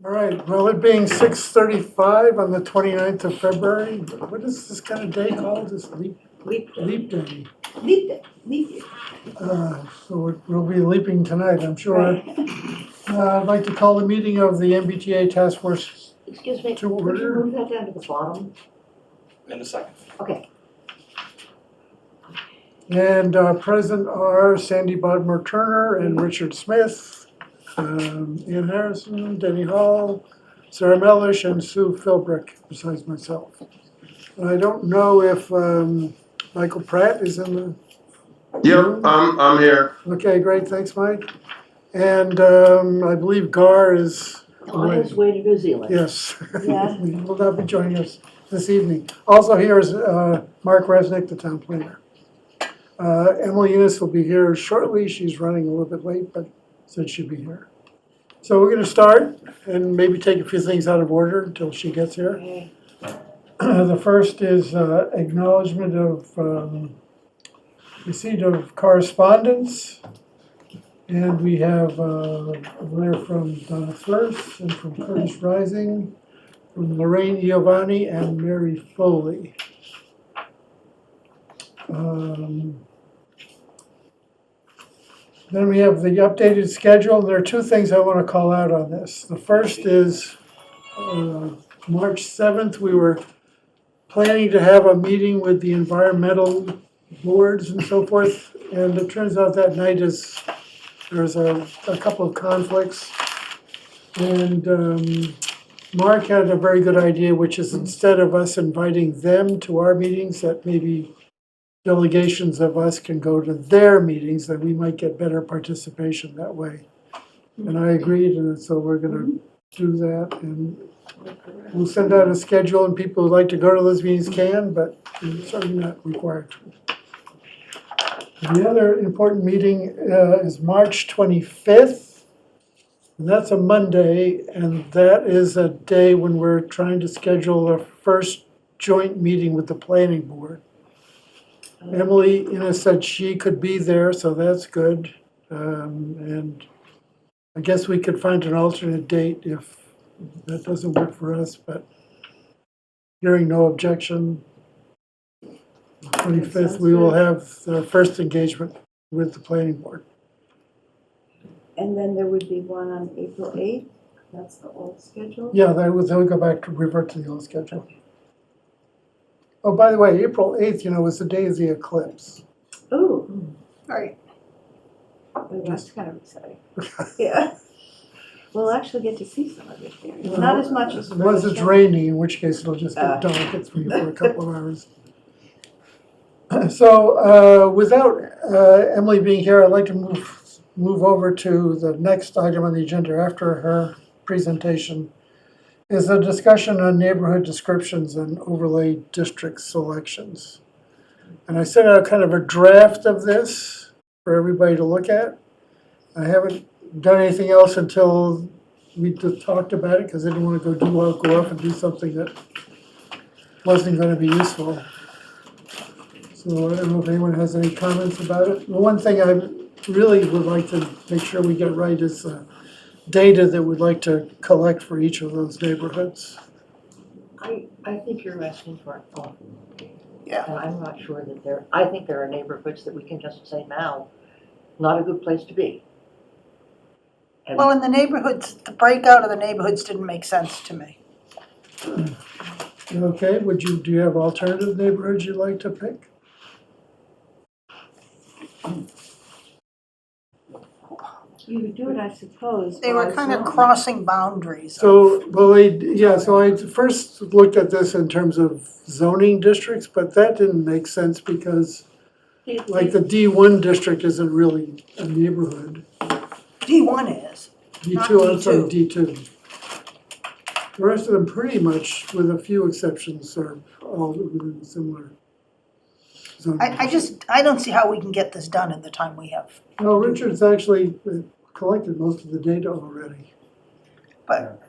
All right, well, it being 6:35 on the 29th of February, what is this kind of day called? This leap day? Leap day. Leap year. So we'll be leaping tonight, I'm sure. Right. I'd like to call the meeting of the MBTA Task Force Excuse me, to could you order. move that down to the bottom? In a second. Okay. And present are Sandy Bodmer Turner and Richard Smith, Ian Harrison, Denny Hall, Sarah Mellish, and Sue Philbrick, besides myself. And I don't know if Michael Pratt is in the Yep, I'm here. Okay, great, thanks, Mike. And I believe Gar is On his way to New Zealand. yes. Yeah. He will not be joining us this evening. Also here is Mark Resnick, the town planner. Emily Eunice will be here shortly. She's running a little bit late, but said she'd be here. So we're going to start and maybe take a few things out of order until she gets here. Okay. The first is acknowledgement of receipt of correspondence. And we have a letter from Donna First and from Curtis Rising, from Lorraine Giovanni and Mary Foley. Then we have the updated schedule. There are two things I want to call out on this. The first is March 7th, we were planning to have a meeting with the environmental boards and so forth. And it turns out that night there's a couple of conflicts. And Mark had a very good idea, which is instead of us inviting them to our meetings, that maybe delegations of us can go to their meetings, that we might get better participation that way. And I agreed, and so we're gonna do that. And we'll send out a schedule, and people who'd like to go to those meetings can, but it's certainly not required to. The other important meeting is March 25th, and that's a Monday, and that is a day when we're trying to schedule our first joint meeting with the planning board. Emily Innes said she could be there, so that's good. And I guess we could find an alternate date if that doesn't work for us, but hearing no objection, 25th, we will have our first engagement with the planning board. And then there would be one on April 8th. That's the old schedule. Yeah, they'll go back to revert to the old schedule. Oh, by the way, April 8th, was the day of the eclipse. Ooh, Right. well, that's kind of exciting. Yeah. We'll actually get to see some of it there. Not as much as. Unless it's raining, in which case it'll just get dark at 3 for a couple of hours. So without Emily being here, I'd like to move over to the next item on the agenda after her presentation, is a discussion on neighborhood descriptions and overlay district selections. And I sent out kind of a draft of this for everybody to look at. I haven't done anything else until we just talked about it, because I didn't want to go off and do something that wasn't going to be useful. So I don't know if anyone has any comments about it. The one thing I really would like to make sure we get right is data that we'd like to collect for each of those neighborhoods. I think you're asking for an awful. Yeah. And I'm not sure that I think there are neighborhoods that we can just say now, not a good place to be. And Well, in the neighborhoods, the breakout of the neighborhoods didn't make sense to me. Okay, do you have alternative neighborhoods you'd like to pick? you could do it, I suppose. They were by kind of zone. crossing boundaries. So, so I first looked at this in terms of zoning districts, but that didn't make sense because like the D1 district isn't really a neighborhood. D1 is. Not D2, I'm sorry, D2. D2. The rest of them pretty much, with a few exceptions, are all within similar zoning. I don't see how we can get this done in the time we have. Well, Richard's actually collected most of the data already. But,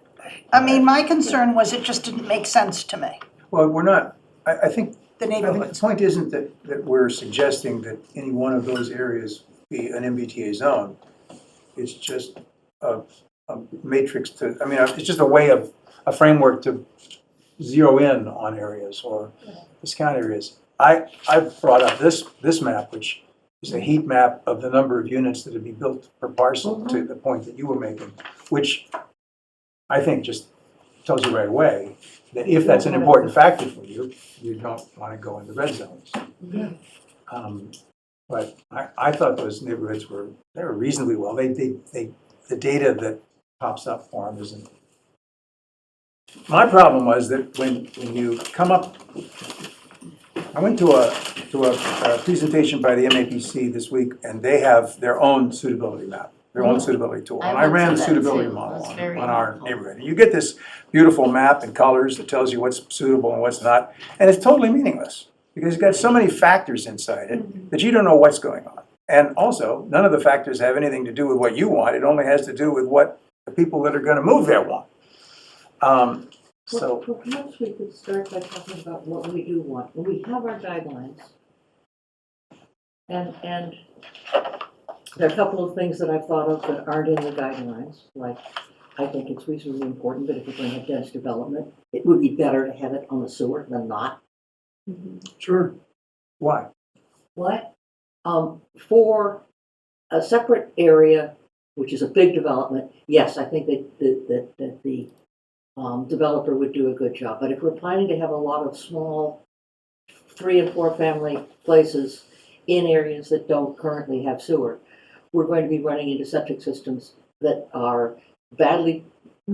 I mean, my concern was it just didn't make sense to me, Well, we're not, I think the the neighborhoods. point isn't that we're suggesting that any one of those areas be an MBTA zone. It's just matrix to, I mean, it's just a framework to zero in on areas or discount areas. I've brought up this map, which is a heat map of the number of units that would be built per parcel, to the point that you were making, which I think just tells you right away that if that's an important factor for you, you don't want to go into red zones. Yeah. But I thought those neighborhoods they were reasonably well. The data that pops up for them isn't. My problem was that when you come up, I went to a presentation by the MAPC this week, and they have their own suitability map, their own suitability tool. I And I went ran to the that suitability too. model That's very on our helpful. neighborhood. And you get this beautiful map in colors that tells you what's suitable and what's not, and it's totally meaningless, because it's got so many factors inside it that you don't know what's going on. And also, none of the factors have anything to do with what you want. It only has to do with what the people that are going to move there want. So, Well, perhaps we could start by talking about what we do want. When we have our guidelines, and there are a couple of things that I've thought of that aren't in the guidelines, like, I think it's reasonably important that if you're going to have dense development, it would be better to have it on the sewer than not. Sure. why? What? For a separate area, which is a big development, yes, I think that the developer would do a good job. But if we're planning to have a lot of small 3 and 4 family places in areas that don't currently have sewer, we're going to be running into septic systems that are badly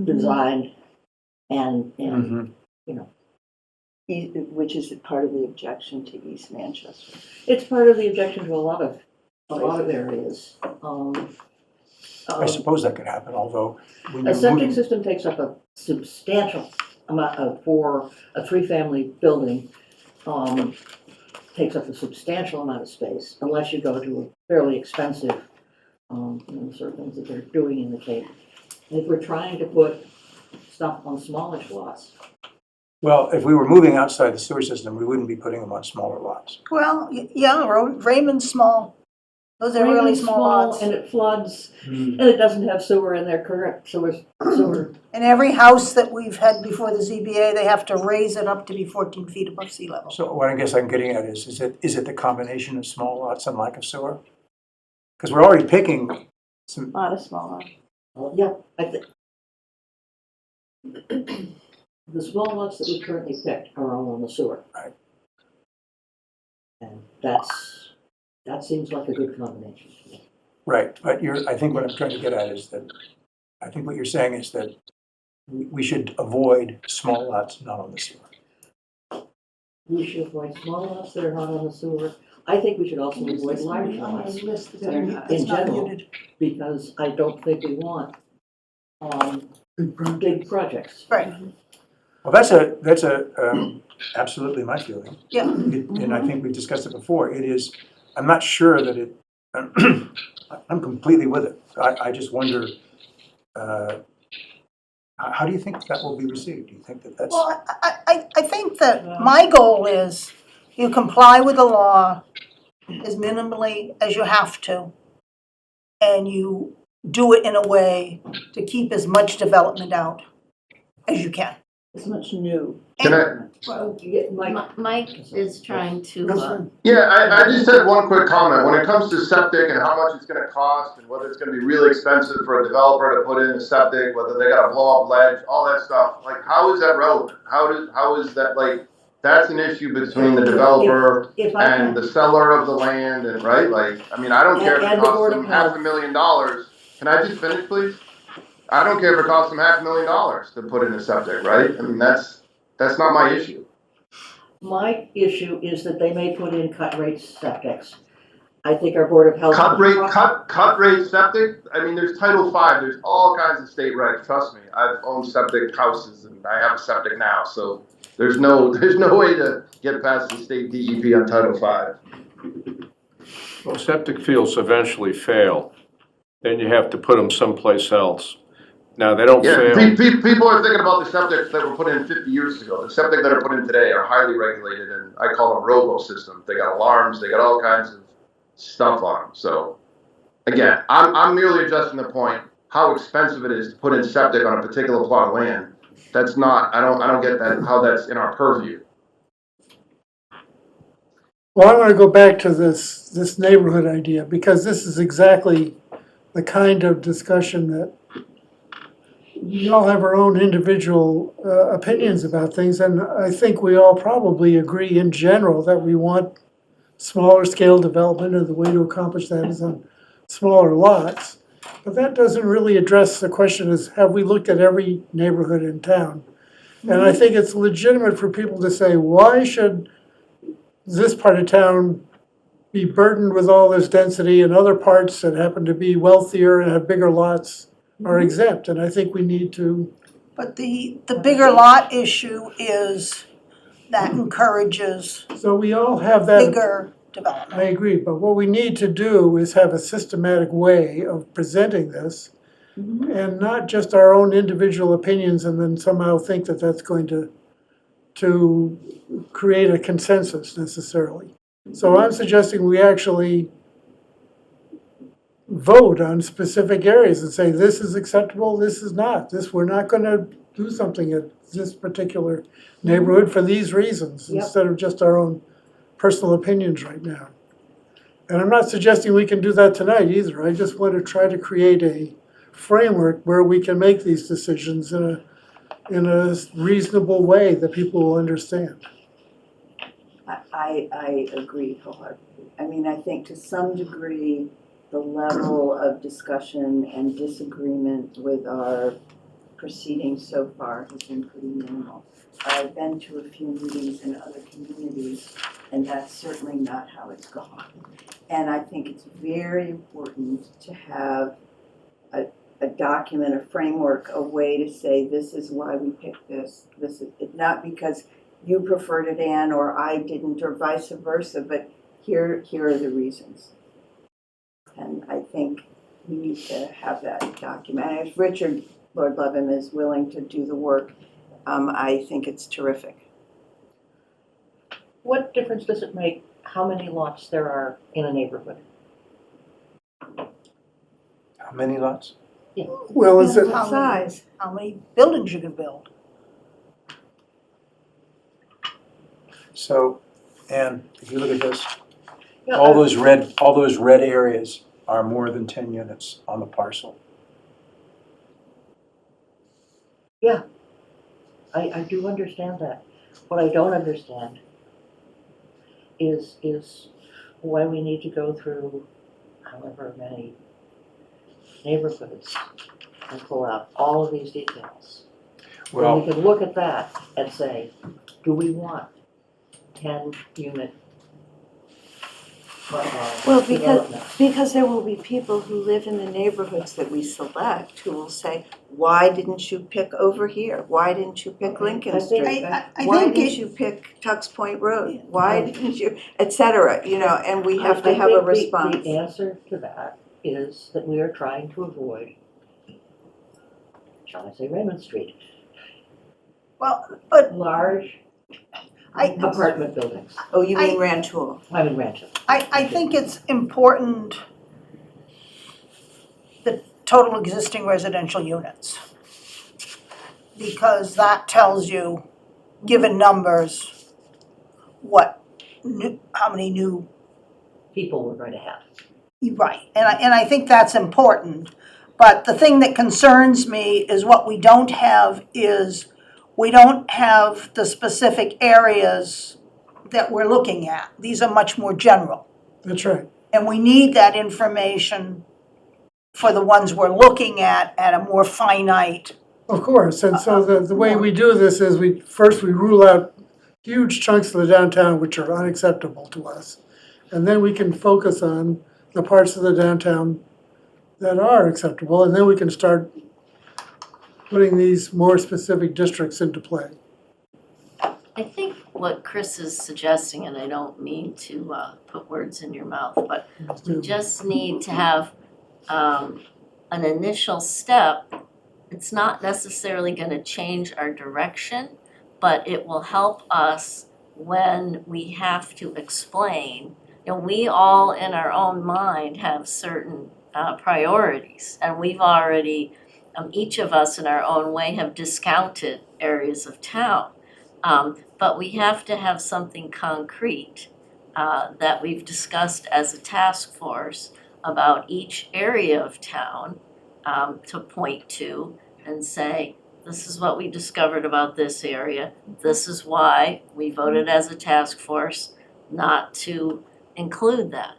designed and Which is part of the objection to East Manchester. it's part of the objection to a lot of areas. I suppose that could happen, although when A you're septic moving, system takes up a substantial amount for a 3-family building, takes up a substantial amount of space, unless you go to a fairly expensive, sort of things that they're doing in the Cape. And if we're trying to put stuff on smallish lots, well, if we were moving outside the sewer system, we wouldn't be putting them on smaller lots. Well, yeah, Raymond's small. Those are really Raymond's small lots. and it floods, and it doesn't have sewer in their current sewer. And every house that we've had before the ZBA, they have to raise it up to be 14 feet above sea level. So what I guess I'm getting at is it the combination of small lots and lack of sewer? Because we're already picking some, A lot of small ones. Well, yeah, I think. The small lots that we currently picked are all on the sewer. Right. And that seems like a good combination to me. right, but I think what I'm trying to get at is that, I think what you're saying is that we should avoid small lots not on the sewer. We should avoid small lots that are not on the sewer. I think we should also avoid large lots in general, because I don't think we want big projects. Right, Well, that's absolutely my feeling. yeah. And I think we've discussed it before. I'm not sure that it, I'm completely with it. I just wonder, how do you think that will be received? Do you think that that's? Well, I think that my goal is you comply with the law as minimally as you have to, and you do it in a way to keep as much development out as you can. It's much new. Can I, Well, you get Mike is trying to, yeah, I just had one quick comment. When it comes to septic and how much it's gonna cost and whether it's gonna be really expensive for a developer to put in a septic, whether they gotta blow up ledge, all that stuff, like, how is that relevant? How is that, like, that's an issue between the developer if I and can, the seller of the land and, right, like, I mean, I don't care if it And the Board costs of them Health. $500,000. Can I just finish, please? I don't care if it costs them $500,000 to put in a septic, right? I mean, that's not my issue. my issue is that they may put in cut rate septics. I think our Board of Health. Cut rate septic, I mean, there's Title V, there's all kinds of state regs, trust me. I've owned septic houses and I have a septic now, so there's no way to get past the state DEP on Title V. Well, septic fields eventually fail, then you have to put them someplace else. Now, they don't Yeah, fail. people are thinking about the septics that were put in 50 years ago. The septic that are put in today are highly regulated, and I call them robo systems. They got alarms, they got all kinds of stuff on them. So, again, I'm merely adjusting the point. how expensive it is to put in septic on a particular plot of land. That's not, I don't get that, how that's in our purview. Well, I want to go back to this neighborhood idea, because this is exactly the kind of discussion that we all have our own individual opinions about things, and I think we all probably agree in general that we want smaller scale development, and the way to accomplish that is on smaller lots. But that doesn't really address the question is, have we looked at every neighborhood in town? And I think it's legitimate for people to say, why should this part of town be burdened with all this density, and other parts that happen to be wealthier and have bigger lots are exempt? And I think we need to, But the bigger lot issue is that encourages so we all have that. bigger development. I agree, but what we need to do is have a systematic way of presenting this, and not just our own individual opinions and then somehow think that that's going to create a consensus necessarily. So I'm suggesting we actually vote on specific areas and say, this is acceptable, this is not. This, we're not gonna do something at this particular neighborhood for these reasons, Yep. instead of just our own personal opinions right now. And I'm not suggesting we can do that tonight either. I just want to try to create a framework where we can make these decisions in a reasonable way that people will understand. I agree wholeheartedly. I mean, I think to some degree, the level of discussion and disagreement with our proceedings so far has been pretty minimal. I've been to a few meetings in other communities, and that's certainly not how it's gone. And I think it's very important to have a document, a framework, a way to say, this is why we picked this. This is not because you preferred it, Ann, or I didn't, or vice versa, but here are the reasons. And I think we need to have that document. And if Richard, Lord love him, is willing to do the work, I think it's terrific. What difference does it make how many lots there are in a neighborhood? How many lots? Well, is it, How many- Size. How many buildings you can build. So, and if you look at this, Yeah, all those red areas are more than 10 units on the parcel. I do understand that. What I don't understand is why we need to go through however many neighborhoods and pull out all of these details. Well, we Well, can look at that and say, do we want 10-unit Well, development? because there will be people who live in the neighborhoods that we select who will say, why didn't you pick over here? Why didn't you pick Lincoln I think- Street? I Why think didn't it, you pick Tux Point Road? Why didn't you, et cetera, you know, and we have to have a I think response. the answer to that is that we are trying to avoid, shall I say, Raymond Street, well, but large I, apartment buildings. Oh, you mean I- Rantoul? I'm in Rancho. I think it's important, the total existing residential units. Because that tells you, given numbers, how many new, People we're going to have. right, and I think that's important. But the thing that concerns me is what we don't have is, we don't have the specific areas that we're looking at. These are much more general. that's right. And we need that information for the ones we're looking at a more finite. Of course, and so the way we do this is we rule out huge chunks of the downtown which are unacceptable to us. And then we can focus on the parts of the downtown that are acceptable, and then we can start putting these more specific districts into play. I think what Chris is suggesting, and I don't mean to put words in your mouth, but we just need to have an initial step. It's not necessarily going to change our direction, but it will help us when we have to explain. You know, we all in our own mind have certain priorities. And we've already, each of us in our own way have discounted areas of town. But we have to have something concrete that we've discussed as a task force about each area of town to point to and say, this is what we discovered about this area. This is why we voted as a task force not to include that.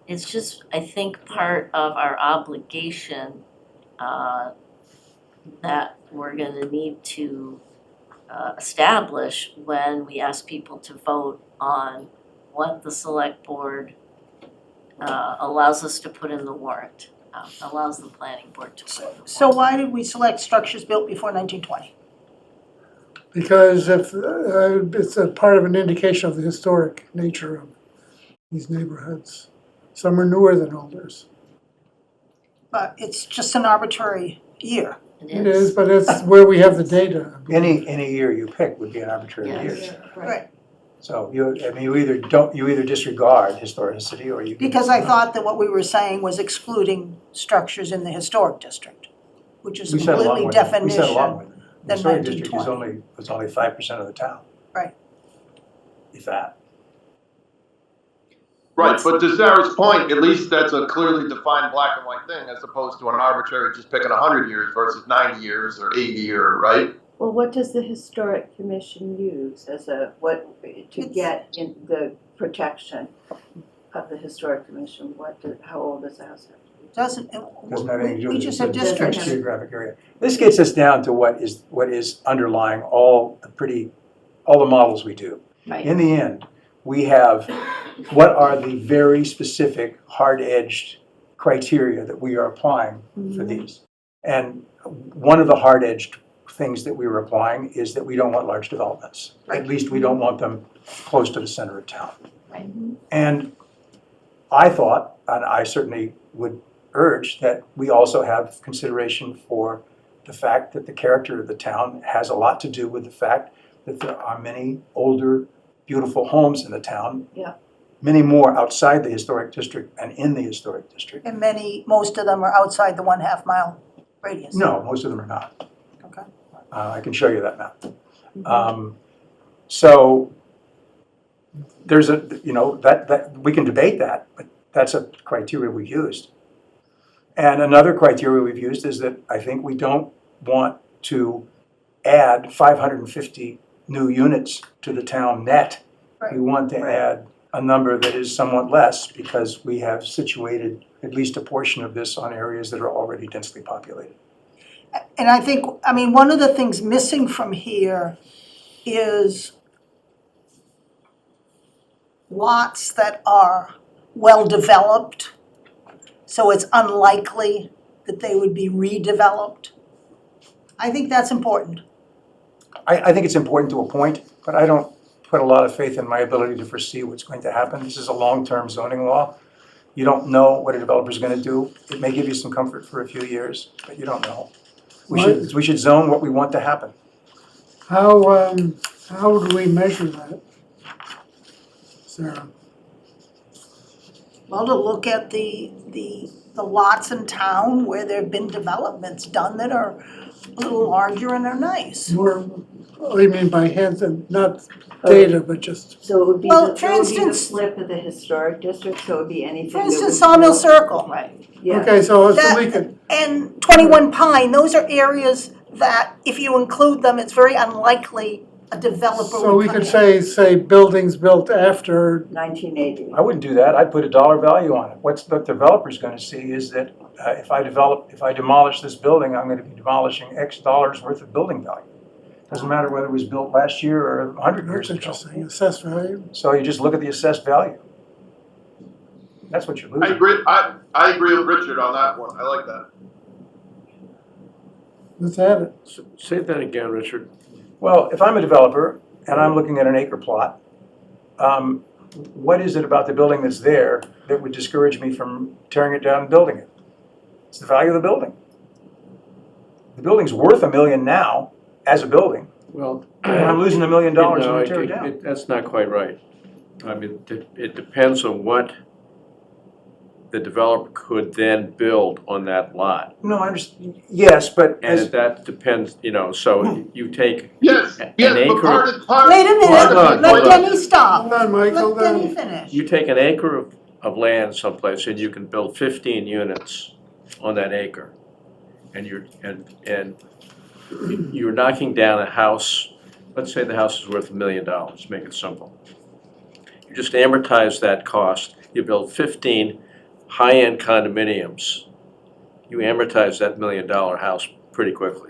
It's just, I think, part of our obligation that we're gonna need to establish when we ask people to vote on what the select board allows us to put in the warrant, allows the planning board to put in the warrant. So why did we select structures built before 1920? Because if, it's a part of an indication of the historic nature of these neighborhoods. Some are newer than others. But it's just an arbitrary year. It is, but it's where we have the data. Any year you pick would be an arbitrary year. Yes. Right. So you either disregard historicity or you. Because I thought that what we were saying was excluding structures in the historic district, which is We said along completely with it. We said along definition. with it. The than historic district is 1920. was only 5% of the town. Right. If that. Right, but to Sarah's point, at least that's a clearly defined black and white thing as opposed to an arbitrary just picking 100 years versus 90 years or 80 or, right? Well, what does the Historic Commission use as to get in the protection of the Historic Commission? How old does that have to be? Doesn't, Doesn't have anything to do we with just the have districts. geographic area. This gets us down to what is underlying all the models we do. Right. In the end, we have what are the very specific hard-edged criteria that we are applying for these. And one of the hard-edged things that we were applying is that we don't want large developments. At least we don't want them close to the center of town. Right. And I thought, and I certainly would urge, that we also have consideration for the fact that the character of the town has a lot to do with the fact that there are many older, beautiful homes in the town. Yeah. Many more outside the historic district and in the historic district. And most of them are outside the 1/2 mile radius. No, most of them are not. Okay. I can show you that map. So there's that we can debate that, but that's a criteria we used. And another criteria we've used is that I think we don't want to add 550 new units to the town net. We want to add a number that is somewhat less because we have situated at least a portion of this on areas that are already densely populated. And I think, one of the things missing from here is lots that are well-developed, so it's unlikely that they would be redeveloped. I think that's important. I think it's important to a point, but I don't put a lot of faith in my ability to foresee what's going to happen. This is a long-term zoning law. You don't know what a developer's going to do. It may give you some comfort for a few years, but you don't know. We should zone what we want to happen. How do we measure that, Sarah? Well, to look at the lots in town where there've been developments done that are a little larger and are nice. What do you mean by hands and not data, but just, So it would be Well, the for instance- flip of the historic district, so it would be anything For that instance, was Sawmill built- Circle Right. Yeah. okay, so That- we could, and 21 Pine, those are areas that if you include them, it's very unlikely a developer so we would come could in. say buildings built after, 1980. I wouldn't do that. I'd put a dollar value on it. What the developer's going to see is that if I demolish this building, I'm going to be demolishing X dollars worth of building value. Doesn't matter whether it was built last year or 100 years that's ago. interesting, assessed value. So you just look at the assessed value. That's what you're I losing. agree, I agree with Richard on that one, I like that. Let's add it. Say that again, Richard. Well, if I'm a developer and I'm looking at an acre plot, what is it about the building that's there that would discourage me from tearing it down and building it? It's the value of the building. The building's worth $1 million now as a building, Well, and I'm losing $1 million when no, I tear it down. that's not quite right. I mean, it depends on what the developer could then build on that lot. No, I understand, yes, but And as, that depends, so you take Yes, an yes, but acre, part. Wait a Hold minute, on, let hold on. Denny stop. Hold on, Mike, hold Let Denny on. finish. you take an acre of land someplace and you can build 15 units on that acre. And you're knocking down a house, let's say the house is worth $1 million, make it simple. You just amortize that cost, you build 15 high-end condominiums. You amortize that $1 million house pretty quickly.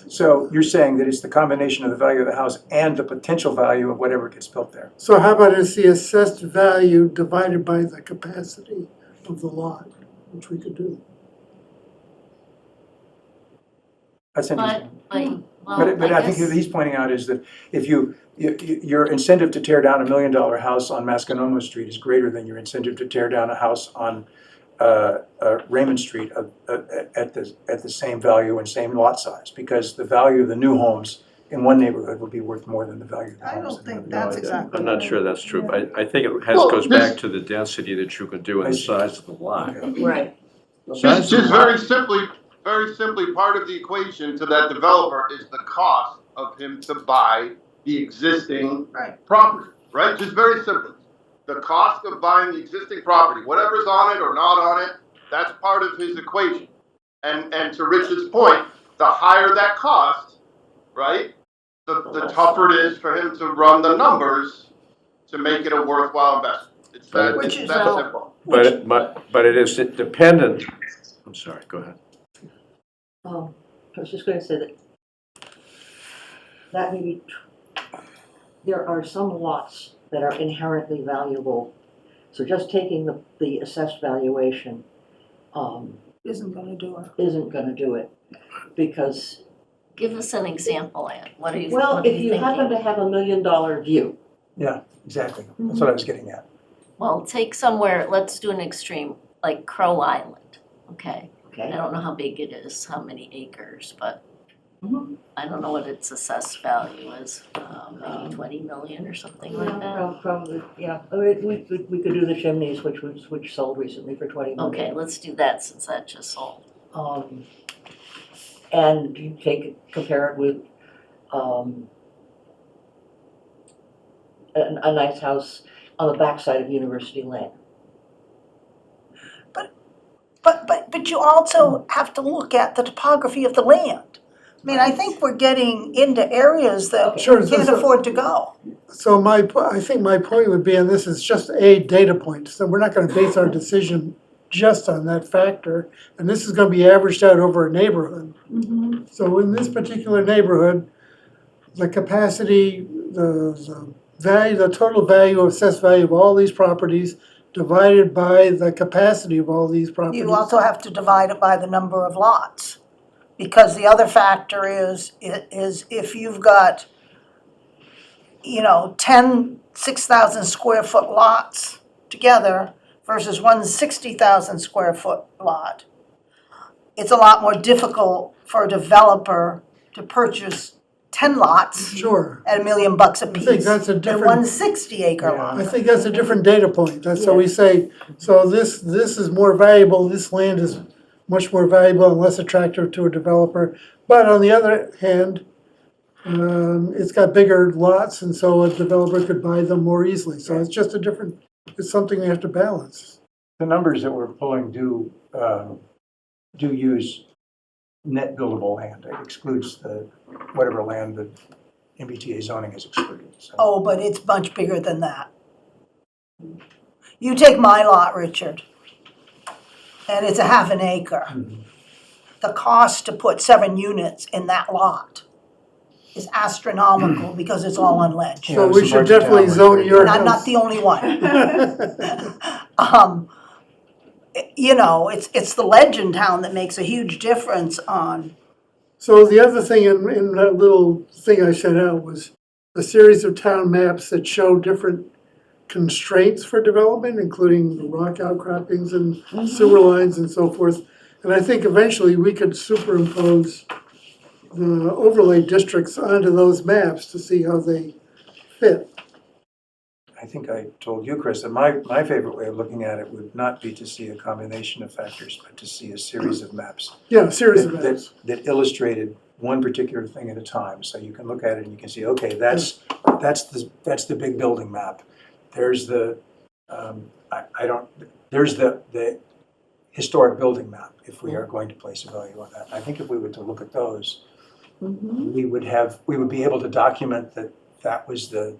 so you're saying that it's the combination of the value of the house and the potential value of whatever gets built there? So how about it's the assessed value divided by the capacity of the lot, which we could do. That's interesting. But I think what he's pointing out is that if your incentive to tear down $1 million house on Mascanoma Street is greater than your incentive to tear down a house on Raymond Street at the same value and same lot size, because the value of the new homes in one neighborhood will be worth more than the value of the I homes don't in think another. that's exactly. I'm not sure that's true, but I think it Well, goes this- back to the density that you can do and the size of the lot. Right. Size of the lot. Very simply, part of the equation to that developer is the cost of him to buy the existing Right. property, right? Just very simply. The cost of buying the existing property, whatever's on it or not on it, that's part of his equation. And to Rich's point, the higher that cost, right, the tougher it is for him to run the numbers to make it a worthwhile investment. It's that, Which it's is that how- simple. But it is dependent, I'm sorry, go ahead. I was just gonna say that maybe, there are some lots that are inherently valuable. So just taking the assessed valuation, Isn't gonna do it. isn't gonna do it. Because, give us an example, Ann. What are you well, what are if you happen to thinking? have $1 million view, Yeah, exactly. That's what I was getting at. Well, take somewhere, let's do an extreme, like Crow Island, okay? I okay? don't know how big it is, how many acres, but Mhm. I don't know what its assessed value is, maybe 20 million or something like that. Probably, yeah. I mean, we could do the chimneys, which sold recently for 20 million. Okay, let's do that since that just sold. And you compare it with, a nice house on the backside of University Lane. But you also have to look at the topography of the land. I mean, I think we're getting into areas that Sure, we can't afford to go. So I think my point would be, and this is just a data point, so we're not gonna base our decision just on that factor, and this is gonna be averaged out over a neighborhood. So in this particular neighborhood, the capacity, the value, the total value, assessed value of all these properties divided by the capacity of all these properties. You also have to divide it by the number of lots. Because the other factor is if you've got, 10 6,000 square foot lots together versus one 60,000 square foot lot, it's a lot more difficult for a developer to purchase 10 lots Sure. at $1 million a think piece that's a than different- one 60-acre Yeah. lot. I think that's a different data point. That's so we say, so this is more valuable, this land is much more valuable and less attractive to a developer. But on the other hand, it's got bigger lots and so a developer could buy them more easily. So it's just it's something we have to balance. The numbers that we're pulling do use net buildable land. It excludes whatever land the MBTA zoning is excluded, so. Oh, but it's much bigger than that. You take my lot, Richard, and it's a half an acre. Mhm. The cost to put 7 units in that lot is astronomical because it's all on ledge. Yeah, So there's we some should parts of definitely town where zone it's your And house. I'm not the only one. It's the ledge in town that makes a huge difference on, So the other thing in that little thing I sent out was a series of town maps that show different constraints for development, including the rock outcroppings and sewer lines and so forth. And I think eventually we could superimpose the overlay districts onto those maps to see how they fit. I think I told you, Chris, that my favorite way of looking at it would not be to see a combination of factors, but to see a series of maps Yeah, series of that, maps. that illustrated one particular thing at a time. So you can look at it and you can see, okay, that's the big building map. There's the, there's the historic building map, if we are going to place a value on that. I think if we were to look at those, we would be able to document that was the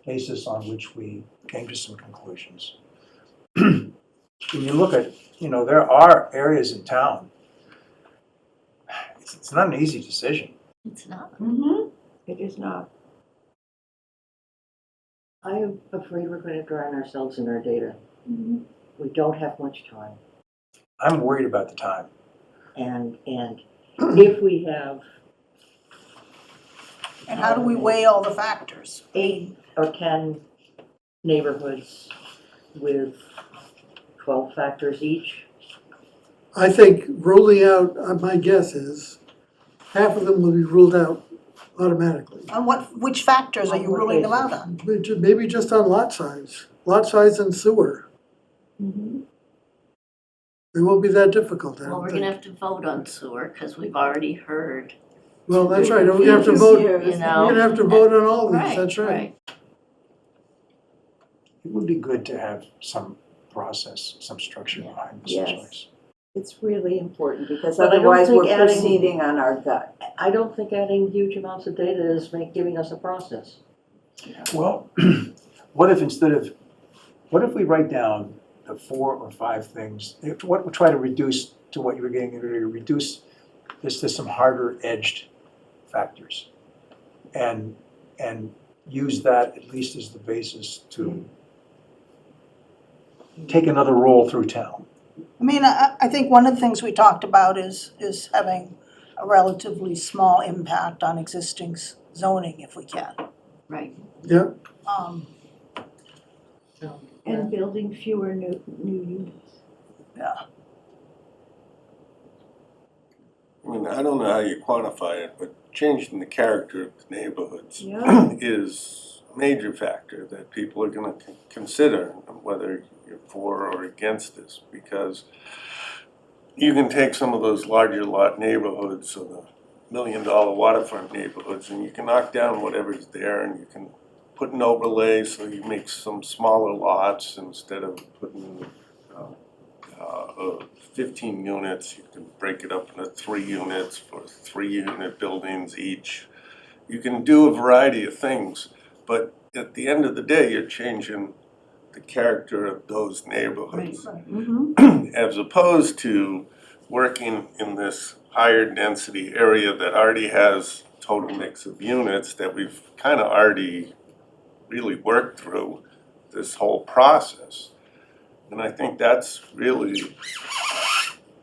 basis on which we came to some conclusions. When you look at, there are areas in town, it's not an easy decision. It's not. It is not. I am afraid we're gonna drown ourselves in our data. We don't have much time. I'm worried about the time. And if we have And how do we weigh all the factors? 8 or 10 neighborhoods with 12 factors each, I think ruling out, my guess is, half of them will be ruled out automatically. On which factors are On you what ruling them basis? out on? Maybe just on lot size and sewer. It won't be that difficult, I Well, don't we're gonna think. have to vote on sewer, because we've already heard, Well, that's right, we're gonna have to vote, you we're know. gonna have to vote on all these, Right, that's right. It would be good to have some process, some structure behind this Yes. choice. It's really important because But I don't otherwise we're think adding- proceeding on our gut. I don't think adding huge amounts of data is giving us a process. Well, what if we write down the 4 or 5 things, what we try to reduce to what you were getting earlier, reduce this to some harder edged factors. And use that at least as the basis to take another roll through town. I mean, I think one of the things we talked about is having a relatively small impact on existing zoning if we can. right. Yeah, And building fewer new units. I mean, I don't know how you quantify it, but changing the character of the neighborhoods Yeah. is a major factor that people are gonna consider, whether you're for or against this, because you can take some of those larger lot neighborhoods, or the $1 million waterfront neighborhoods, and you can knock down whatever's there, and you can put an overlay, so you make some smaller lots instead of putting 15 units, you can break it up into 3 units for 3-unit buildings each. You can do a variety of things, but at the end of the day, you're changing the character of those neighborhoods. As opposed to working in this higher density area that already has total mix of units that we've kind of already really worked through this whole process. And I think that's really,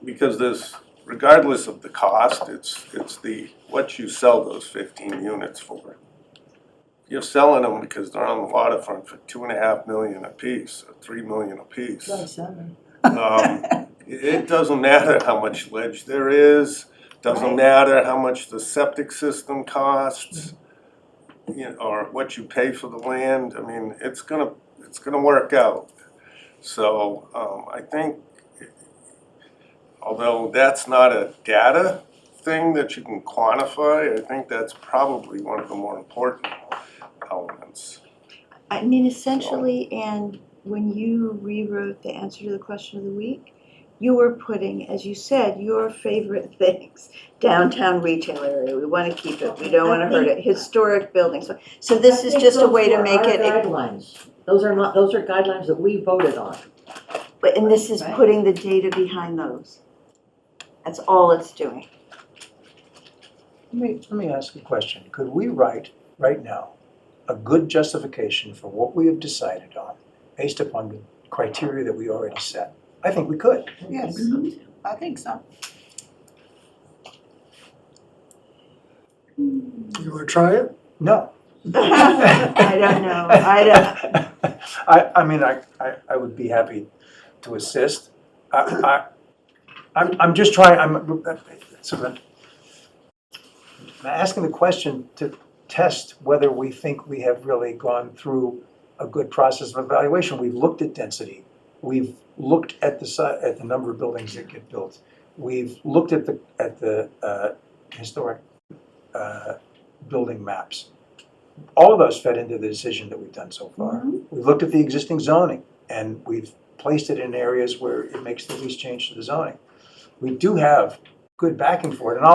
because there's, regardless of the cost, it's the, what you sell those 15 units for. You're selling them because they're on the waterfront for $2.5 million a piece, or $3 million a piece. It doesn't matter how much ledge there is, doesn't matter how much the septic system costs, or what you pay for the land. I mean, it's gonna work out. So I think, although that's not a data thing that you can quantify, I think that's probably one of the more important elements. I mean, essentially, and when you rewrote the answer to the question of the week, you were putting, as you said, your favorite things. Downtown retail area, we want to keep it, we don't want to hurt it. Historic buildings. So this is just a way to make it. Guidelines. Those are guidelines that we voted on. But, and this is Right. putting the data behind those. That's all it's doing. Let me ask a question. Could we write, right now, a good justification for what we have decided on based upon the criteria that we already set? I think we could. Yes, I think so. you wanna try it? No. I don't know. I mean, I would be happy to assist. I'm just trying, I'm asking the question to test whether we think we have really gone through a good process of evaluation. We've looked at density. We've looked at at the number of buildings that get built. We've looked at the historic building maps. All of those fed into the decision that we've done so far. We've looked at the existing zoning, and we've placed it in areas where it makes the least change to the zoning. We do have good backing for it, and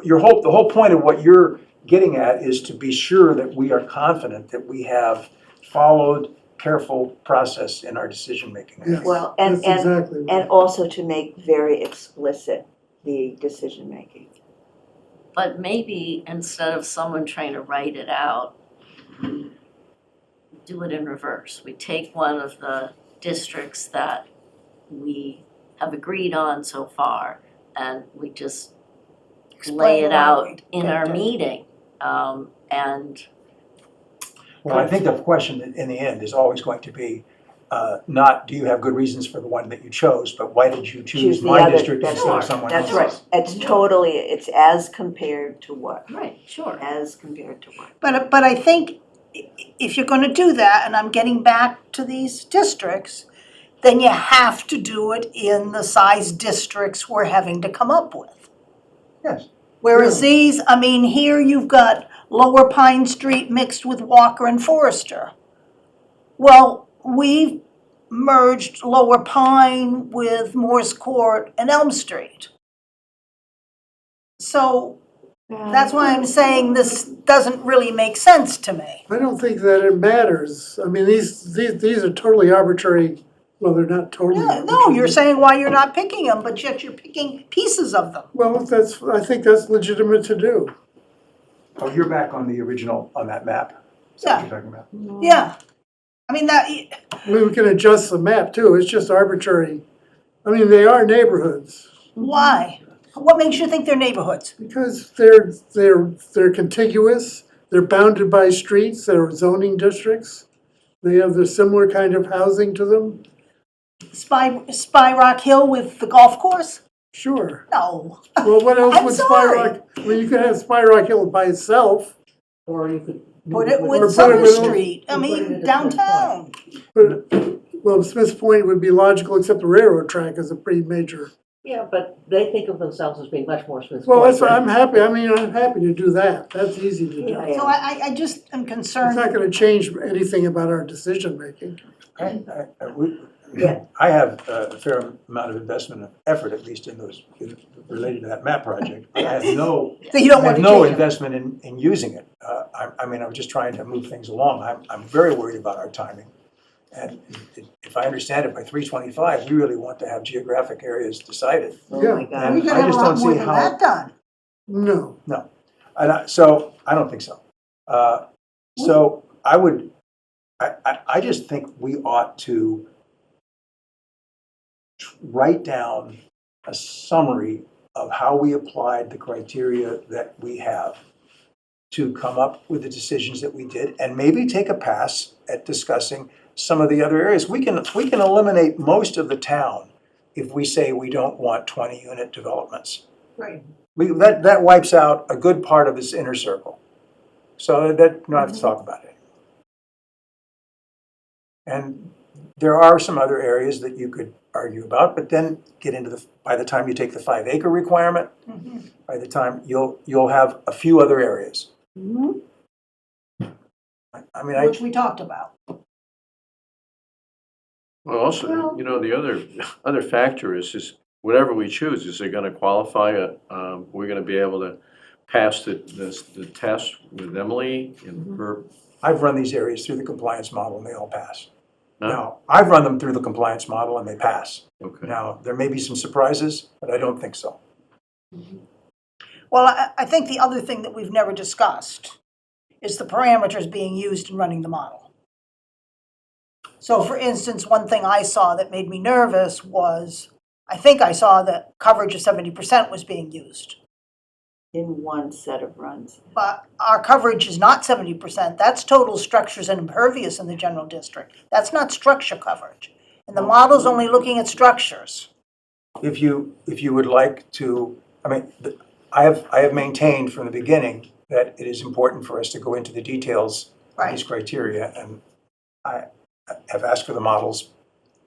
the whole point of what you're getting at is to be sure that we are confident that we have followed careful process in our decision-making. Yes, Well, that's exactly right. and also to make very explicit the decision-making. But maybe instead of someone trying to write it out, we do it in reverse. We take one of the districts that we have agreed on so far, and we just lay it why out we in picked our it. meeting. And Well, I think the question in the end is always going to be, not do you have good reasons for the one that you chose, but why did you choose the my other- district that's instead of right, someone That's else's? right. It's totally, it's as compared to what? right, sure. As compared to what? But I think if you're gonna do that, and I'm getting back to these districts, then you have to do it in the size districts we're having to come up with. Yes. Whereas these, I mean, here you've got Lower Pine Street mixed with Walker and Forester. Well, we've merged Lower Pine with Morse Court and Elm Street. So that's why I'm saying this doesn't really make sense to me. I don't think that it matters. I mean, these are totally arbitrary, well, they're not totally Yeah, arbitrary. no, you're saying why you're not picking them, but yet you're picking pieces of them. Well, I think that's legitimate to do. Oh, you're back on the original, on that map? Is that what you're talking about? Yeah. I mean, that, I mean, we can adjust the map too, it's just arbitrary. I mean, they are neighborhoods, why? What makes you think they're neighborhoods? because they're contiguous, they're bounded by streets, they're zoning districts. They have the similar kind of housing to them, Spy Rock Hill with the golf course? sure. No. Well, what else I'm would Spy sorry. Rock, I mean, you could have Spy Rock Hill by itself, Or you could. Put it Or with put it Summer with- Street, I or put it mean, at a downtown. but, well, Smith's Point would be logical, except the railroad track is a pretty major. Yeah, but they think of themselves as being much more Smith's Well, Point. that's why I'm happy, I mean, I'm happy to do that, that's easy to do. Yeah, It's So I just am concerned. not gonna change anything about our decision-making. I have a fair amount of investment and effort, at least in those, related to that map project. I have no, So you don't I want have to no change them. investment in using it. I mean, I'm just trying to move things along. I'm very worried about our timing. And if I understand it, by 325, we really want to have geographic areas decided. Oh Yeah. my We God. could I have a just lot don't more see than how- that done. No, So I don't think so. So I just think we ought to write down a summary of how we applied the criteria that we have to come up with the decisions that we did, and maybe take a pass at discussing some of the other areas. We can eliminate most of the town if we say we don't want 20-unit developments. Right. That wipes out a good part of this inner circle. So that, you don't have to talk about it. And there are some other areas that you could argue about, but then get into by the time you take the 5-acre requirement, Mhm. by the time you'll have a few other areas. Mhm. I mean, I, Which we talked about. Well, also, you know, the other factor is whatever we choose, is it gonna qualify, we're gonna be able to pass the test with Emily and her, I've run these areas through the compliance model and they all pass. No? Now, I've run them through the compliance model and they pass. okay. Now, there may be some surprises, but I don't think so. Well, I think the other thing that we've never discussed is the parameters being used in running the model. So for instance, one thing I saw that made me nervous was, I think I saw that coverage of 70% was being used. In one set of runs. But our coverage is not 70%, that's total structures and impervious in the general district. That's not structure coverage. And the model's only looking at structures. If you would like to, I mean, I have maintained from the beginning that it is important for us to go into the details of these criteria, and have asked for the models,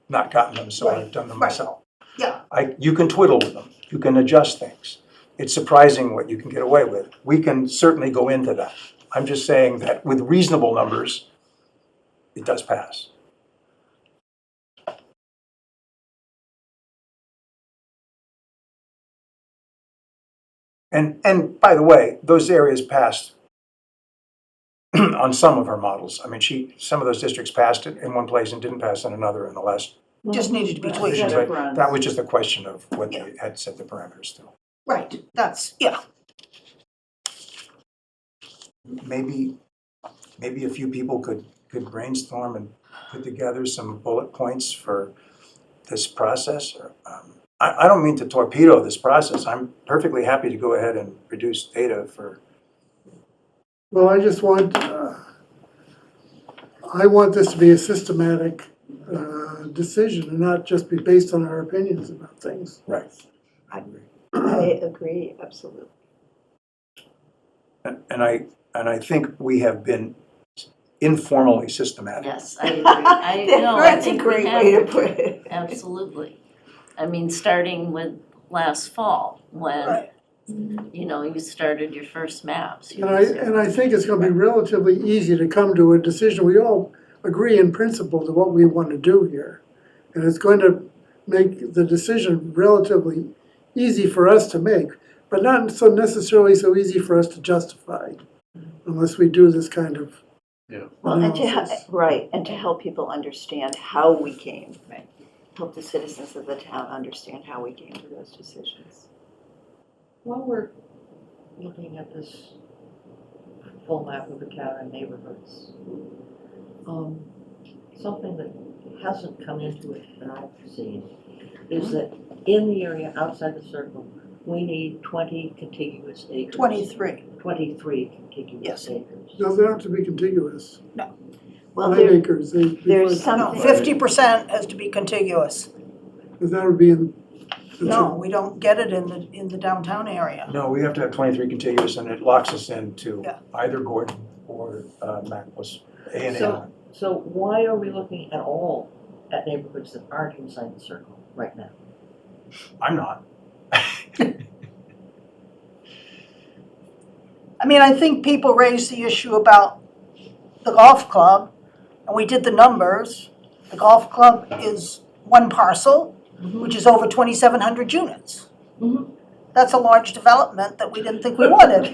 not gotten them, so I've done them Right. myself. Yeah. You can twiddle with them, you can adjust things. It's surprising what you can get away with. We can certainly go into that. I'm just saying that with reasonable numbers, it does pass. And by the way, those areas passed on some of her models. I mean, some of those districts passed it in one place and didn't pass in another in the last Just needed to be tweaked. decision. Set of But runs. that was just a question of what they had set the parameters to. Right, that's, yeah. Maybe a few people could brainstorm and put together some bullet points for this process. Or, I don't mean to torpedo this process. I'm perfectly happy to go ahead and produce data for. Well, I just want, I want this to be a systematic decision and not just be based on our opinions about things. Right. I agree, absolutely. And I think we have been informally systematic. Yes, I agree. I know, I That's a think we great have way to to. put it. Absolutely. I mean, starting with last fall, when, Right. you know, you started your first maps. And I think it's gonna be relatively easy to come to a decision. We all agree in principle to what we want to do here. And it's going to make the decision relatively easy for us to make, but not so necessarily so easy for us to justify unless we do this kind of Well, and analysis. right, and to help people understand how we came. Right. Help the citizens of the town understand how we came to those decisions. While we're looking at this full map of the town and neighborhoods, something that hasn't come into it that I've seen is that in the area outside the circle, we need 20 contiguous acres. 23. 23 contiguous Yes. acres. No, they don't have to be contiguous. Well, 5 acres, there's No, something. 50% has to be contiguous. Because that would be in. No, we don't get it in the downtown area. No, we have to have 23 contiguous, and it locks us into Yeah. either Gordon or Mac plus A and So- A. So why are we looking at all at neighborhoods that aren't inside the circle right now? I'm not. I mean, I think people raised the issue about the golf club, and we did the numbers. The golf club is one parcel, which is over 2,700 units. Mhm. That's a large development that we didn't think we wanted.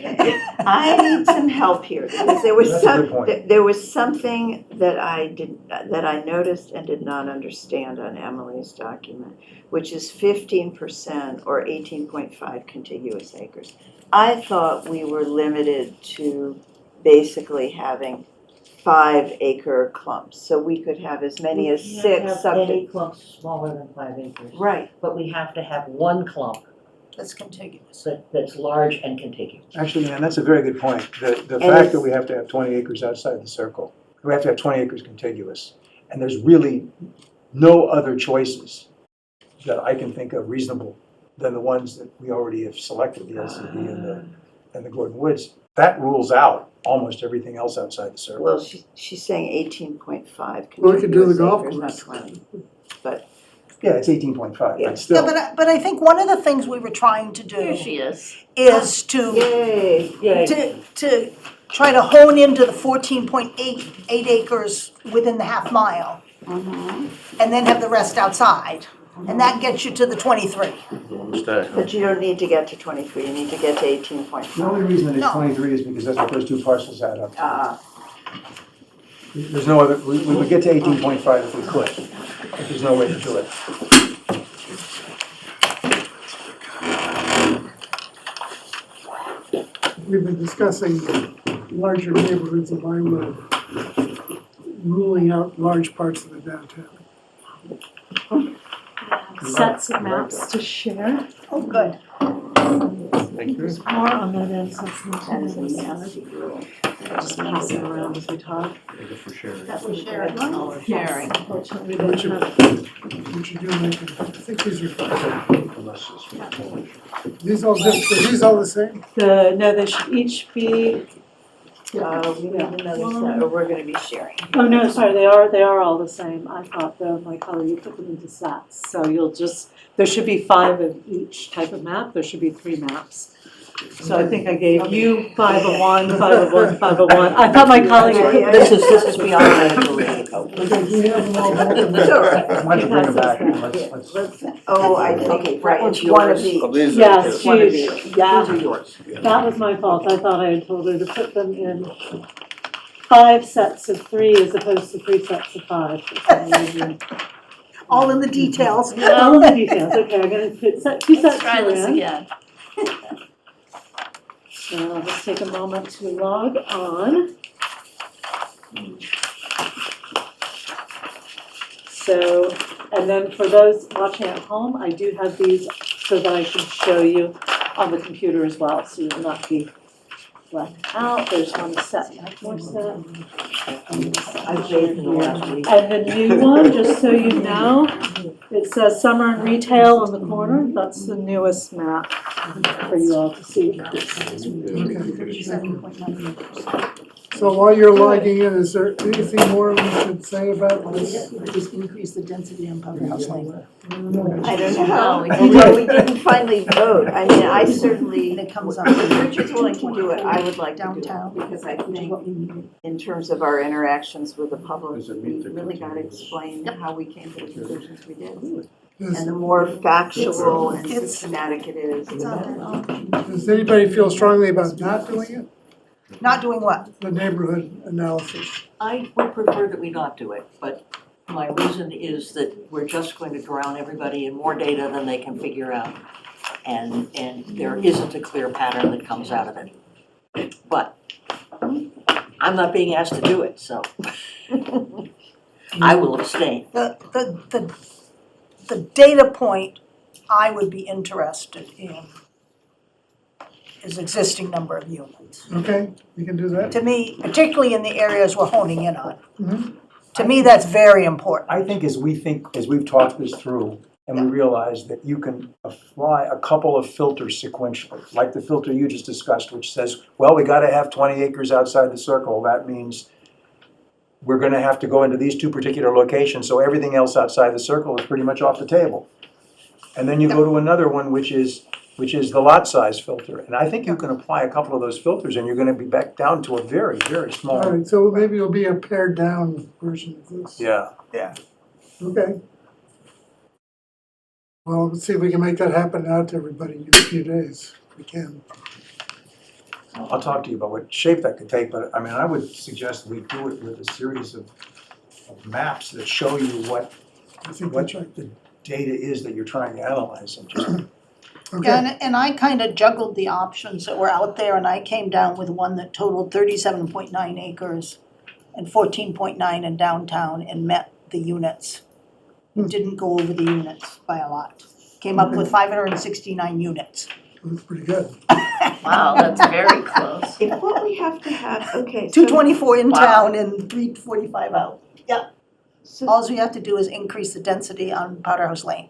I need some help here, because there was That's a good point. there was something that I noticed and did not understand on Emily's document, which is 15% or 18.5 contiguous acres. I thought we were limited to basically having 5-acre clumps, so we could have as many as 6 We can't have any subdivisions. clumps smaller than 5 acres. Right, But we have to have one clump That's contiguous. that's large and contiguous. Actually, Ann, that's a very good point. The And fact it's- that we have to have 20 acres outside the circle, we have to have 20 acres contiguous, and there's really no other choices that I can think of reasonable than the ones that we already have selected, the LCD and the Gordon Woods. That rules out almost everything else outside the circle. well, she's saying 18.5 Well, we could do the contiguous golf acres, not course. 20. But Yeah, it's 18.5, Yeah. but still. Yeah, but I think one of the things we were trying to Here do she is. is to yay, Yay. to try to hone into the 14.8 acres within the half mile, and then have the rest outside. And that gets you to the 23. Understand? but you don't need to get to 23, you need to get to 18.5. The only reason that it's No. 23 is because that's what those two parcels add up to. Uh, There's no other, we would get to 18.5 if we could, but there's no way to do it. We've been discussing larger neighborhoods of Vinewood, ruling out large parts of the downtown. Sets of maps to share. Oh, good. Thank you. There's more on that end, so it's not that is a too nasty rule. just pass it around as we talk. Thank you for sharing. That was shared. Sharing. Unfortunately, we What don't you, have. what you do, Mike, I think these are, Unless it's- these all the same? No, they should each be We need another set, or we're gonna be sharing. Oh, no, sorry, they are all the same. I thought though, my colleague put them into sets. So you'll just, there should be 5 of each type of map. There should be 3 maps. So I think I gave you 5 of one, 5 of one, 5 of one. I thought my colleague had put This is beyond my ability. Because we have them all broken Sure. down. Why don't you bring it back? Let's- Oh, I Okay, think, that right, one's it's one of yours. each. Oh, these are Yes, just- One of huge. these. Yeah. These are yours. That was my fault. I thought I had told her to put them in 5 sets of 3 as opposed to 3 sets of 5. for some reason. All in the details. All of the details. Okay, I'm gonna put 2 sets Let's try here this in. again. And I'll just take a moment to log on. So, and then for those watching at home, I do have these so that I can show you on the computer as well, so you will not be left out. There's one set, more set. I've bathed in the last week. And the new one, just so you know, it says summer and retail on the corner. That's the newest map for you all to see. So while you're logging in, is there anything more we should say about this? Just increase the density on Powder House Lane. I don't know. No, we didn't. Well, we didn't finally vote. I mean, I certainly, And it comes up. if Richard's willing to do it, I would like to do Downtown. it. Because I Which is think what we needed. in terms of our interactions with the public, Does it we meet the really gotta criteria? explain how we came to the conclusions we did. Does And the more factual and It's- systematic it is, the It's on better. there. does anybody feel strongly about not doing it? Not doing what? The neighborhood analysis? I would prefer that we not do it, but my reason is that we're just going to drown everybody in more data than they can figure out. And there isn't a clear pattern that comes out of it. But I'm not being asked to do it, so I will abstain. The data point I would be interested in is existing number of units. Okay, you can do that? To me, particularly in the areas we're honing in on. Mhm. To me, that's very important. I think as we've talked this through, and we realize that you can apply a couple of filters sequentially, like the filter you just discussed, which says, well, we gotta have 20 acres outside the circle. That means we're gonna have to go into these 2 particular locations, so everything else outside the circle is pretty much off the table. And then you go to another one, which is the lot size filter. And I think you can apply a couple of those filters, and you're gonna be back down to a very, very All small. right, so maybe it'll be a pared down version of this. Yeah. Okay. Well, let's see if we can make that happen out to everybody in a few days, if we can. I'll talk to you about what shape that could take, but I mean, I would suggest we do it with a series of maps that show you what I think what that's right. the data is that you're trying to analyze. And just, Okay, And I kind of juggled the options that were out there, and I came down with one that totaled 37.9 acres and 14.9 in downtown and met the units. It didn't go over the units by a lot. Came up with 569 units. that's pretty good. Wow, that's very close. If what we have to have, okay, so. 224 in Wow. town and 345 out. So, All we have to do is increase the density on Powder House Lane.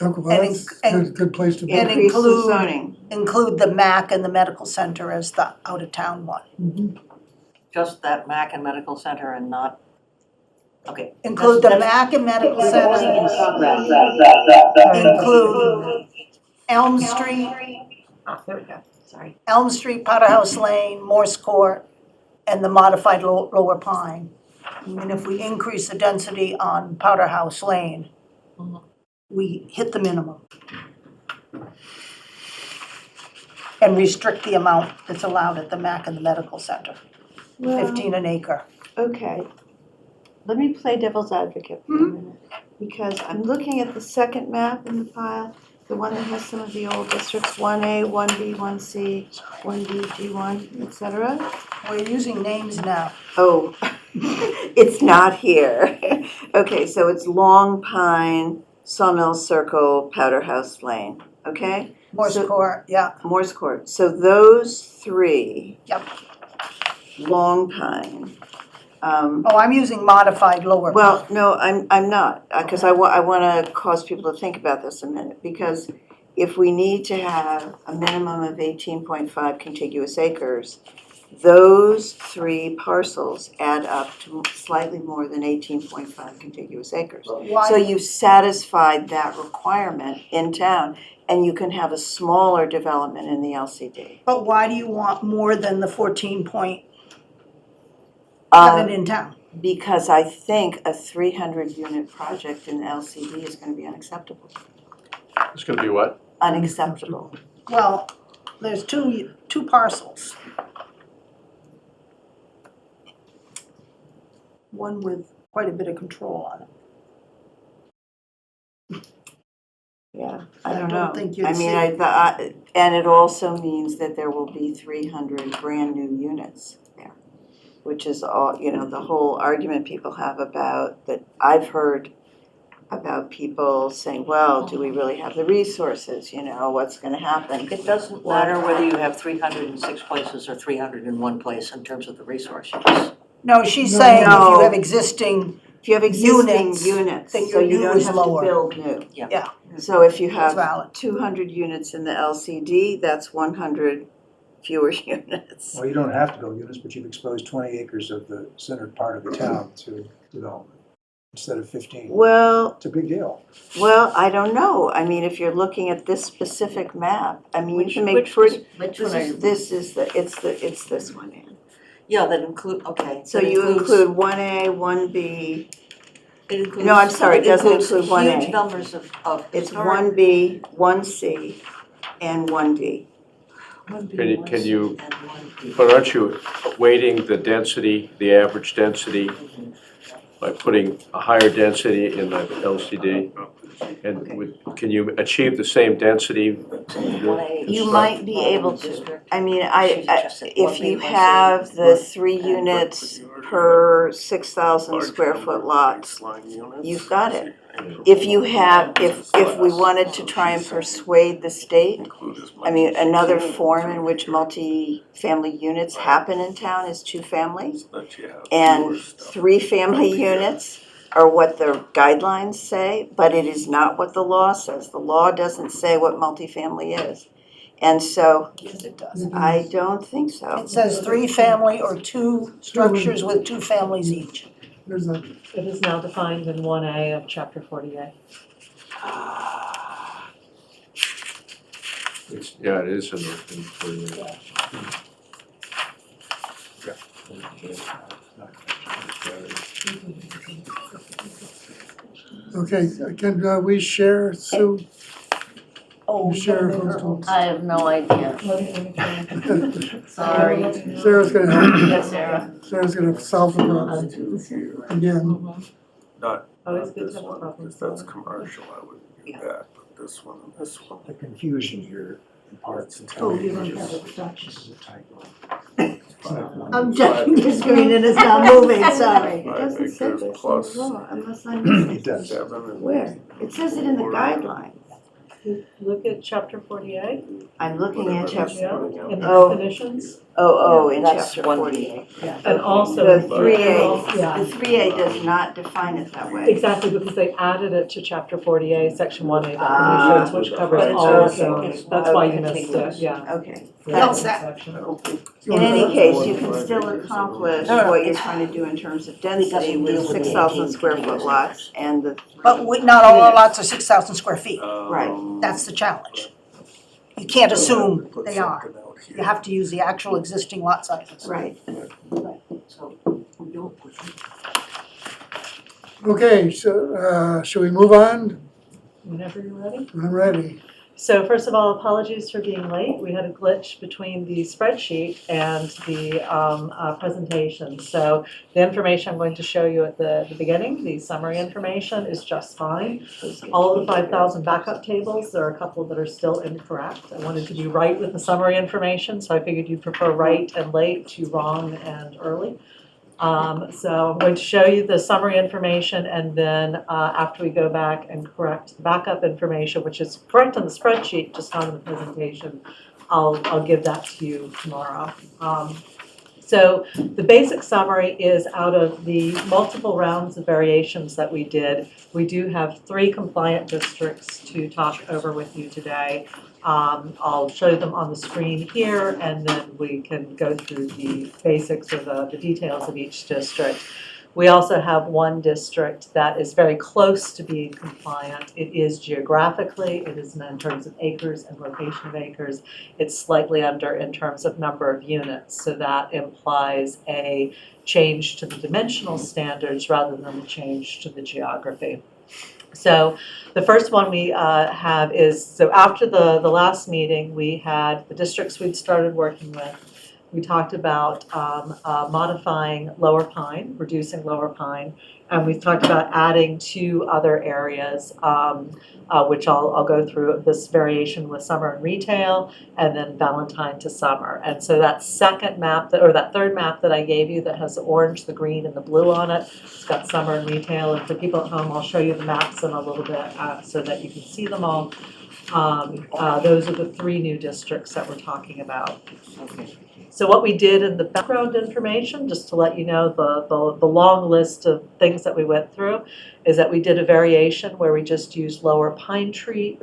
Okay, well, And that's in- a good place to be. and increase the include- zoning. Include the MAC and the medical center as the out-of-town one. Mhm. Just that MAC and Medical Center and not, okay. Include the That's- MAC and medical center. Include Elm Street, There we go, sorry. Elm Street, Powder House Lane, Morse Court, and the modified Lower Pine. And if we increase the density on Powder House Lane, we hit the minimum. And restrict the amount that's allowed at the MAC and the medical center, 15 an acre. Okay, let me play devil's advocate for a minute, because I'm looking at the second map in the file, the one that has some of the old districts, 1A, 1B, 1C, 1D, G1, et cetera. We're using names now. Oh, it's not here. Okay, so it's Long Pine, Sawmill Circle, Powder House Lane, okay? Morse So- Court, yeah, Morse Court, so those 3. Yep. Long Pine. oh, I'm using modified Lower Pine. Well, no, I'm not, because I want to cause people to think about this a minute, because if we need to have a minimum of 18.5 contiguous acres, those 3 parcels add up to slightly more than 18.5 contiguous acres. So Why, you satisfied that requirement in town, and you can have a smaller development in the LCD. but why do you want more than the 14.7 Um, in town? Because I think a 300-unit project in the LCD is going to be unacceptable. It's gonna be what? Unacceptable. Well, there's two parcels. One with quite a bit of control on it. Yeah, I I don't don't know. think you'd I mean, see- and it also means that there will be 300 brand-new units there, which is all, the whole argument people have about, that I've heard about people saying, well, do we really have the resources, what's gonna happen? It doesn't matter whether you have 306 places or 301 place in terms of the resource use. No, she's No, saying if no. you have existing, If you have existing Units, units, then so your you new don't is have to lower. build new. Yeah. So if you that's have valid. 200 units in the LCD, that's 100 fewer units. Well, you don't have to build units, but you've exposed 20 acres of the centered part of the town to development instead of 15. Well, It's a big deal. I don't know. I mean, if you're looking at this specific map, I mean, you can make Which pretty, one are you? it's this one, Ann. Yeah, that include, okay. So that you includes- include 1A, 1B, It includes. No, I'm sorry, it doesn't includes include 1A. Huge numbers of it's historic. 1B, 1C, and 1D. Can you, but aren't you weighting the density, the average density, by putting a higher density in the LCD? And can you achieve the same density? You might be able to. I mean, if you have the 3 units per 6,000 square foot lots, you've got it. If you have, if we wanted to try and persuade the state, I mean, another form in which multi-family units happen in town is 2 families. And 3 family units are what the guidelines say, but it is not what the law says. The law doesn't say what multifamily is. And so Yes, it does. I don't think so. It says 3 family or 2 structures with 2 families each. There's a, It is now defined in 1A of chapter 48. Yeah, it is in the. okay, can we share, Sue? Oh, Sure. I have no idea, sorry. Sarah's gonna help. Yes, Sarah. Sarah's gonna solve the problem again. Always good This to have a one, problem if that's solver. commercial, I wouldn't do that, but this one and this one. The confusion here in parts. Oh, you don't have it. This is a typo. I'm checking the screen and it's not moving, sorry. It doesn't say acres this in plus the law, unless I'm missing. It does. 7 and Where? It says it in the guidelines. Look at chapter 48. I'm looking at chapter, Yeah, in the Oh. definitions. in That's chapter 1B. 48. And also. The 3A, Yeah. the 3A does not define it that way. Exactly, because they added it to chapter 48, section 1A Ah. definitions, which covers But it's all also- zones. That's why you okay. missed it, yeah. Okay. That's that. Section. In any case, you can still accomplish No, what you're trying to do in terms of density doesn't with deal with 6,000 the square foot 18 lots and the. But not all our lots are 6,000 square feet. Right. That's the challenge. You can't assume they are. You have to use the actual existing lot sizes. Right. So we don't put. Okay, so, should we move on? Whenever you're ready. I'm ready. So first of all, apologies for being late. We had a glitch between the spreadsheet and the presentation. So the information I'm going to show you at the beginning, the summary information, is just fine. All of the 5,000 backup tables, there are a couple that are still incorrect. I wanted to be right with the summary information, so I figured you'd prefer right and late to wrong and early. So I'm going to show you the summary information, and then after we go back and correct the backup information, which is correct on the spreadsheet, just not in the presentation, I'll give that to you tomorrow. So the basic summary is out of the multiple rounds of variations that we did, we do have 3 compliant districts to talk over with you today. I'll show them on the screen here, and then we can go through the basics or the details of each district. We also have 1 district that is very close to being compliant. It is geographically, it is in terms of acres and location of acres. It's slightly under in terms of number of units, so that implies a change to the dimensional standards rather than a change to the geography. So the first one we have is, so after the last meeting, we had the districts we'd started working with. We talked about modifying Lower Pine, reducing Lower Pine, and we've talked about adding 2 other areas, which I'll go through this variation with summer and retail, and then Valentine to summer. And so that second map, or that third map that I gave you that has the orange, the green, and the blue on it, it's got summer and retail. And for people at home, I'll show you the maps in a little bit so that you can see them all. Those are the 3 new districts that we're talking about. Okay. So what we did in the background information, just to let you know the long list of things that we went through, is that we did a variation where we just used Lower Pine Street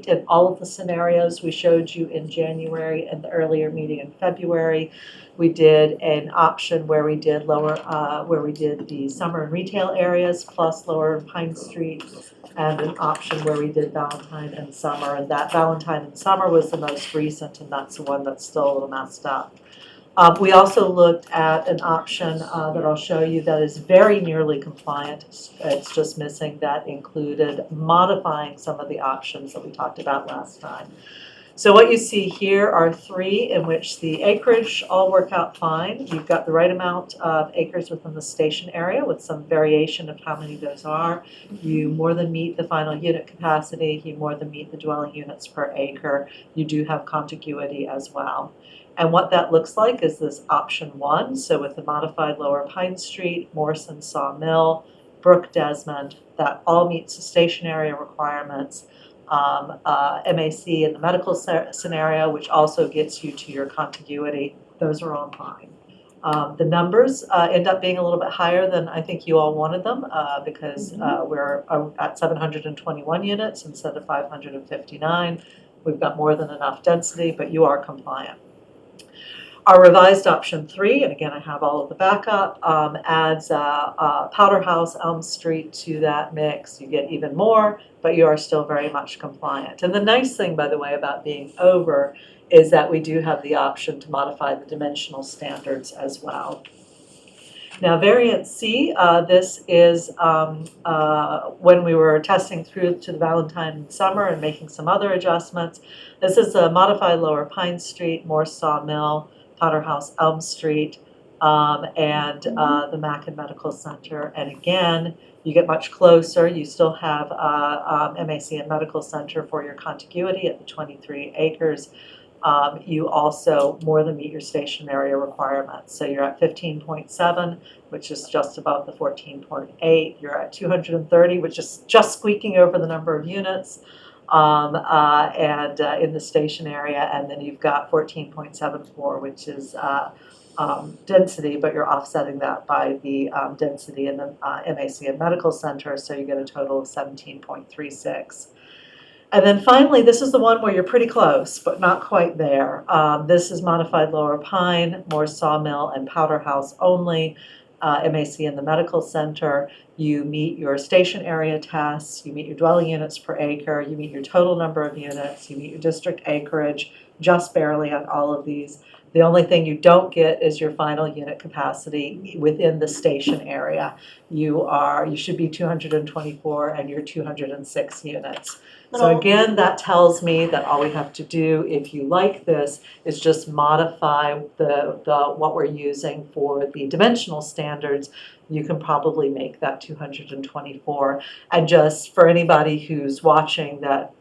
in all of the scenarios we showed you in January and the earlier meeting in February. We did an option where we did the summer and retail areas plus Lower Pine Street, and an option where we did Valentine and summer, and that Valentine and summer was the most recent, and that's the one that's still a little messed up. We also looked at an option that I'll show you that is very nearly compliant. It's just missing that included modifying some of the options that we talked about last time. So what you see here are 3 in which the acreage all work out fine. You've got the right amount of acres within the station area with some variation of how many those are. You more than meet the final unit capacity. You more than meet the dwelling units per acre. You do have contiguity as well. And what that looks like is this option 1. So with the modified Lower Pine Street, Morrison Sawmill, Brook Desmond, that all meets the station area requirements. MAC in the medical scenario, which also gets you to your contiguity. Those are all fine. The numbers end up being a little bit higher than I think you all wanted them because we're at 721 units instead of 559. We've got more than enough density, but you are compliant. Our revised option 3, and again I have all of the backup, adds Powder House, Elm Street to that mix. You get even more, but you are still very much compliant. And the nice thing, by the way, about being over is that we do have the option to modify the dimensional standards as well. Now, variant C, this is when we were testing through to the Valentine and summer and making some other adjustments. This is a modified Lower Pine Street, Morse Sawmill, Powder House, Elm Street, and the Mac and Medical Center. And again, you get much closer. You still have MAC and Medical Center for your contiguity at the 23 acres. You also more than meet your station area requirements. So you're at 15.7, which is just above the 14.8. You're at 230, which is just squeaking over the number of units. And in the station area, and then you've got 14.74, which is density, but you're offsetting that by the density in the MAC and Medical Center, so you get a total of 17.36. And then finally, this is the one where you're pretty close, but not quite there. This is modified Lower Pine, Morse Sawmill, and Powder House only. MAC in the Medical Center. You meet your station area tests, you meet your dwelling units per acre, you meet your total number of units, you meet your district acreage, just barely on all of these. The only thing you don't get is your final unit capacity within the station area. You should be 224 and you're 206 units. So again, that tells me that all we have to do, if you like this, is just modify what we're using for the dimensional standards. You can probably make that 224. And just for anybody who's watching that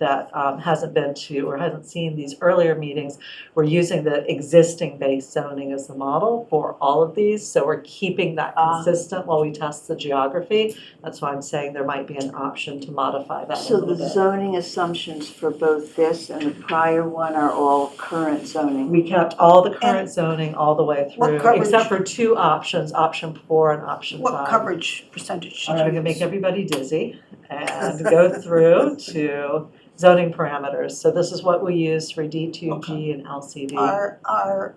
hasn't been to or hasn't seen these earlier meetings, we're using the existing existing-based zoning as the model for all of these, so we're keeping that consistent while we test the geography. That's why I'm saying there might be an option to modify that a So little the bit. zoning assumptions for both this and the prior one are all current zoning? We kept all the current zoning all the way What through, coverage? except for two options, option 4 and option 5. What coverage percentage All did right, I'm you gonna make use? everybody dizzy and go through to zoning parameters. So this is what we use for D2G and LCD. Are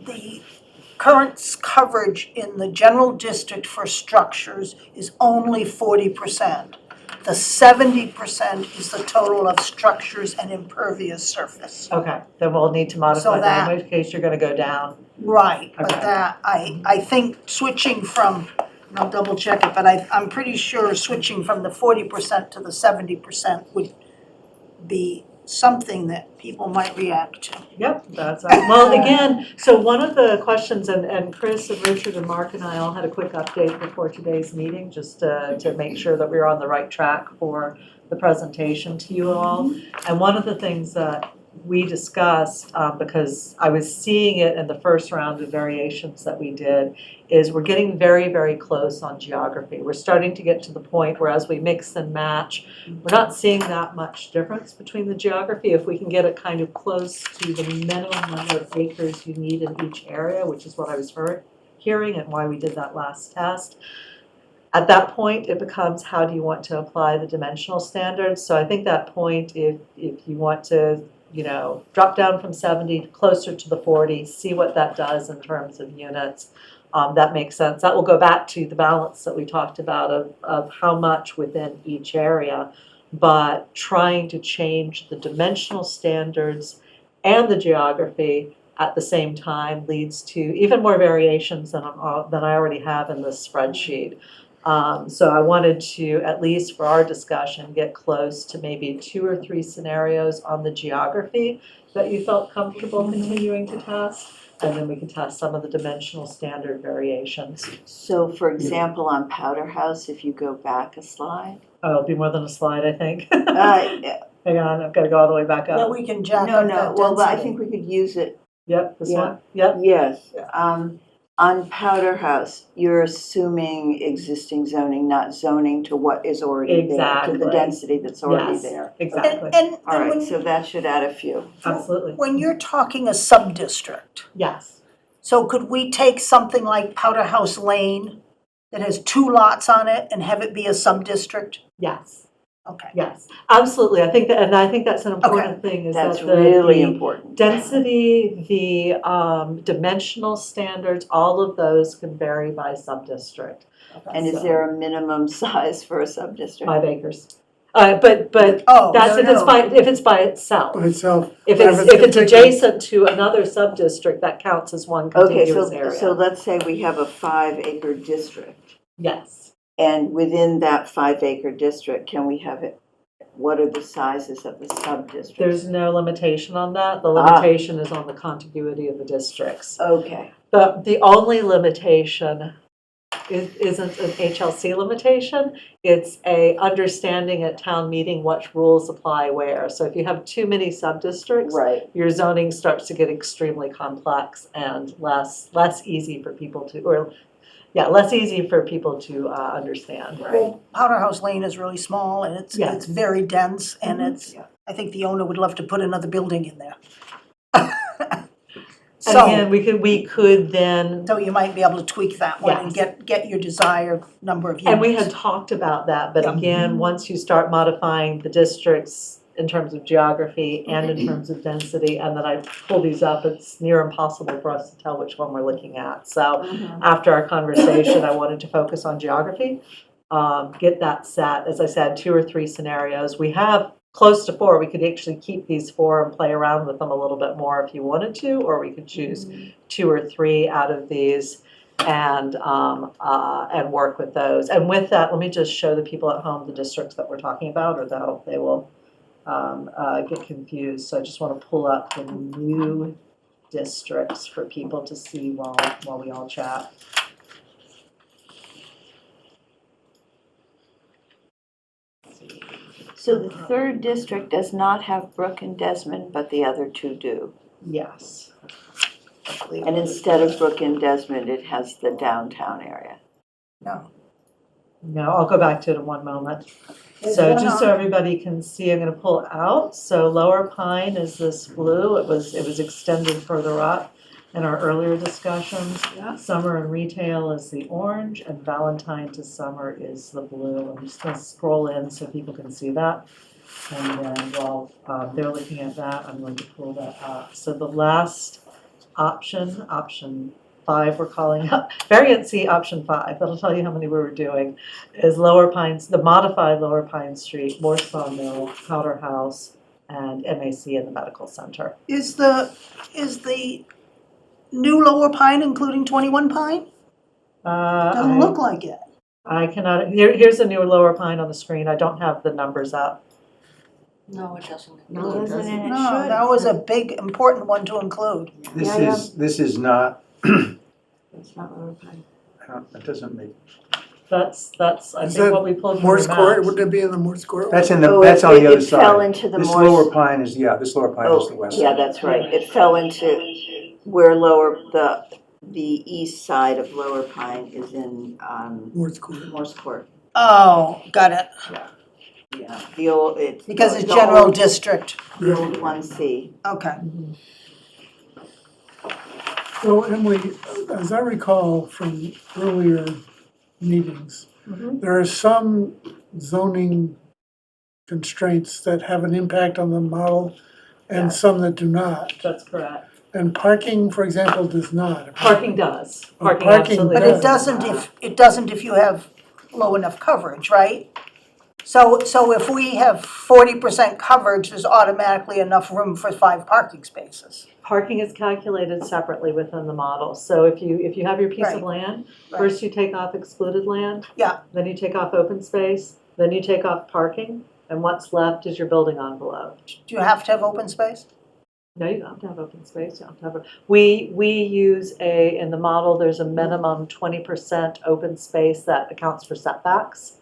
the current coverage in the general district for structures is only 40%. The 70% is the total of structures and impervious surface. Okay, then we'll need to modify So that, that- in which case you're gonna go down. Right, but Okay. that, I think switching from, and I'll double check it, but I'm pretty sure switching from the 40% to the 70% would be something that people might react to. Yep, that's, well, again, so one of the questions, and Chris and Richard and Mark and I all had a quick update before today's meeting, just to make sure that we were on the right track for the presentation to you all. And one of the things that we discussed, because I was seeing it in the first round of variations that we did, is we're getting very, very close on geography. We're starting to get to the point where as we mix and match, we're not seeing that much difference between the geography. If we can get it kind of close to the minimum number of acres you need in each area, which is what I was hearing and why we did that last test. At that point, it becomes how do you want to apply the dimensional standards? So I think that point, if you want to, drop down from 70 closer to the 40, see what that does in terms of units. That makes sense. That will go back to the balance that we talked about of how much within each area, but trying to change the dimensional standards and the geography at the same time leads to even more variations than I already have in this spreadsheet. So I wanted to, at least for our discussion, get close to maybe 2 or 3 scenarios on the geography that you felt comfortable continuing to test, and then we can test some of the dimensional standard variations. So for example, on Powder House, if you go back a slide. Oh, it'll be more than a slide, I think. Uh, Hang on, I've got to go all the way back Yeah, up. we can jack No, up no, that well, but I density. think we could use it, Yep, this Yeah. one? Yep. yes. On Powder House, you're assuming existing zoning, not zoning to what is already there, to the Exactly. density that's already Yes, there. exactly. And All right, when, so that should add a few. Absolutely. when you're talking a sub-district, Yes. so could we take something like Powder House Lane that has 2 lots on it and have it be a sub-district? Yes. Okay. Yes. Absolutely. I think that's an important thing. Is That's that really the important. density, the dimensional standards, all of those can vary by sub-district. And is there a minimum size for a sub-district? 5 acres. But Oh, that's no, if it's by itself. By itself. If But it's contiguous- adjacent to another sub-district, that counts as one Okay, contiguous area. so let's say we have a 5-acre district. Yes. And within that 5-acre district, can we have it, what are the sizes of the sub-districts? There's no limitation on that. The limitation is on the contiguity of the districts. Okay, The only limitation isn't an HLC limitation. It's a understanding at town meeting what rules apply where. So if you have too many sub-districts, right. your zoning starts to get extremely complex and less easy for people to, less easy for people to understand. Well, Powder House Lane is really small and it's Yeah. very dense and Mhm. it's, I think the owner would love to put another building in there. And So, again, we could then, so you might be able to tweak that one and Yes. get your desired number of units. and we had talked about that, but Yeah. again, once you start modifying the districts in terms of geography and in terms of density, and then I pull these up, it's near impossible for us to tell which one we're looking at. So after our conversation, I wanted to focus on geography, get that set, as I said, 2 or 3 scenarios. We have close to 4. We could actually keep these 4 and play around with them a little bit more if you wanted to, or we could choose 2 or 3 out of these and work with those. And with that, let me just show the people at home the districts that we're talking about, or they will get confused. So I just want to pull up the new districts for people to see while we all chat. So the 3rd district does not have Brook and Desmond, but the other 2 do. Yes. I believe And it was- instead of Brook and Desmond, it has the downtown area. No, I'll go back to it in one moment. There's So one just so on- everybody can see, I'm gonna pull out. So Lower Pine is this blue. It was extended further up in our earlier discussions. Yeah. Summer and Retail is the orange, and Valentine to Summer is the blue. I'm just gonna scroll in so people can see that. And then while they're looking at that, I'm going to pull that up. So the last option, option 5, we're calling up, variant C, option 5, that'll tell you how many we were doing, is Lower Pines, the modified Lower Pine Street, Morse Sawmill, Powder House, and MAC in the Medical Center. Is the new Lower Pine including 21 Pine? Doesn't look like it. I cannot, here's the new Lower Pine on the screen. I don't have the numbers up. No, it doesn't. No, it doesn't. It No, should. that was a big, important one to include. This is not, It's not Lower Pine. it doesn't make, That's, I Is think that what we pulled from Morse your court, maps. wouldn't it be in the Morse court? that's on It the other side. fell into the This Morse. Lower Pine is, this Lower Pine is the west Yeah, side. that's right. It fell into where the east side of Lower Pine is in Morse court. Morse Court. Oh, got it. Yeah, the old, it's. Because it's the general old- district. The old 1C. Okay. So Emily, as I recall from earlier meetings, Mhm. there are some zoning constraints that have an impact on the model and Yes. some that do not. That's correct. And parking, for example, does not. Parking does. Oh, Parking parking absolutely But does. it doesn't if you have low enough coverage, right? So if we have 40% coverage, there's automatically enough room for 5 parking spaces. Parking is calculated separately within the model. So if you have your piece of Right. land, Right. first you take off excluded land. Yeah. Then you take off open space, then you take off parking, and what's left is your building envelope. Do you have to have open space? No, you don't have to have open space, you don't have to have, we use in the model, there's a minimum 20% open space that accounts for setbacks.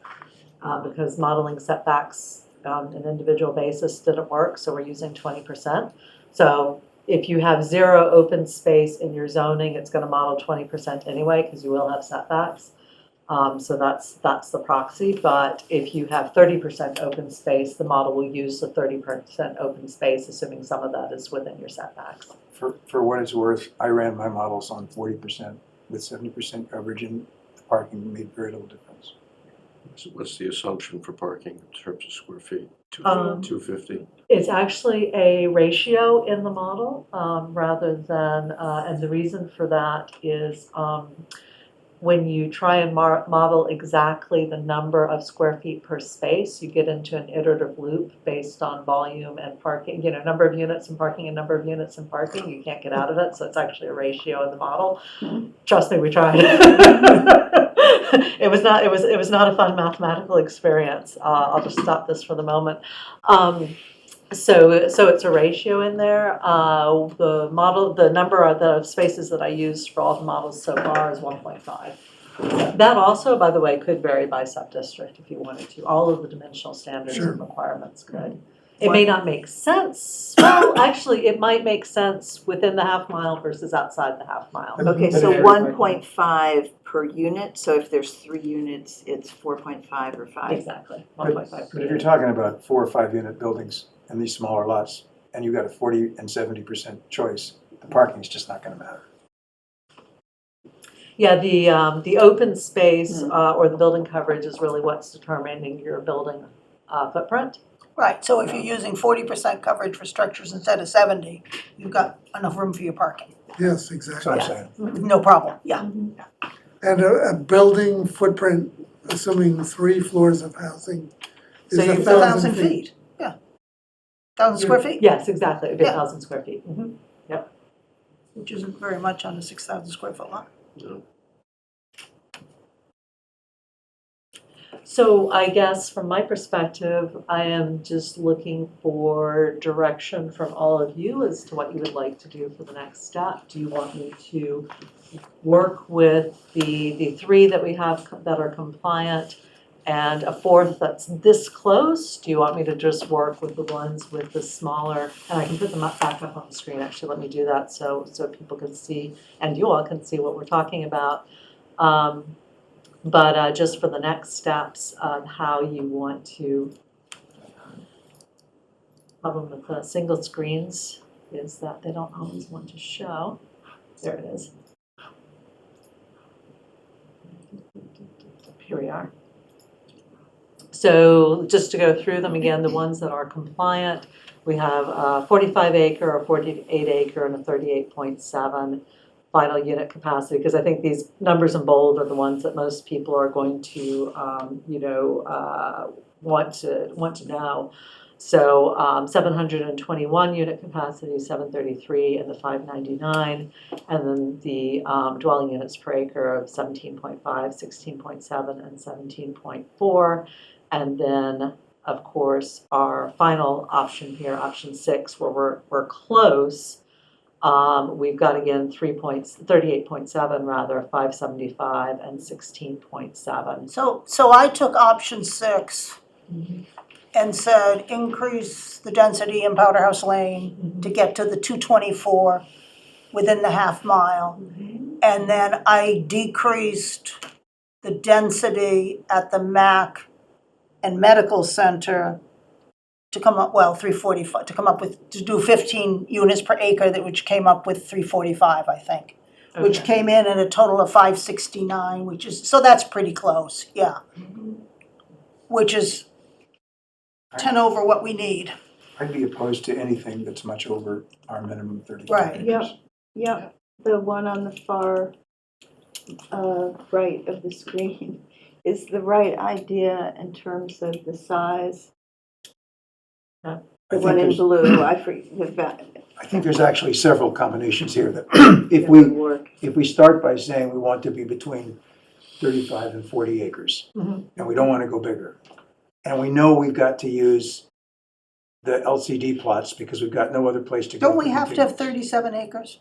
Because modeling setbacks on an individual basis didn't work, so we're using 20%. So if you have 0 open space in your zoning, it's gonna model 20% anyway, because you will have setbacks. So that's the proxy, but if you have 30% open space, the model will use the 30% open space, assuming some of that is within your setbacks. For what it's worth, I ran my models on 40% with 70% coverage, and the parking made very little difference. So what's the assumption for parking in terms of square feet? 250? It's actually a ratio in the model, rather than, and the reason for that is, when you try and model exactly the number of square feet per space, you get into an iterative loop based on volume and parking, number of units and parking and number of units and parking. You can't get out of it, so it's actually a ratio in the model. Trust me, we tried. It was not a fun mathematical experience. I'll just stop this for the moment. So it's a ratio in there. The number of spaces that I used for all the models so far is 1.5. That also, by the way, could vary by sub-district if you wanted to. All of the dimensional standards Sure. and requirements could. It may not make sense. Well, actually, it might make sense within the half mile versus outside the half mile. Okay, But so if- 1.5 per unit, so if there's 3 units, it's 4.5 or 5? Exactly, But 1.5 per if you're unit. talking about 4 or 5 unit buildings and these smaller lots, and you've got a 40 and 70% choice, the parking's just not gonna matter. Yeah, the open space or the building coverage is really what's determining your building footprint. Right, so if you're using 40% coverage for structures instead of 70, you've got enough room for your parking. Yes, That's exactly. what I'm Yeah. saying. No problem, yeah. And a building footprint, assuming 3 floors of housing, is So you- 1,000 1,000 feet. feet, yeah. 1,000 square feet, Yes, exactly, it'd be Yeah. 1,000 square feet. which isn't very much on a 6,000 square foot lot. No. So I guess from my perspective, I am just looking for direction from all of you as to what you would like to do for the next step. Do you want me to work with the 3 that we have that are compliant and a fourth that's this close. Do you want me to just work with the ones with the smaller, and I can put them back up on the screen, actually, let me do that so people can see, and you all can see what we're talking about. But just for the next steps of how you want to, problem with the single screens is that they don't always want to show. There it is. Here we are. So just to go through them again, the ones that are compliant, we have a 45 acre, a 48 acre, and a 38.7 final unit capacity, because I think these numbers in bold are the ones that most people are going to, want to know. So 721 unit capacity, 733, and the 599, and then the dwelling units per acre of 17.5, 16.7, and 17.4, and then of course our final option here, option 6, where we're close. We've got again 38.7 rather, 575 and 16.7. So I took option 6 and said increase the density in Powder House Lane to get to the 224 within the half mile. And then I decreased the density at the MAC and Medical Center to come up, 345, to do 15 units per acre, which came up with 345, I think. Which came in at a total of 569, so that's pretty close, yeah. Which is 10 over what we need. I'd be opposed to anything that's much over our minimum 35 Right. acres. Yep, the one on the far right of the screen is the right idea in terms of the size. I The think one in there's- blue, I forget, I think there's actually several combinations here that if that would we, work. if we start by saying we want to be between 35 and 40 acres, and we don't want to go bigger, and we know we've got to use the LCD plots because we've got no other place to go. Don't we have to have 37 acres?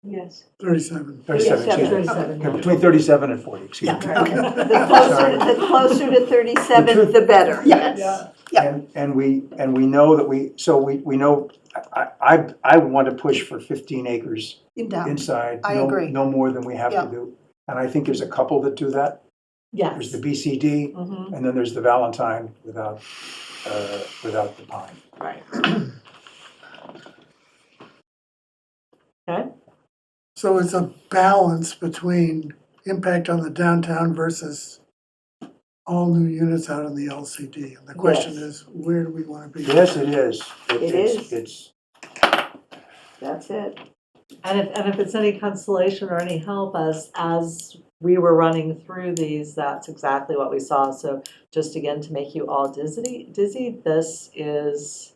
Yes. 37. 37, excuse me. 37, Okay, between 37 and 40, excuse me. Okay. The closer to 37, the better. Yes. Yeah. And we know that we know, I want to push for 15 acres In down. inside. I no- agree. No more than we have Yeah. to do. And I think there's a couple that do that. There's Yes. the BCD, Mhm. and then there's the Valentine without the pine. Right. Okay. So it's a balance between impact on the downtown versus all new units out in the LCD. And the question Yes. is, where do we want to be? Yes, it is. It is. It's, That's it. And if it's any consolation or any help, as we were running through these, that's exactly what we saw. So just again, to make you all dizzy, this is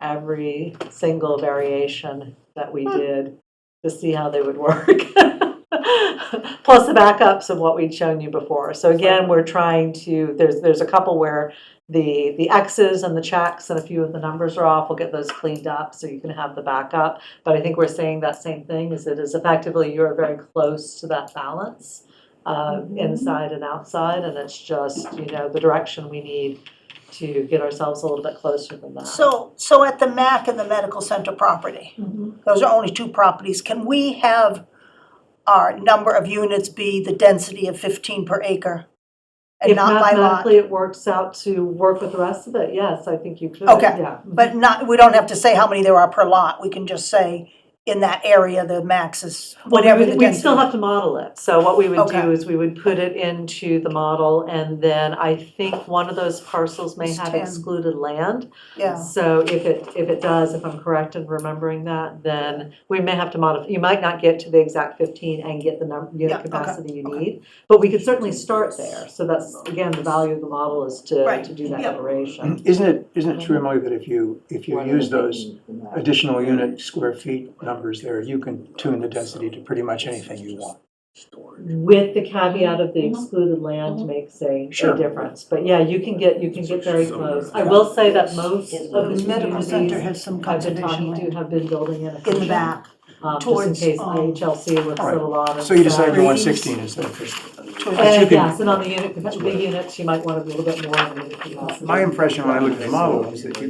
every single variation that we did to see how they would work. Plus the backups of what we'd shown you before. So again, we're trying to, there's a couple where the X's and the checks and a few of the numbers are off. We'll get those cleaned up so you can have the backup. But I think we're saying that same thing, is it is effectively you're very close to that balance inside and outside, and it's just, the direction we need to get ourselves a little bit closer than that. So at the MAC and the Medical Center property, those are only 2 properties. Can we have our number of units be the density of 15 per acre? And If not by lot? mathematically it works out to work with the rest of it, yes, I think you could, Okay. yeah. But we don't have to say how many there are per lot. We can just say in that area, the max is Well, whatever the we'd density. still have to model it. So what we would Okay. do is we would put it into the model, and then I think one of those parcels may It's have 10. excluded land. Yeah. So if it does, if I'm correct in remembering that, then we may have to modify. You might not get to the exact 15 and get the Yeah, unit okay, capacity you okay. need, but we could certainly start there. So that's, again, the value of the model is to Right, do that yeah. iteration. isn't it true, Emily, that if you use those additional unit square feet numbers there, you can tune the density to pretty much anything you want? With the caveat of the excluded land makes a Sure. difference. But yeah, you can get very close. I will say that most of the The Medical Center communities has some I've been conservation talking land to have been building in a in the back. just in Towards, case um, IHLC looks All right. at a lot of. So you decided you want Trees. 16 instead of 15. towards- But you can- Yes, and on the unit, the big units, you might want a little bit more than the capacity. My impression when I looked at the model was that you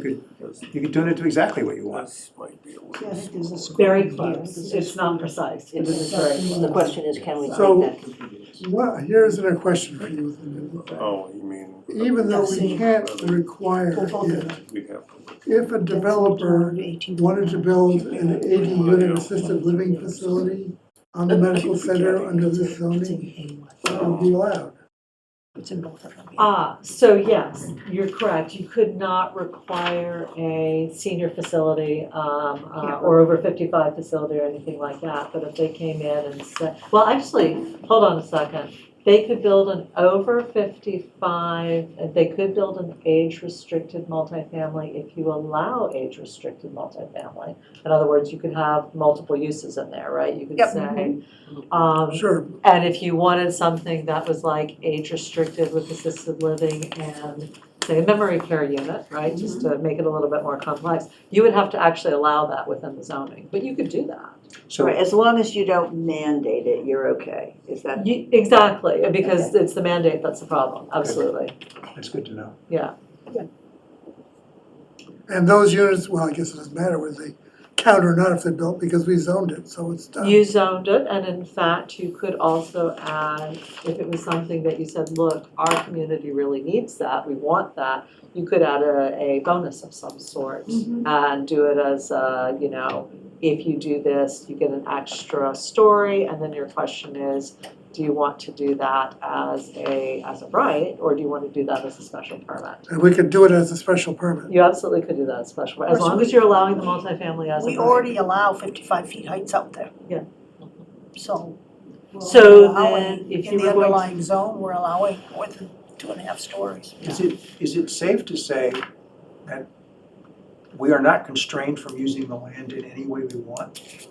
could tune it to exactly what you want. This might be a Yeah, I little. think there's a square Very here. close, There's a it's not square. precise, but it is very The close. question is, can we So- make that convenience? Well, here's a question for you. Oh, you mean? Even though we can't require For both of it, them. We'd have to. if a developer wanted to build an 80-unit assisted living facility on the medical center under this zoning, that would be allowed. It's in both of them. So yes, you're correct, you could not require a senior facility, or over 55 facility or anything like that, but if they came in and said, well, actually, hold on a second. They could build an over 55, they could build an age-restricted multifamily if you allow age-restricted multifamily. In other words, you could have multiple uses in there, right? You could Yep. say, Sure, and if you wanted something that was like age-restricted with assisted living and, say, a memory care unit, right, just to make it a little bit more complex, you would have to actually allow that within the zoning, but you could do that. So Right, as long as you don't mandate it, you're okay, is that? Exactly, because it's the mandate that's the problem, absolutely, that's good to know. yeah. and those units, well, I guess it doesn't matter whether they count or not if they're built, because we zoned it, so it's done. You zoned it, and in fact, you could also add, if it was something that you said, look, our community really needs that, we want that, you could add a bonus of some sort and do it as, you know, if you do this, you get an extra story, and then your question is, do you want to do that as a right, or do you want to do that as a special permit? And we could do it as a special permit. You absolutely could do that as special, as long as you're allowing the multifamily as a We right. already allow 55 feet heights out there. Yeah. So. So we're allowing- then, if In you the were going to. underlying zone, we're allowing more than 2.5 stories. Is it safe to say that we are not constrained from using the land in any way we want?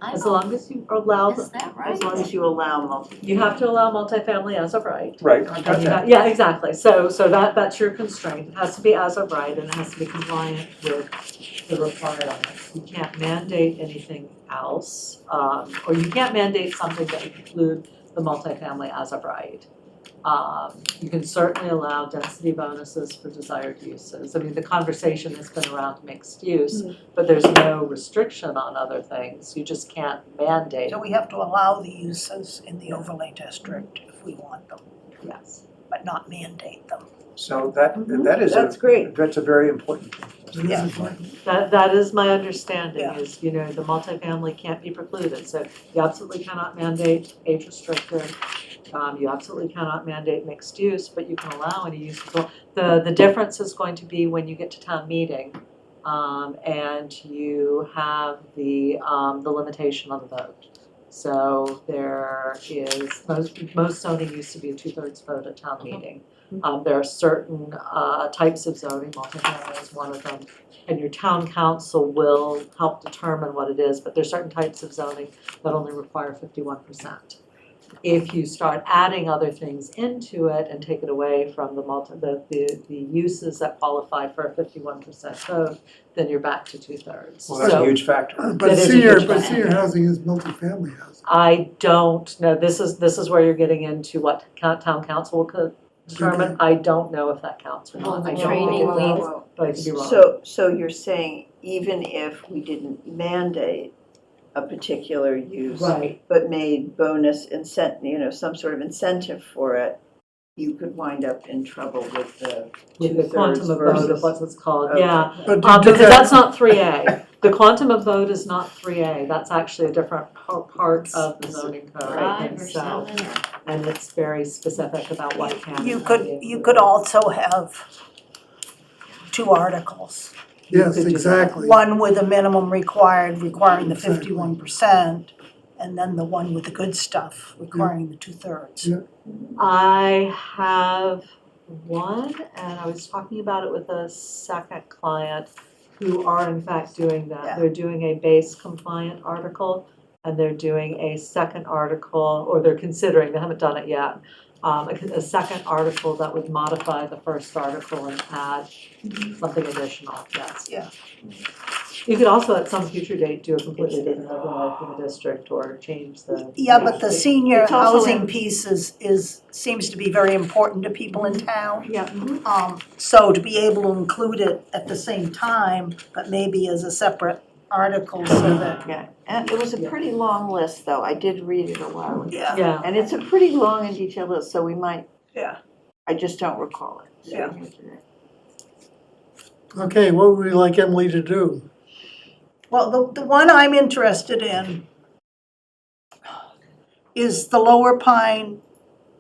As long as you allow, Is that right? As long as you allow multi. you have to allow multifamily as of right. Right, I got And you that. ha- Yeah, exactly, so that's your constraint, it has to be as of right, and it has to be compliant with the requirements. You can't mandate anything else, or you can't mandate something that would include the multifamily as of right. You can certainly allow density bonuses for desired uses. I mean, the conversation has been around mixed use, but there's no restriction on other things. You just can't mandate. So we have to allow the uses in the overlay district if we want them, Yes. but not mandate them. So that is That's great. That's a very important thing. Yeah. That is my understanding, Yeah. is, you know, the multifamily can't be precluded, so you absolutely cannot mandate age restricted. You absolutely cannot mandate mixed use, but you can allow any use. The difference is going to be when you get to town meeting, and you have the limitation on the vote. So there is, most zoning used to be a 2/3 vote at town meeting. There are certain types of zoning, multifamily is one of them, and your town council will help determine what it is, but there's certain types of zoning that only require 51%. If you start adding other things into it and take it away from the uses that qualify for a 51% vote, then you're back to 2/3. Well, that's a So huge factor. That But is a senior, huge but factor. senior housing is multifamily housing. I don't know, this is where you're getting into what town council could determine. I don't know if that counts or Well, not. the I don't think training it will, leads- but I could be wrong. So you're saying even if we didn't mandate a particular use, Right. but made bonus some sort of incentive for it, you could wind up in trouble with the With the 2/3 quantum of vote of versus. what it's called, Okay. yeah. But Because that's not 3A. The quantum of vote is not 3A. That's actually a different part of the zoning code. 5 And or so, 7 or? and it's very specific about what can. You and could, can't be you could included. also have 2 articles. Yes, could do that. exactly. One with a minimum requiring the Exactly. 51%, and then the one with the good stuff requiring the 2/3. Yeah. I have one, and I was talking about it with a second client who are in fact doing that. Yeah. They're doing a base compliant article, and they're doing a second article, or they're considering, they haven't done it yet, a second article that would modify the first article and add something additional, yes. Yeah. You could also at some future date do a completely different overlay for the district or change the. Yeah, but the senior It's also housing in- piece seems to be very important to people in town. Yeah. So to be able to include it at the same time, but maybe as a separate article so that, Yeah, and it was a pretty long list, though. I did read it a while ago. yeah, Yeah, And it's a pretty long and detailed list, so we might, yeah. I just don't recall it. Yeah. Okay, what would we like Emily to do? Well, the one I'm interested in is the Lower Pine,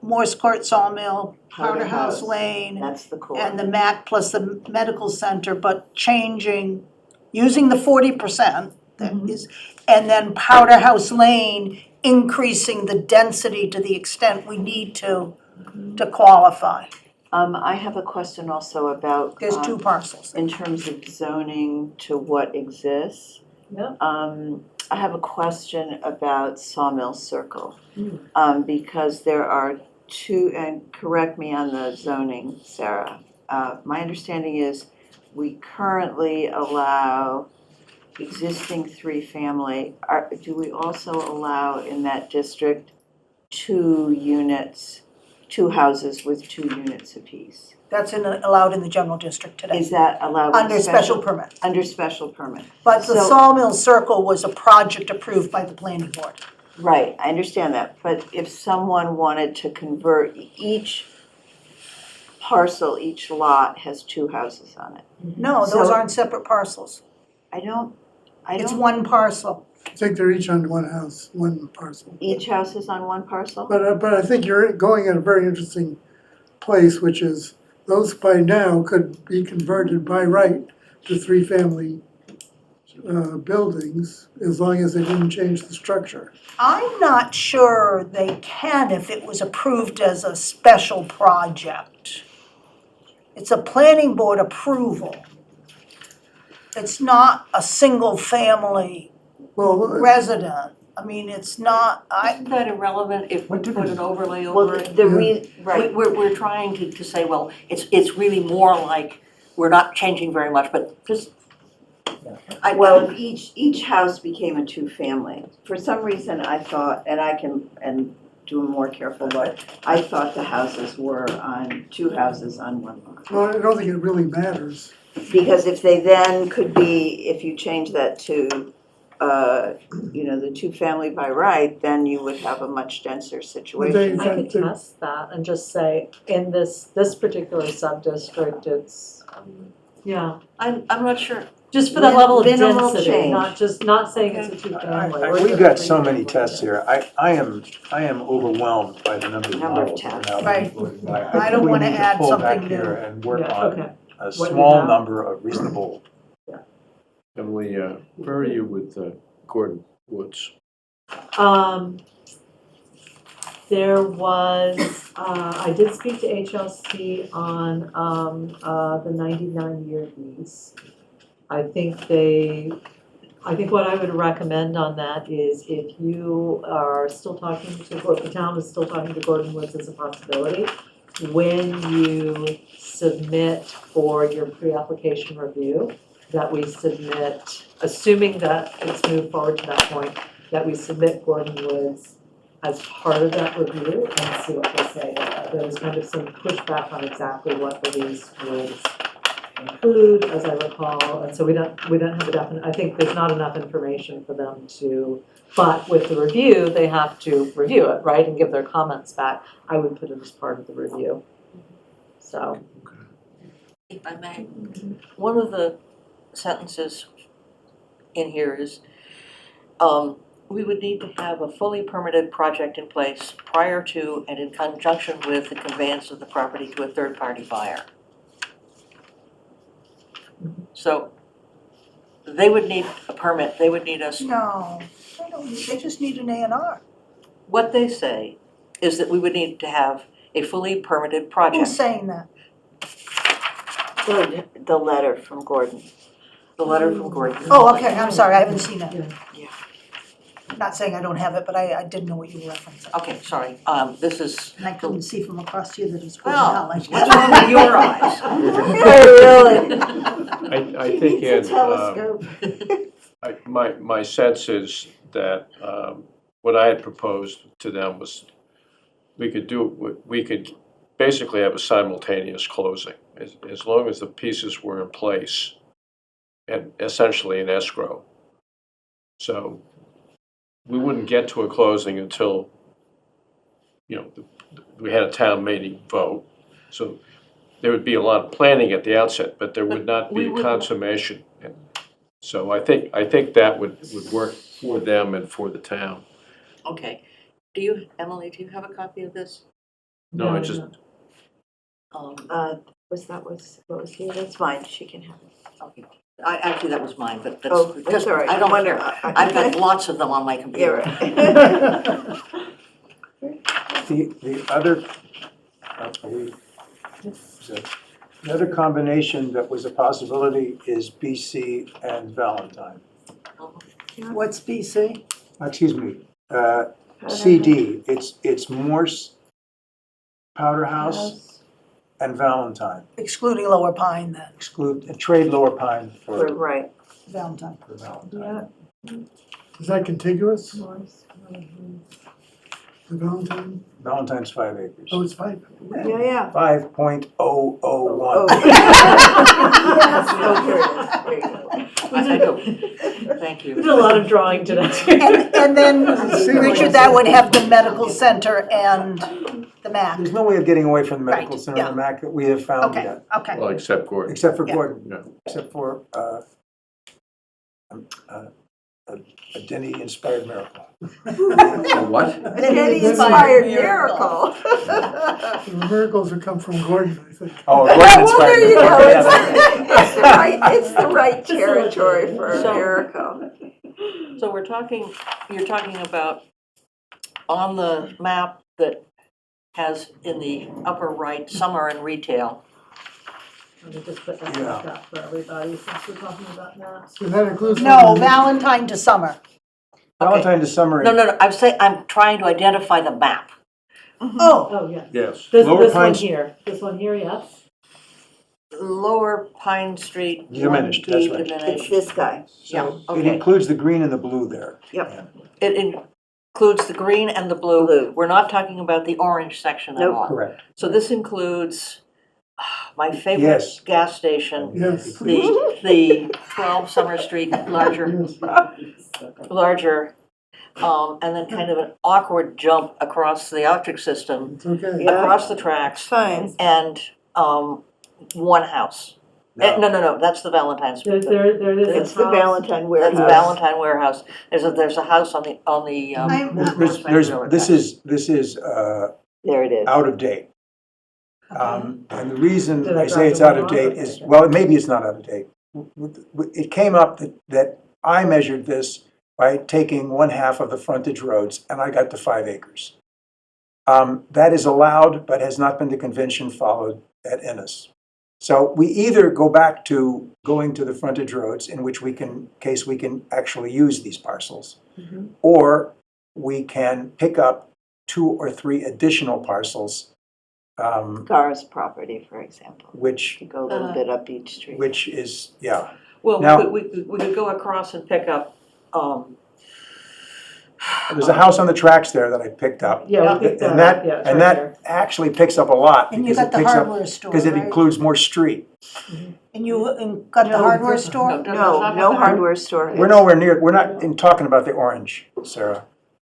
Morse Court Sawmill, Powder House Lane, That's the core. and the MAC plus the medical center, but using the 40% that is, and then Powder House Lane, increasing the density to the extent we need to qualify. I have a question also about. There's two parcels. In terms of zoning to what exists. Yeah. I have a question about Sawmill Circle. Because there are two, and correct me on the zoning, Sarah. My understanding is we currently allow existing three-family. Do we also allow in that district 2 units, 2 houses with 2 units apiece? That's allowed in the general district today, Is that allowed? with under special permit. Under special permit. But the So- Sawmill Circle was a project approved by the planning board. Right, I understand that, but if someone wanted to convert, each parcel, each lot has 2 houses on it. No, those So- aren't separate parcels. It's one parcel. I think they're each on one house, one parcel. Each house is on one parcel? But I think you're going at a very interesting place, which is those by now could be converted by right to 3-family buildings, as long as they didn't change the structure. I'm not sure they can if it was approved as a special project. It's a planning board approval. It's not a single family Well, resident. I mean, it's not, Isn't that irrelevant if we put an overlay Well, over it? right, We're trying to say, well, it's really more like, we're not changing very much, but just. well, if each house became a 2-family, for some reason I thought, and I can, and do a more careful look, I thought the houses were on, 2 houses on one lot. well, I don't think it really matters. Because if they then could be, if you change that to, the 2-family by right, then you would have a much denser situation. I could test that and just say, in this particular sub-district, it's, yeah, I'm not sure. just for the level of Minimal density, change. not saying it's a 2-family. We've got so many tests here. I am overwhelmed by the number of Number of models that are tests. now being Right. included. I don't think we wanna need to add pull something back here new. and work Yeah, on okay. a What you small have. number of reasonable. Emily, where are you with Gordon Woods? There was, I did speak to HLC on the 99-year lease. I think what I would recommend on that is if you are still talking to, or the town is still talking to Gordon Woods as a possibility, when you submit for your pre-application review, that we submit, assuming that it's moved forward to that point, that we submit Gordon Woods as part of that review and see what they say. There was kind of some pushback on exactly what the lease would include, as I recall, and so we don't have a definite, I think there's not enough information for them to, but with the review, they have to review it, right, and give their comments back. I would put it as part of the review, so. If I may, one of the sentences in here is, we would need to have a fully permitted project in place prior to and in conjunction with the conveyance of the property to a third-party buyer. So they would need a permit, they would need us, No, they don't, they just need an A&R. what they say is that we would need to have a fully permitted Who's project. saying that? The letter from Gordon. The letter from Gordon. Oh, okay, I'm sorry, I haven't seen it. Not saying I don't have it, but I didn't know what you were referencing. Okay, sorry, this is, And I couldn't see from across here that it was Wood well, College. what's wrong with your eyes? Really? I think, He needs a telescope. my sense is that what I had proposed to them was we could basically have a simultaneous closing, as long as the pieces were in place and essentially in escrow. So we wouldn't get to a closing until, we had a town meeting vote. So there would be a lot of planning at the outset, but there would not be a consummation. And so I think that would work for them and for the town. Okay, Emily, do you have a copy of this? No, I just, What was here? That's fine, she can have it. Okay. Actually, that was mine, but Oh, that's, that's all right. I don't, Wonder- I've got lots of them on my Yeah, computer. right. The other, the other combination that was a possibility is BC and Valentine. What's BC? Excuse me, CD, it's Morse, Powder House, and Valentine. Excluding Lower Pine then, Trade Lower Pine for Right. Valentine. Valentine. Is that contiguous? The Valentine? Valentine's 5 acres. Oh, it's 5. Yeah. 5.001. Oh. Yes, oh, there it is. I don't, thank you. We did a lot of drawing today. And then, Richard, that would have the medical center and the MAC. There's no way of getting away from the medical Right, center and the MAC that we have found Okay, yet, okay. well, except Gordon. except for Yeah. Gordon, Yeah. except for a Denny-inspired miracle. What? Denny-inspired miracle. The miracles would come from Gordon, I think. Oh, Well, Gordon-inspired there you miracle. go. Yeah, It's the right territory for a So- miracle. So you're talking about on the map that has in the upper right, summer and retail. Let me just put that Yeah. back up for everybody since we're talking about maps. So that includes. No, Valentine to summer. Valentine to summer. No, I'm trying to identify the map. Oh, Oh, yes. Yes. This Lower one Pines- here, yes. Lower Pine Street. Diminished, that's right. It's this guy. Yeah, So it okay. includes the green and the blue there. Yep. It includes the green and the blue. Blue. We're not talking about the orange section at Nope. all. Correct. So this includes my favorite Yes. gas station, Yes. the 12 Summer Street, larger, and then kind of an awkward jump across the electric system, It's okay. Yeah. across the tracks, Fine. and one house. No, that's the Valentine's. There is a It's the house. Valentine That's warehouse. Valentine Warehouse. There's a house on the. This is There it is. out of date. And the reason Did I I say drop it's the out of wrong date one? is, well, maybe it's not out of date. It came up that I measured this by taking 1/2 of the frontage roads, and I got to 5 acres. That is allowed, but has not been the convention followed at Ennis. So we either go back to going to the frontage roads, in which we can actually use these parcels, or we can pick up 2 or 3 additional parcels, Gar's property, for example. which You go a little bit up each street. is, yeah. Well, Now- we could go across and pick up, There's a house on the tracks there that I picked up. Yeah, we picked And that up, yeah, it's and right that there. actually picks up a lot. and you because got it the picks up- hardware store, Because it right? includes more street. And you got the hardware store? No hardware store. We're nowhere near, we're not talking about the orange, Sarah.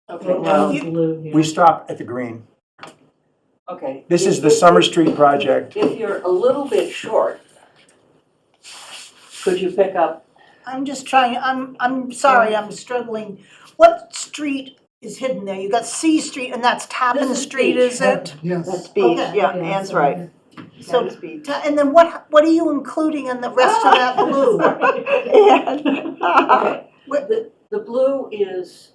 Okay, Well, You- blue here. We stop at the green. okay. This is the Summer Street project. If you're a little bit short, could you pick up, I'm just trying, I'm sorry, I'm struggling. What street is hidden there? You got C Street and that's Tappan This is Street, Beach. is it? Yes. That's beach, Okay. yeah, Ann's right. So- That's beach. And then what are you including in the rest of that blue? okay, the blue is,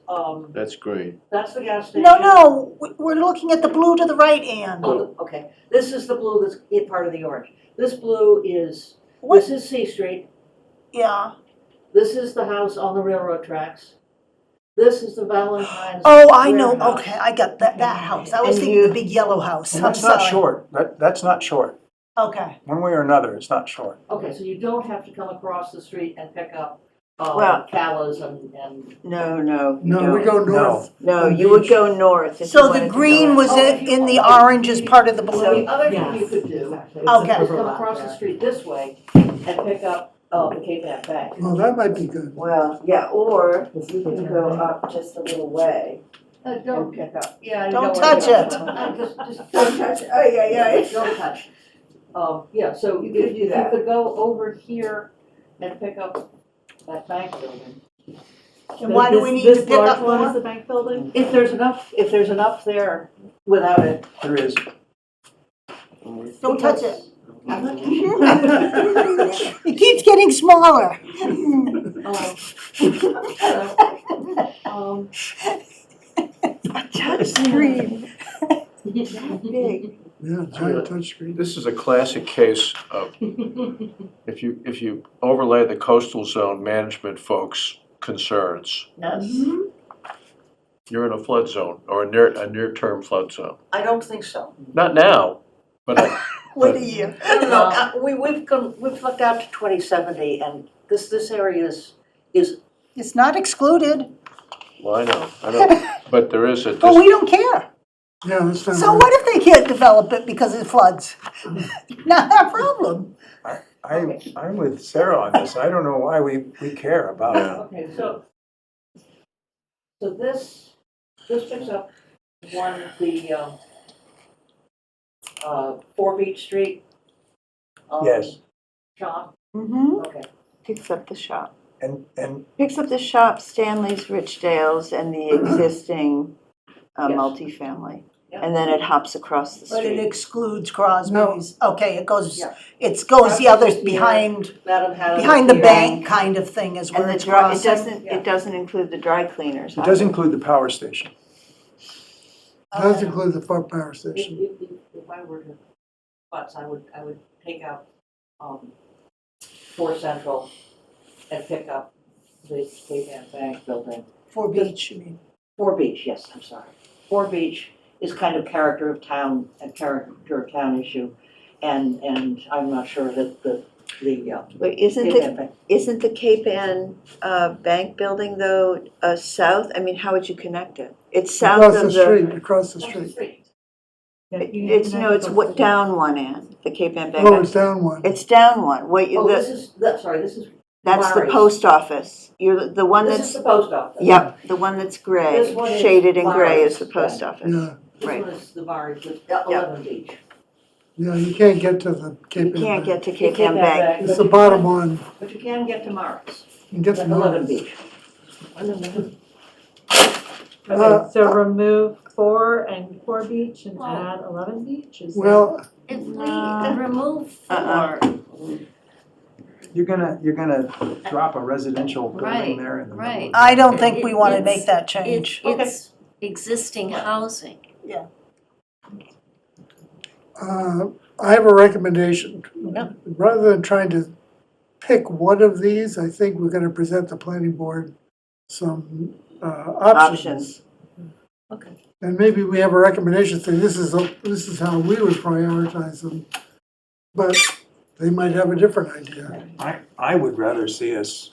That's green. that's the gas station. No, we're looking at the blue to the right, Ann. Oh, okay, this is the blue that's part of the orange. This blue is, What? this is C Street, Yeah, this is the house on the railroad tracks. This is the Valentine's. Oh, I know, warehouse. okay, I got that house. I was And thinking the you- big yellow house. Well, I'm that's not sorry. short, that's not short. Okay. One way or another, it's not short. Okay, so you don't have to come across the street and pick up, Well- Callas and, No, no, you No, we don't. go north. No, on you would Beach. go north. if you So wanted the to green go- was in the orange as part of the the blue? other thing you Yes, could do exactly. is Okay. come across the street this way and pick up, the Cape Ann Bank. Well, that might be good. Well, yeah, or you can go up just a little way and Don't, pick up. yeah. you Don't wanna touch pick up- it. Just, Don't touch it. Oh, yeah, yeah. don't touch. Yeah, so You if could do you that. could go over here and pick up that bank building. And why do we need to pick up This large one is more? the bank building? If there's enough there without it. There is. Don't touch it. I'm not touching it. It keeps getting smaller. Um, Touch screen. Big. Yeah, giant touchscreen. This is a classic case of, if you overlay the coastal zone management folks' concerns, Yes, you're in a flood zone, or a near-term flood zone. I don't think so. Not now, but Wait a year. No, we've looked out to 2070 and this area is, It's not excluded, well, I know, but there is a, but we don't care. Yeah, that's not. So what if they can't develop it because it floods? Not our problem. I'm with Sarah on this. I don't know why we care about it. Yeah. okay, so this picks up the 4 Beach Street. Yes. Shop, Mm-hmm. okay. Picks up the shop. And Picks up the shop, Stanley's, Richdale's, and the existing Yes. multifamily. Yeah. And then it hops across the But it street. excludes Crosby's. Okay, it goes, Yeah. it goes the other Crosby's here. behind, Madam Hannah. behind the here. bank kind of thing is where And the it's dry, it crossing. doesn't include the dry cleaners. it does include the power station. Does Okay. include the power station. If I were to, butts, I would take out, 4 Central and pick up the Cape Ann Bank building. For beach, you mean? 4 Beach, yes, I'm sorry. 4 Beach is kind of character of town issue, and I'm not sure that the Wait, Cape Ann Bank. isn't the Cape Ann, bank building though, south? I mean, how would you connect it? It's south Across of the street, across the street. It's, no, it's what, down one end, the Cape Ann bank. Oh, it's down one. It's down one. What you, Oh, the- this is that's the Barry's. post office. You're the one This that's, is the post office. yep, the one that's gray, This one is shaded in gray is the Barry's, post yeah. office. Yeah, This Right. one is the Barry's, with 11 Beach. yeah, you can't get to the You Cape Ann. can't get to The Cape Ann bank. It's the bottom one. But you can get to Mars, You can get to 11 Mars. Beach. Okay, so remove 4 and 4 Beach and Well- add 11 Beach, is that? Well, If we No. remove 4, You're gonna drop a residential building Right, there in the middle. right. I don't think we wanna It's- make that change. it's existing housing. I have a recommendation. Rather than trying to pick one of these, I think we're gonna present the planning board some options. Okay. And maybe we have a recommendation, saying this is how we would prioritize them. But they might have a different idea. I would rather see us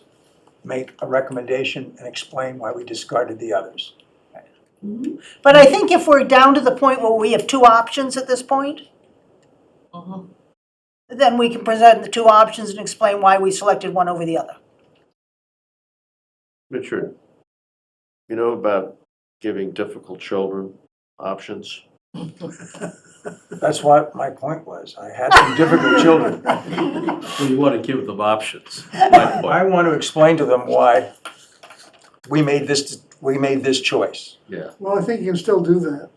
make a recommendation and explain why we discarded the others. But I think if we're down to the point where we have 2 options at this point, then we can present the 2 options and explain why we selected one over the other. Richard, you know about giving difficult children options? That's what my point was. I had some difficult children. Well, you want to give them options. My point. I want to explain to them why we made this choice. Yeah. Well, I think you can still do that.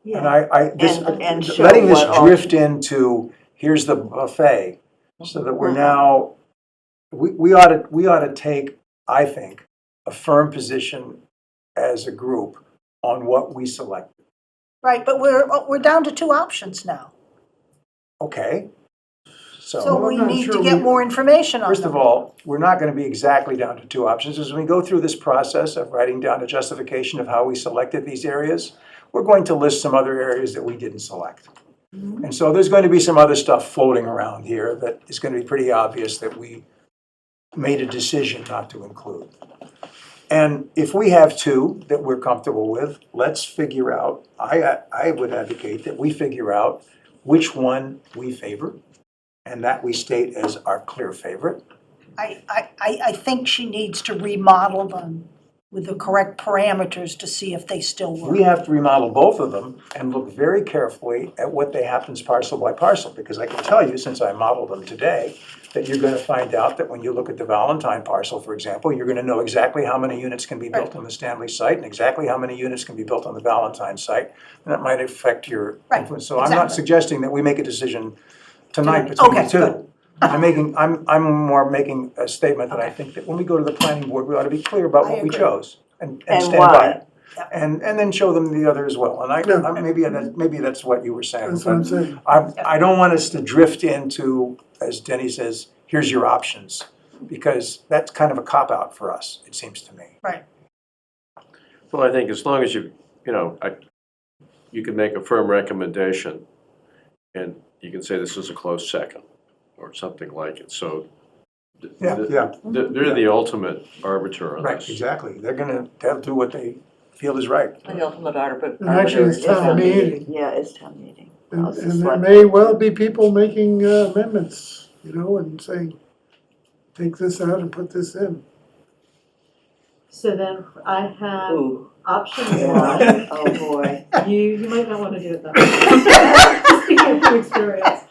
And And show letting this what all- drift into, here's the buffet, so that we're now, we ought to take, I think, a firm position as a group on what we selected. Right, but we're down to 2 options now. Okay, So I'm we not need sure to get we- more information on First of them. all, we're not gonna be exactly down to two options. As we go through this process of writing down a justification of how we selected these areas, we're going to list some other areas that we didn't select. And so there's going to be some other stuff floating around here that is gonna be pretty obvious that we made a decision not to include. And if we have two that we're comfortable with, let's figure out, I would advocate that we figure out which one we favor, and that we state as our clear favorite. I think she needs to remodel them with the correct parameters to see if they still work. We have to remodel both of them and look very carefully at what they happens parcel by parcel, because I can tell you, since I modeled them today, that you're gonna find out that when you look at the Valentine parcel, for example, you're gonna know exactly how many units can be built on the Stanley site and exactly how many units can be built on the Valentine site. And that might affect your Right, influence. So I'm not exactly. suggesting that we make a decision tonight between the Okay, two. good. I'm more making a statement that I Okay. think that when we go to the planning board, we ought to be clear about I what we agree. chose and And stand by why. it. Yep. And then show them the other as well. And Yeah. maybe that's what you were saying. That's what I'm But saying. I don't want us to drift into, as Denny says, here's your options, because that's kind of a cop-out for us, it seems to me. Well, I think as long as you can make a firm recommendation, and you can say this is a close second, or something like it, so. Yeah. They're the ultimate arbiter on Right, this. exactly. They'll do what they feel is right. The ultimate arbiter. And actually, it's town meeting. Yeah, it's town meeting. And House is and there select- may well be people making amendments, and saying, take this out and put this in. So then I have Ooh. option Yeah. one. Oh, boy. You might not want to do it that way. Just speaking from experience.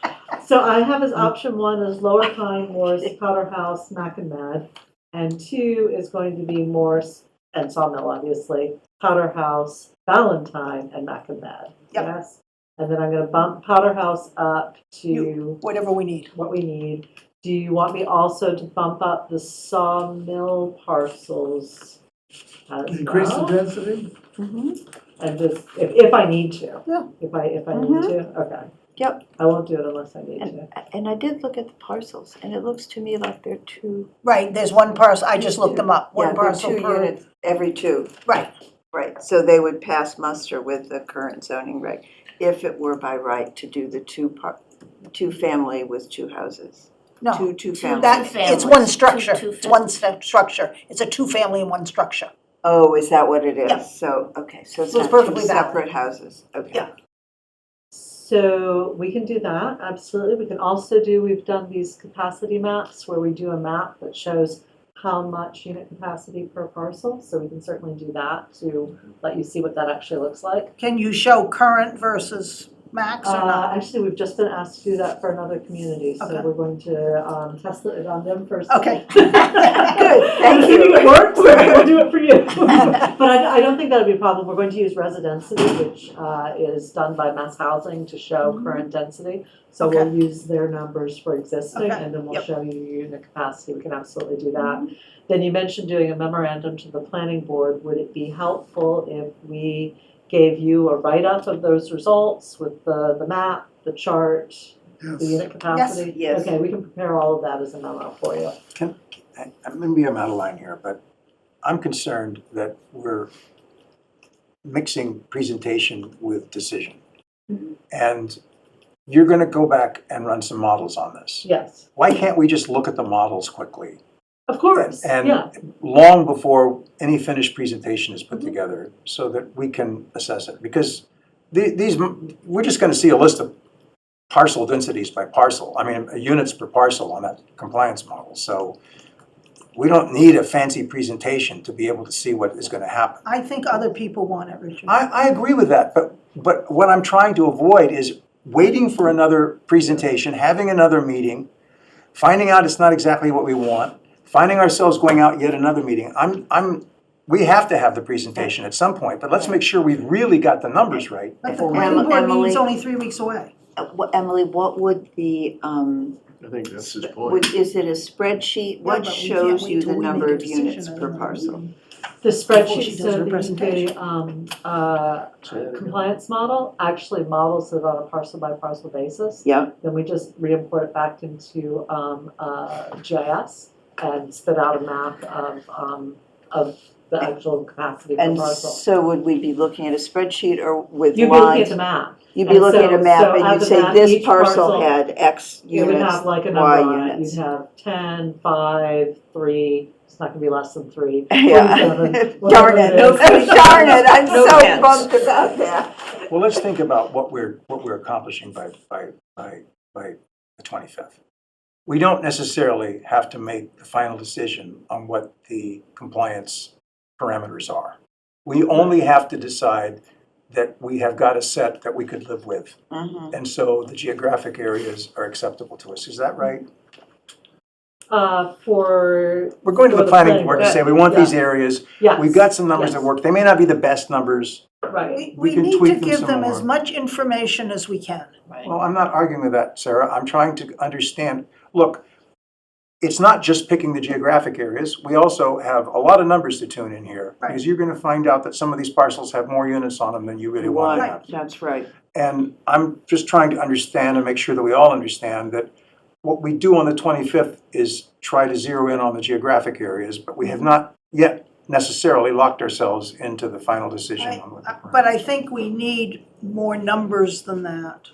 So I have as option one is Lower Pine, Morse, Powder House, Mac and Mad. And two is going to be Morse and Sawmill, obviously, Powder House, Valentine, and Mac and Mad. Yep. Yes? And then I'm gonna bump Powder House up to Whatever we need. what we need. Do you want me also to bump up the Sawmill parcels as Increase the well? density? And just, if I need to. Yeah. If I need to, okay. Yep. I won't do it unless I need to. And I did look at the parcels, and it looks to me like they're two. Right, there's one parcel, I just looked them up, Yeah, one they're parcel two per. units, every two. Right, Right, so they would pass muster with the current zoning reg, if it were by right to do the two family with two houses. no. Two families. That, it's families, one structure, two it's one structure, it's a two-family and one structure. Oh, is that what it is? Yeah. So, okay, so it's So it's not two perfectly valid. separate houses, okay. Yeah. So we can do that, absolutely. We can also do, we've done these capacity maps where we do a map that shows how much unit capacity per parcel. So we can certainly do that to let you see what that actually looks like. Can you show current versus max or not? Actually, we've just been asked to do that for another community, so Okay. we're going to test it on them first. Okay. Good, thank Assuming you. it works, we'll do it for you. But I don't think that'll be a problem. We're going to use res density, which is done by Mass Housing to show current density. So we'll Okay. use their numbers for existing, Okay. and then we'll Yep. show you your unit capacity. We can absolutely do that. Then you mentioned doing a memorandum to the planning board. Would it be helpful if we gave you a write-up of those results with the map, the chart, the Yes. unit capacity? Yes. Okay, we can prepare all of that as a memo for you. Maybe I'm out of line here, but I'm concerned that we're mixing presentation with decision. And you're gonna go back and run some models on this. Yes, Why can't we just look at the models quickly? of course, And yeah. long before any finished presentation is put together, so that we can assess it? Because we're just gonna see a list of parcel densities by parcel, units per parcel on that compliance model. So we don't need a fancy presentation to be able to see what is gonna happen. I think other people want it, Richard. I agree with that, but what I'm trying to avoid is waiting for another presentation, having another meeting, finding out it's not exactly what we want, finding ourselves going out yet another meeting. We have to have the presentation at some point, but let's make sure we've really got the numbers right. But the before we- planning board meeting's Emily- only 3 weeks away. Emily, what would the, I think that's his point. is it a spreadsheet? Yeah, What but we can't shows wait you till the we number make a of decision units at per another parcel? meeting. The she spreadsheet, does her so presentation. the compliance model actually models it on a parcel by parcel basis. Yeah. Then we just re-import it back into GIS and spit out a map of the actual capacity per And parcel. so would we be looking at a spreadsheet or with You'd be looking at lines? the map. You'd be And looking at a so map out and you'd of say that, this each parcel parcel, had X It would units, have like a Y number on it. units. You'd have 10, 5, 3, it's not gonna be less than 3. Yeah. 47, Darn whatever it, is. darn it, I'm No so offense. bummed about that. Well, let's think about what we're accomplishing by the 25th. We don't necessarily have to make the final decision on what the compliance parameters are. We only have to decide that we have got a set that we could live with. Mhm. And so the geographic areas are acceptable to us. Is that right? For. We're going to for the planning board to say, we want these Yeah. areas. Yes. We've got some numbers that Yes. work. They may not be the best numbers. Right. We We can need tweak to them give some them as more. much information as we can. Well, I'm not arguing with that, Sarah. I'm trying to understand. Look, it's not just picking the geographic areas. We also have a lot of numbers to tune in here. Right. Because you're going to find out that some of these parcels have more units on them than you really want to Right, have. that's right. And I'm just trying to understand and make sure that we all understand that what we do on the 25th is try to zero in on the geographic areas, but we have not yet necessarily locked ourselves into the final decision on what. But I think we need more numbers than that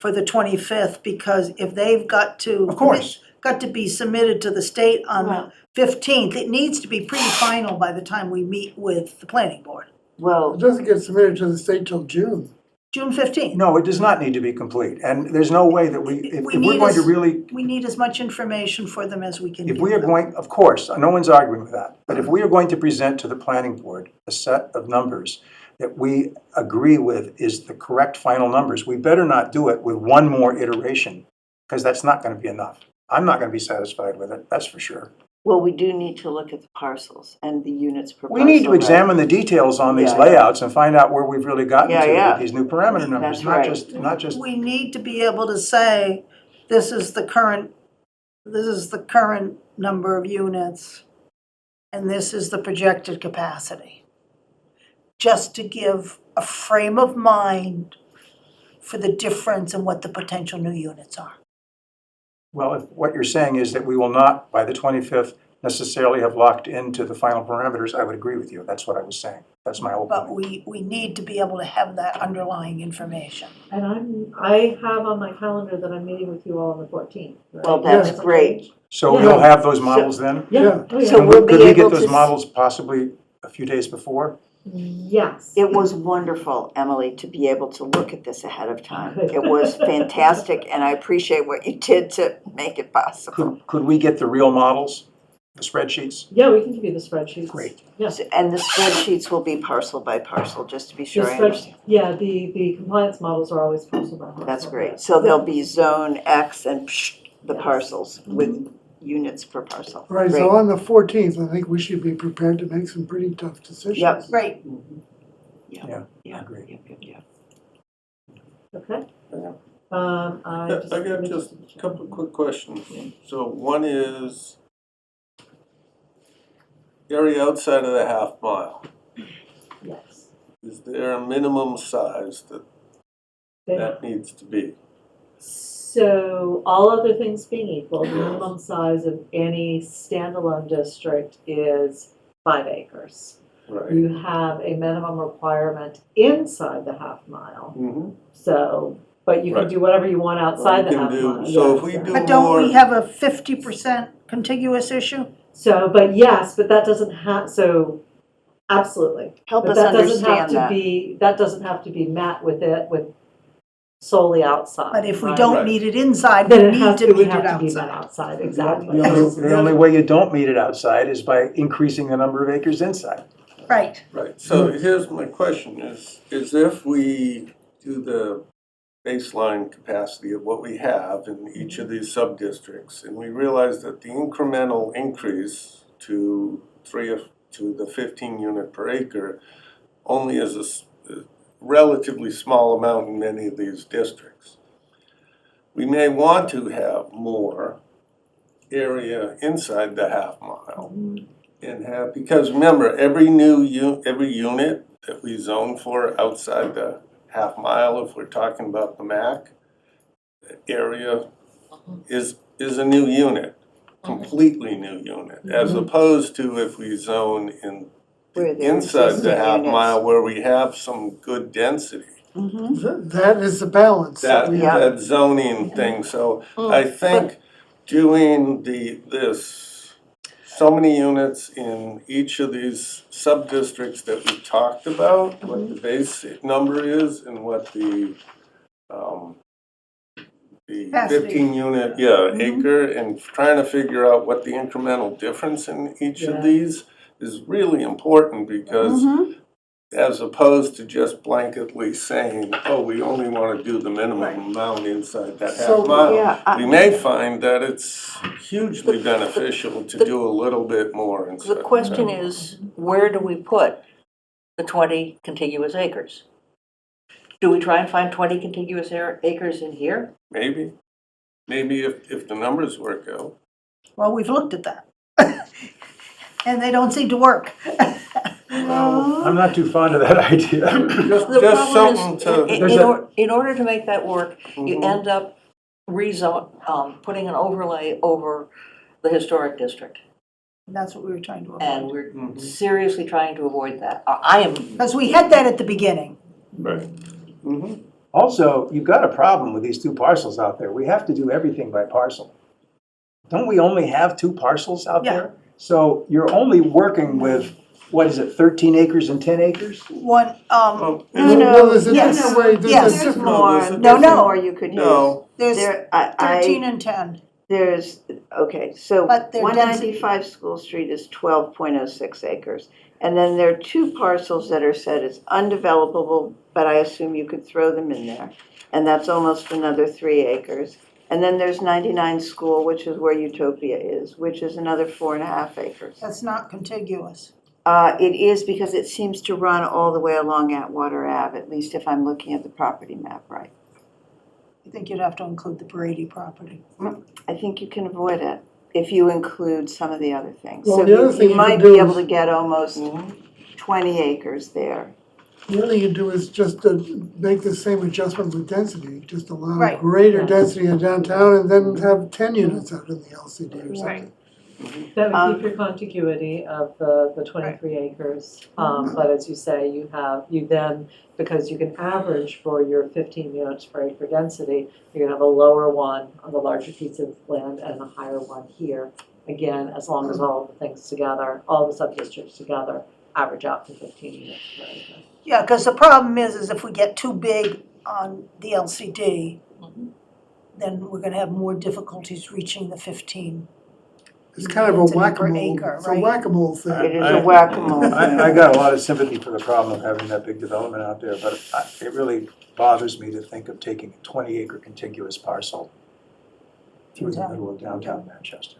for the 25th, because if they've got to. Of course. Got to be submitted to the state on Well- the 15th, it needs to be pretty final by the time we meet with the planning board. Well, It doesn't get submitted to the state till June. June 15th. No, it does not need to be complete. And there's no way that if We we're need going to as- really, We need as much information for them as we can if give we are them. going, of course, no one's arguing with that. But if we are going to present to the planning board a set of numbers that we agree with is the correct final numbers, we better not do it with one more iteration, because that's not going to be enough. I'm not going to be satisfied with it, that's for sure. well, we do need to look at the parcels and the units per parcel. We need to right? examine the details on these Yeah. layouts and find out where we've really gotten Yeah, to yeah. with these new parameter numbers, That's not right. not just. We need to be able to say, this is the current number of units, and this is the projected capacity. Just to give a frame of mind for the difference in what the potential new units are. Well, if what you're saying is that we will not, by the 25th, necessarily have locked into the final parameters, I would agree with you. That's what I was saying. That's my whole But point. we need to be able to have that underlying information. And I have on my calendar that I'm meeting with you all on the 14th. right? Well, that's Hasn't great. changed? So Yeah. we'll have those models then? Yeah, oh, yeah. So And we'll be could we get able to those s- models possibly a few days before? Yes. It was wonderful, Emily, to be able to look at this ahead of time. Good. It was fantastic, and I appreciate what you did to make it possible. Could we get the real models, the spreadsheets? Yeah, we can give you the spreadsheets. Great. Yes. And the spreadsheets will be parcel by parcel, just to be The sure I spread, understand. yeah, the compliance models are always parcel by parcel. That's great. So there'll be zone X and the Yes. parcels with units per parcel. Right, Great. so on the 14th, I think we should be prepared to make some pretty tough decisions. Yep. Right. Yeah. Agreed. Yep. Okay. Yeah. I I got just a couple of quick questions. So one is area outside of the half mile. Yes. Is there a minimum size that needs to be? So, all other things being equal, the minimum size of any standalone district is 5 acres. Right. You have a minimum requirement inside the half mile, Mm-hmm. so, but you can Right. do whatever you want outside the half mile. So yeah, if we so. do But don't we more, have a 50% contiguous issue? So, but yes, but that doesn't have, so, absolutely. Help But us that doesn't have understand to that. be, that doesn't have to be met with solely outside. But if we right? don't Right. meet it inside, we Then it need has, to it would meet it have to be met outside. outside, exactly. The only way you don't meet it outside is by increasing the number of acres inside. Right. right, so here's my question is if we do the baseline capacity of what we have in each of these sub-districts, and we realize that the incremental increase to the 15 unit per acre only is a relatively small amount in many of these districts. We may want to have more area inside the half mile and have, because remember, every unit that we zone for outside the half mile, if we're talking about the MAC area, is a new unit, completely new unit, as opposed to if we zone in Where there are inside the existing half units. mile where we have some good density. That is the balance. That, we Yeah. have. that zoning thing, so Mm, I think doing this, so many units in each of these sub-districts that we talked about, what the base number is and what the Capacity. 15 unit, acre, and trying to figure out what the incremental difference in each Yeah. of these is really important, because as opposed to just blanketly saying, oh, we only want to do the minimum amount inside that So, half mile. Yeah, We may find that it's hugely beneficial to do a little bit more inside. The question is, where do we put the 20 contiguous acres? Do we try and find 20 contiguous acres in here? Maybe if the numbers work out. Well, we've looked at that. And they don't seem to work. I'm not too fond of that idea. Just The problem something is, to. There's a- in order to make that work, you Mhm. end up putting an overlay over the historic district. And that's what we were trying to And avoid. we're seriously trying to avoid that. I am, Because we had that at the beginning. Right. Mhm. Also, you've got a problem with these two parcels out there. We have to do everything by parcel. Don't we only have two parcels out Yeah. there? So you're only working with, what is it, 13 acres and 10 acres? One, Well, Well, there's a yes, different way, there's yes. a there's different. more, there's a there's different- more you could use. No, there's There, 13 and 10. there's, okay, so But their 195 School Street is 12.06 acres. And then there are two parcels that are said as undevelopable, but I assume you could throw them in there. And that's almost another 3 acres. And then there's 99 School, which is where Utopia is, which is another 4.5 acres. That's not contiguous. It is because it seems to run all the way along Atwater Ave, at least if I'm looking at the property map right. I think you'd have to include the Brady property. I think you can avoid it if you include some of the other things. Well, So the other thing you might could do be able is- to get almost 20 acres there. The other thing you do is just to make the same adjustment with density, just allow Right. greater Yeah. density in downtown and then have 10 units out in the LCD or something. That would keep your contiguity of the 23 acres. But as you say, you then, because you can average for your 15 units per acre density, you're gonna have a lower one on the larger piece of land and a higher one here. Again, as long as all the things together, all the sub-districts together, average out to 15 units per acre. Yeah, because the problem is if we get too big on the LCD, then we're gonna have more difficulties reaching the 15. It's kind of a Density per whack-a-mole, acre, it's a right? whack-a-mole It thing. is a whack-a-mole. I got a lot of sympathy for the problem of having that big development out there, but it really bothers me to think of taking a 20-acre contiguous parcel through the middle of downtown Manchester.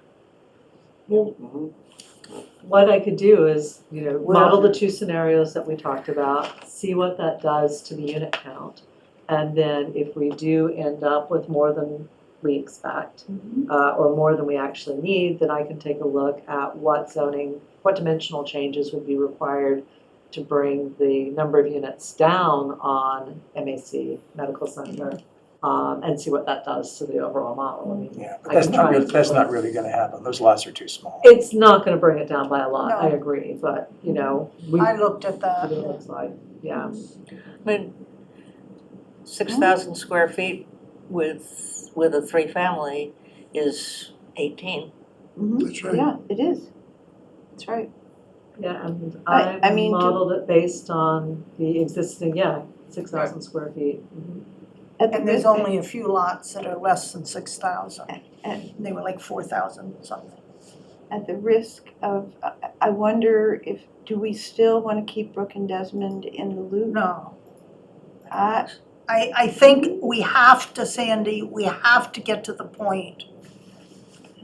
What I could do is, model the two scenarios that we talked about, see what that does to the unit count. And then if we do end up with more than we expect, or more than we actually need, then I can take a look at what dimensional changes would be required to bring the number of units down on MAC, Medical Center, and see what that does to the overall model. I mean, Yeah, but I that's can not try really, and- that's not really gonna happen. Those lots are too small. It's not gonna bring it down by a lot, I No. agree, but, we, I looked at what that. it looks like, yeah. I mean, 6,000 square feet with a 3-family is 18. That's right. Yeah, it is. That's right. Yeah, and I I mean, modeled it based on the existing, 6,000 square feet. And there's only a few lots that are less than 6,000. They were like 4,000 something. At the risk of, I wonder do we still want to keep Brooke and Desmond in the loop? No. I- I think we have to, Sandy, we have to get to the point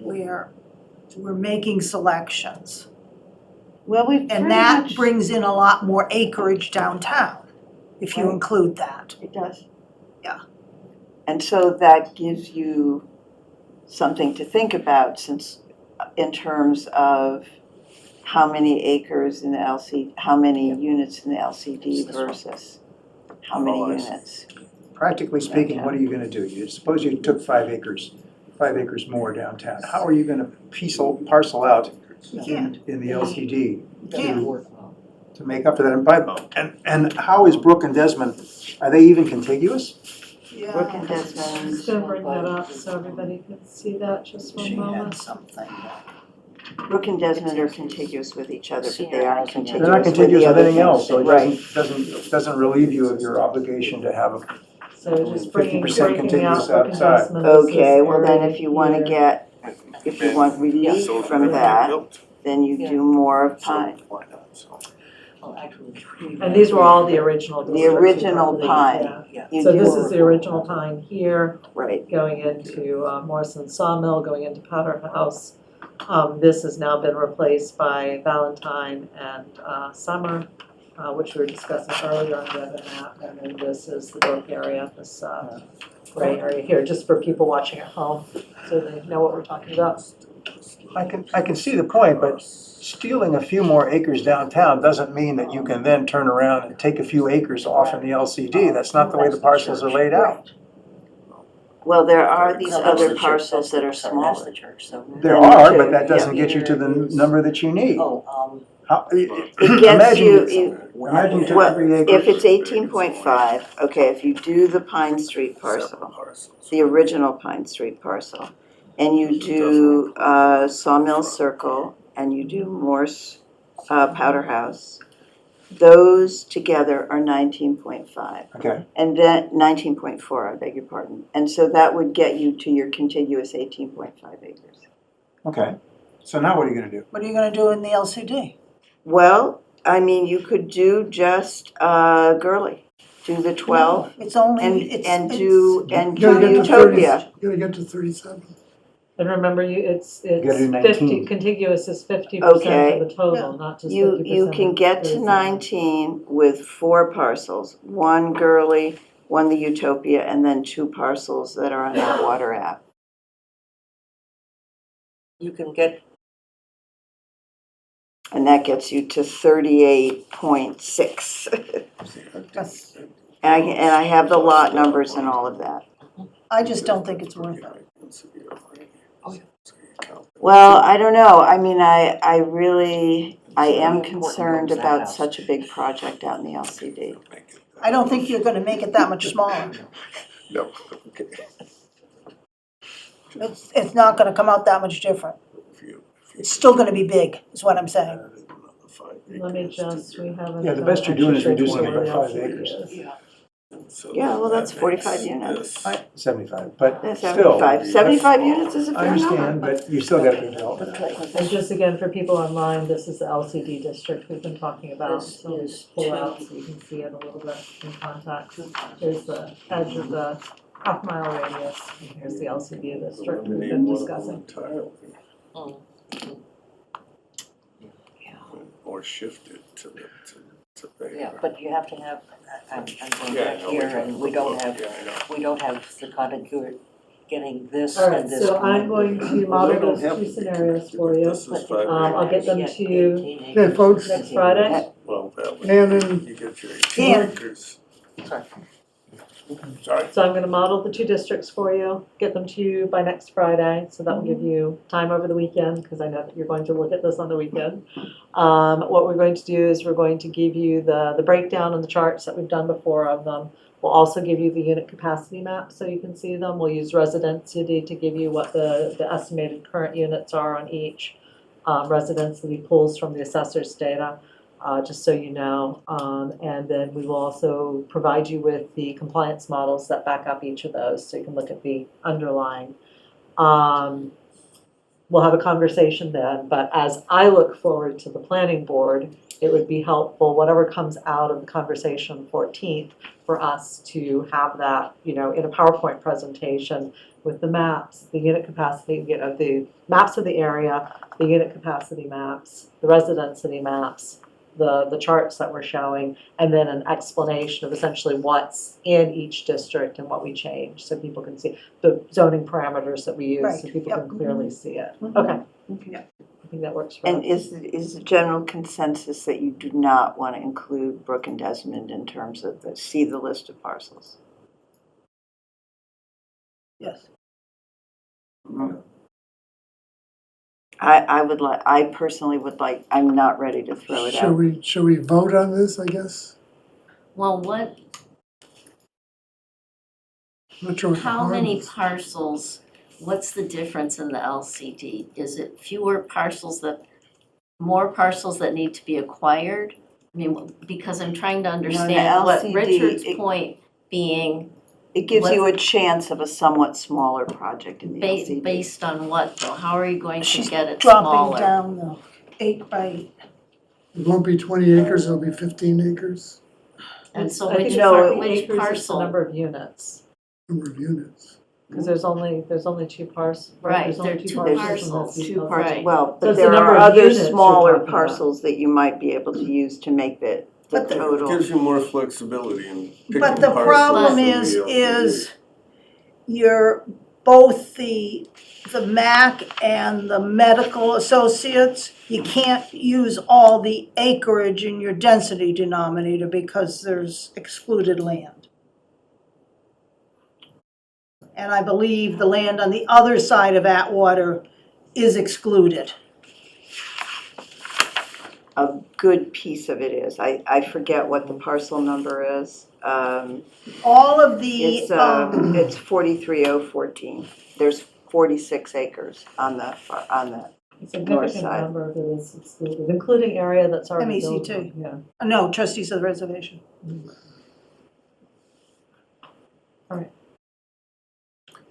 where we're making selections. Well, we've pretty And that much- brings in a lot more acreage downtown, if you Right. include that. It does. Yeah. And so that gives you something to think about, since in terms of how many acres in the how many units in the LCD versus how many Oh, I see. units. Practically speaking, what are you gonna do? Suppose you took 5 acres more downtown. How are you gonna parcel out You can't. in the LCD can't. to make up for that? And how is Brook and Desmond, are they even contiguous? Brook and Yeah. Desmond, Just gonna bring that up so everybody can see that just for a She had moment. something. Brook and Desmond are contiguous with each other, but they aren't They're contiguous not with the contiguous with other anything else, so it Right. doesn't relieve you of your obligation to have a So just breaking 50% out contiguous Brook and outside. Desmond, this is Okay, well then area if you wanna here. get, if you want relief So from they're that, built. then you do more of So pine. why not? So- Well, actually. And these were all the original The districts. original we pine. covered, yeah. You So do- this is the original pine here, Right, going into Morrison Sawmill, going into Powder House. This has now been replaced by Valentine and Summer, which we were discussing earlier on the other map. And then this is the Brook area, this gray area here, just for people watching at home, so they know what we're talking about. I can see the point, but stealing a few more acres downtown doesn't mean that you can then turn around and take a few acres off in the LCD. That's not the way the parcels are laid out. well, there are these No, that's other the church, parcels that are That's smaller. the church, so. There Then are, two, but that doesn't get you to the number that you need. Oh, It gets you, Imagine you took well, 3 acres. if it's 18.5, okay, if you do the Pine Street Seven parcel, parcels. the original Pine Street parcel, and you do Sawmill Circle, and you do Morse Powder House, those together are 19.5. Okay, And then 19.4, I beg your pardon. And so that would get you to your contiguous 18.5 acres. okay. So now what are you gonna do? What are you gonna do in the LCD? Well, I mean, you could do just Gurley, do the 12, It's only, and it's. do You gotta get to 30 Utopia. You gotta get to 37. And remember, it's gotta do 50, 19. contiguous is 50% Okay. of the total, not just 50%. You can get to of 19 with 4 parcels, 1 Gurley, 1 the Utopia, and then 2 parcels that are on that water app. you can get, And that gets you to 38.6. That's- And I have the lot numbers and all of that. I just don't think it's worth it. Well, I don't know. I mean, I am Important concerned goes that about house. such a big project out in the LCD. I don't think you're gonna make it that much smaller. No, okay. It's not gonna come out that much different. It's still gonna be big, is what I'm saying. Let me just, we haven't. Yeah, the best you're doing is actually reducing it by figured out 5 what the acres. LCD is. Yeah, well, that's 45 units. 75, but Yeah, still. 75 units is a I fair number. understand, but you still got to develop it. And just again, for people online, this is the LCD district we've been talking about, This so is pull out so you can see it a little bit in context. Here's the edge of the half-mile radius, and here's the LCD district we've been discussing. Or shifted to there. yeah, but you have to have, I'm going Yeah, I back know, here, we're and we don't have, yeah, I know. we don't have the contiguity, getting this All right, and this. so I'm going to model They don't those have two to be scenarios for you. This is 5 I'll get them Yeah, to you 18 Okay, acres, folks. next Friday. Well, that would, And then you get your Yeah. 18 acres. Sorry. Sorry. So I'm gonna model the two districts for you, get them to you by next Friday, so that will give you time over the weekend, because I know that you're going to look at this on the weekend. What we're going to do is we're going to give you the breakdown and the charts that we've done before of them. We'll also give you the unit capacity map so you can see them. We'll use residency to give you what the estimated current units are on each residency pulls from the assessor's data. Just so you know. And then we will also provide you with the compliance models that back up each of those, so you can look at the underlying. We'll have a conversation then, but as I look forward to the planning board, it would be helpful, whatever comes out of the conversation on the 14th, for us to have that, in a PowerPoint presentation with the maps, the unit capacity, the maps of the area, the unit capacity maps, the residency maps, the charts that we're showing, and then an explanation of essentially what's in each district and what we change, so people can see the zoning parameters that we use, so Right, people yep. can clearly see it. Okay. think that works for And us. is the general consensus that you do not want to include Brook and Desmond in terms of see the list of parcels? Yes. I personally would like, I'm not ready to throw it out. Should we vote on this, I guess? Well, what, I'm not sure what the how harm many is. parcels, what's the difference in the LCD? Is it fewer parcels more parcels that need to be acquired? I mean, because I'm trying to understand what LCD, Richard's point being, It gives you a chance of a somewhat smaller project in the LCD. based on what though? How are you going to She's get it dropping smaller? down the 8x8. It won't be 20 acres, it'll be 15 acres, And so I think which it's not which acres, it's the parcel? number of units, number of units. because there's only two parcels. Right, There's only there are two parcels in parcels. this Two puzzle. parcels, Right. well, So but it's the there number are of other units you're smaller talking about. parcels that you might be able to use to make the But It total. gives you more flexibility in picking But the parcels problem in the is LCD. you're both the MAC and the medical associates, you can't use all the acreage in your density denominator because there's excluded land. And I believe the land on the other side of Atwater is excluded. A good piece of it is. I forget what the parcel number is. All of the, It's 43014. There's 46 acres on the A North significant side. number of it is excluded, including area that's already built MEC2. on, yeah. no, trustees of the reservation.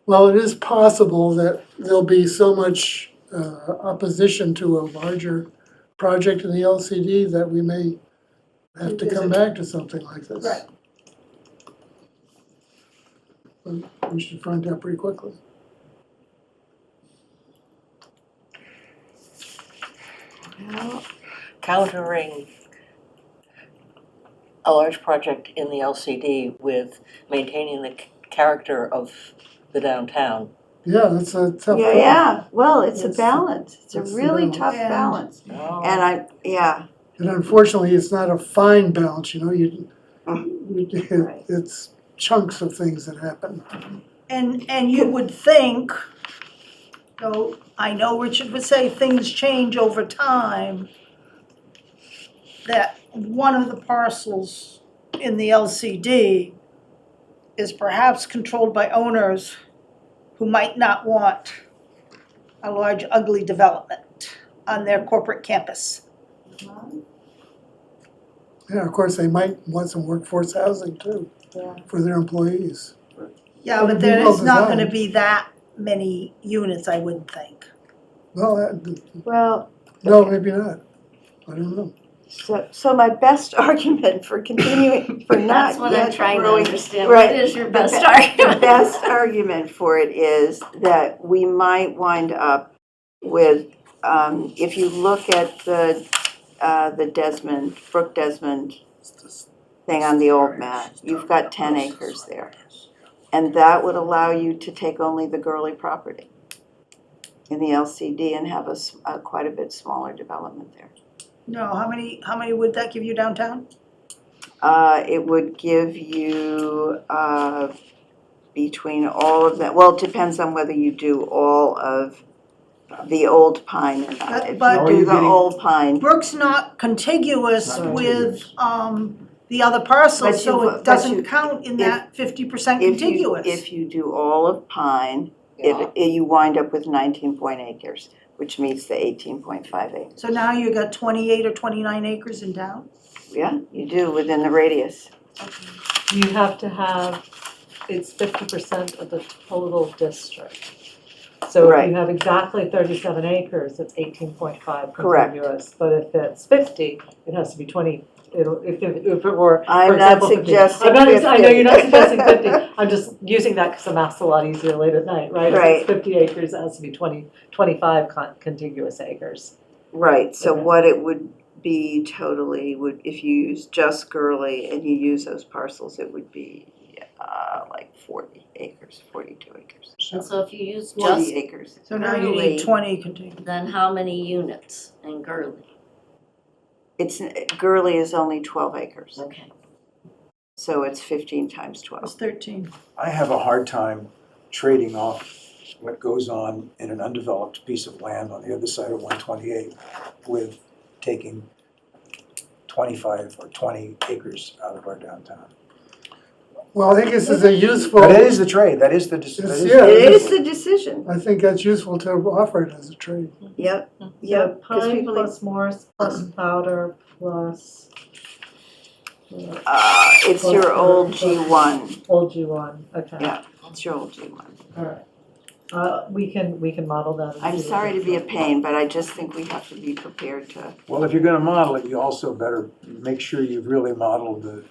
Well, it is possible that there'll be so much opposition to a larger project in the LCD that we may have to come back to something like this. Right. But we should find out pretty quickly. Countering a large project in the LCD with maintaining the character of the downtown. Yeah, that's a tough Yeah, call. yeah. Well, it's a That's- balance. It's a that's the really balance. tough And- balance. And yeah. And unfortunately, it's not a fine balance, Right. it's chunks of things that happen. And you would think, though I know Richard would say things change over time, that one of the parcels in the LCD is perhaps controlled by owners who might not want a large ugly development on their corporate campus. Yeah, of course, they might want some workforce housing too, for their employees. Yeah, It'll but be then well it's not gonna designed. be that many units, I wouldn't think. Well, Well, no, maybe not. I don't know. so my best argument for continuing, for not That's what I'm yet trying to growing- understand. right, What is your the best be- argument? The best argument for it is that we might wind up with, if you look at the Brook Desmond thing on the old map, you've got 10 acres there. And that would allow you to take only the Gurley property in the LCD and have a quite a bit smaller development there. No, how many would that give you downtown? It would give you, between all of that, well, it depends on whether you do all of the old pine or not. If But- you do the old pine, Brook's not contiguous Not with, contiguous. the other parcels, But so you- it but doesn't you- count in if- that 50% if contiguous. you do all of pine, you wind up with 19 acres, which meets the 18.5 acres. So now you got 28 or 29 acres in town? Yeah, you do within the radius. You have to have, it's 50% of the total district. So if Right. you have exactly 37 acres, it's 18.5 Correct. contiguous. But if it's 50, it has to be 20. If it were, for I'm not example, 50. suggesting I'm not, I know you're not 50. suggesting 50. I'm just using that because the math's a lot easier late at night, right? If Right. it's 50 acres, it has to be 25 contiguous acres. Right, so Okay. what it would be totally would, if you use just Gurley and you use those parcels, it would be like 40 acres, 42 acres. acres. And so if you use 40 just, acres. So now you Gurley, need 20 containers. then how many units in Gurley? Gurley is only 12 acres, Okay. so it's 15 times It's 12. 13. I have a hard time trading off what goes on in an undeveloped piece of land on the other side of 128 with taking 25 or 20 acres out of our downtown. Well, I think this is a useful, But it is the trade, that is the, that is Yeah. It is the decision. I think that's useful to offer it as a trade. Yep, So yep. 'Cause pine people- plus Morse plus powder plus. It's your old G1. Old G1, okay. Yeah. It's your old G1. All right. We can model that. and I'm see what sorry to it's be a like. pain, but I just think we have to be prepared to. Well, if you're gonna model it, you also better make sure you've really modeled the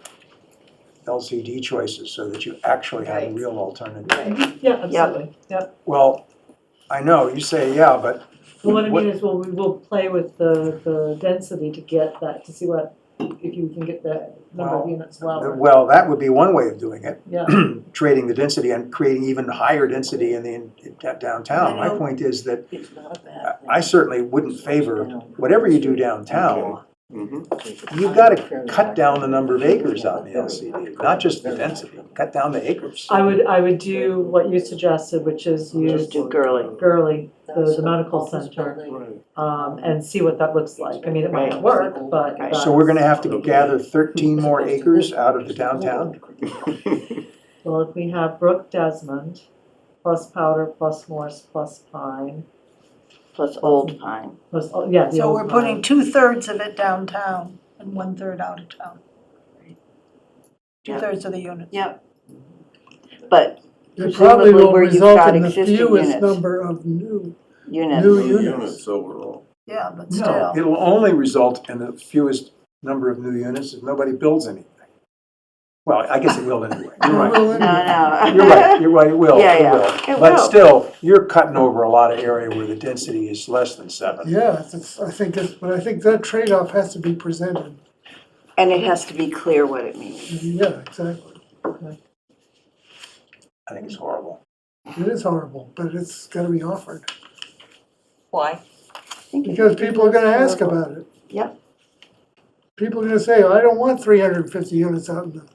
LCD choices so that you actually have a Right. real alternative. Yeah, absolutely, yep. Well, I know, you say, yeah, but Well, what I What- mean is, we will play with the density to get that, to see what, if you can get the number of Well, units lower. well, that would be one way of doing it, Yeah, trading the density and creating even higher density in the downtown. My point is that It's not a bad thing. I certainly wouldn't favor, whatever you do downtown, Mhm. you've got to cut down the number of acres out in the LCD, not just the density, cut down the acres. I would do what you suggested, which is use Just do Gurley. Gurley, the medical Office center, building. and see what that looks like. I mean, it might not work, but. Right. So we're gonna have to gather 13 more acres out of the downtown? Well, if we have Brook Desmond, plus Powder, plus Morse, plus Pine, Plus old pine. plus, oh, yeah, the So old we're Pine. putting 2/3 of it downtown and 1/3 out of town. Yeah. 2/3 of the units. Yep. But It probably Presumably will where you've result got in the existing fewest units. number of new units. New New units. units overall. Yeah, but No, still. it'll only result in the fewest number of new units if nobody builds anything. Well, I guess it will anyway, you're right. Well, No, anyway, no. You're right, it will, Yeah, it yeah, will. it But will. still, you're cutting over a lot of area where the density is less than 7. Yeah, I think but I think that trade-off has to be presented. And it has to be clear what it means. Yeah, exactly. I think it's horrible. It is horrible, but it's gotta be offered, Why? because people are gonna ask about it. Yep. People are gonna say, I don't want 350 units out in the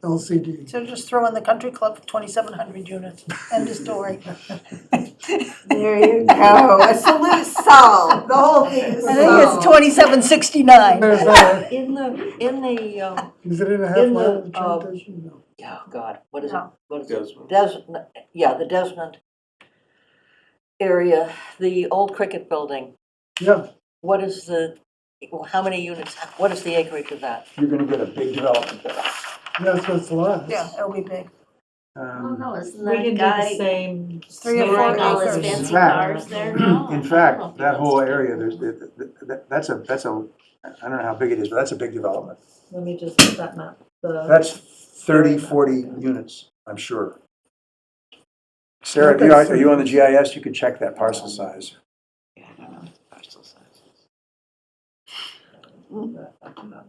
LCD. So just throw in the country club for 2,700 units. End of story. There you go. A salute solved. The whole thing is I think it's solved. 2,769. There's that. In the, Is it in a half In mile the, of the train station? No. oh God, what is it? No. What is it? Desmond. The Desmond area, the old cricket building. Yeah, What is how many units, what is the acreage of that? You're gonna get a big development there. that's what's last. Yeah, it'll be big. Oh, no, isn't We that can do the guy same. 3 or 4 storing all his acres. fancy In fact- cars there now? In fact, that whole area, that's a, I don't know how big it is, but that's a big development. Let me just get that map. That's 30, 40 units, I'm sure. Sarah, Okay, are you on the GIS? You can check that parcel size.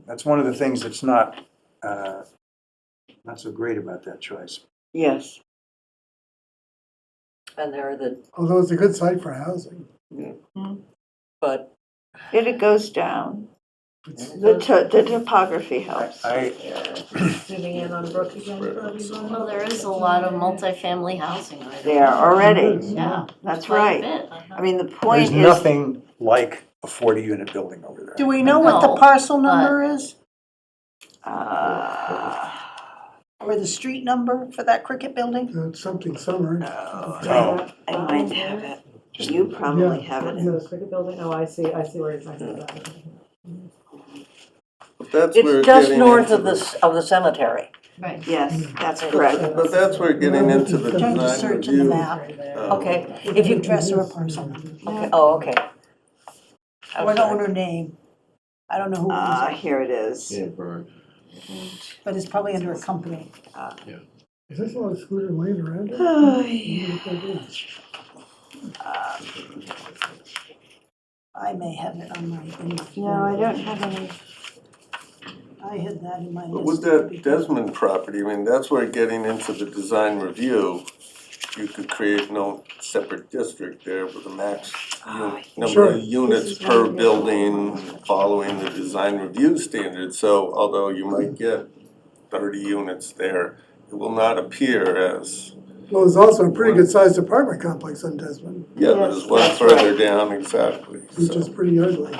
That's one of the things that's not so great about that choice. Yes. And there are Although it's a good site for housing. but It goes down. It's- The topography helps. Zooming in on Brook again for everyone. Well, there is a lot of multifamily housing right There already. Yeah. That's quite a right. bit. I mean, the point There's is. nothing like a 40-unit building over there. Do we know what the No, parcel number is? Or the street number for that cricket building? Something summer. Oh. I might have it. You probably have it. So the cricket building, oh, I see where you're talking about. But that's where it's just getting north into of the cemetery. Right. Yes, that's correct. But that's where getting into the Trying to design search in the review. map. Okay, if you, Address or a parcel number. okay, oh, okay. Or an owner name. I don't know who owns it, Here it is. but it's probably under a company. Is this a lot of scooter laying around? Oh, yeah. I may have it on my. No, I don't have any. I had that in my list. But with that Desmond property, I mean, that's where getting into the design review, you could create no separate district there with a max number Sure. of units per building following the design review standards. So although you might get 30 units there, it will not appear as, Well, there's also a pretty good sized apartment complex on Desmond, yeah, there's one that's further down, exactly. which is pretty ugly,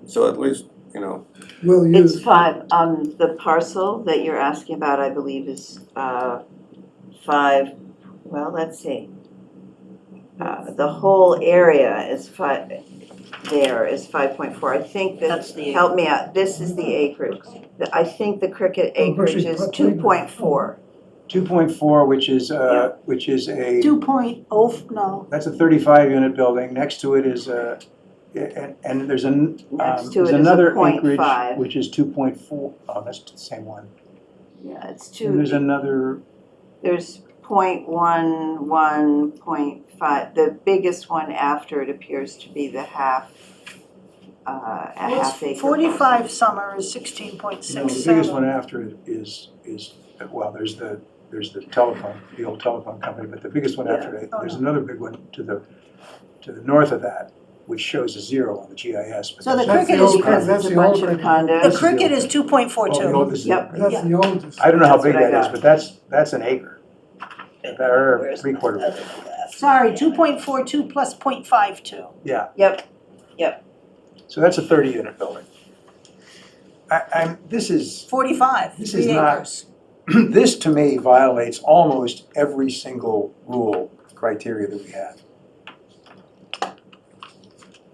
So at least, you know, well It's used. 5, the parcel that you're asking about, I believe, is 5, well, let's see. The whole area is 5, there is 5.4, I think That's the- help me out, this is the acreage. I think the cricket Oh, acreage actually, is playground. 2.4. 2.4, which is Yeah. a, 2.0, no, that's a 35 unit building. Next to it is and there's Next to there's it is a another 0.5. acreage, which is 2.4. Oh, that's the same one. Yeah, it's And there's 2, another, there's 0.11, 0.5. The biggest one after it appears to be the half, a half acre. 45 summer is 16.67. no, the biggest one after it is, well, there's the telephone, the old telephone company, but the biggest one after it, there's another big one to the north of that, which shows a 0 on the GIS. but So the that's- That's cricket the is, old Because that's it's a the bunch old of cricket. condos. the cricket is Oh, no, 2.42. this is- Yep. That's the oldest. I don't know how That's big what I that is, got. but that's an acre. Or 3/4 acre. Sorry, 2.42 plus 0.52. Yeah, Yep, so that's a 30 unit building. This is, 45, This is 3 not- acres. this to me violates almost every single rule criteria that we have.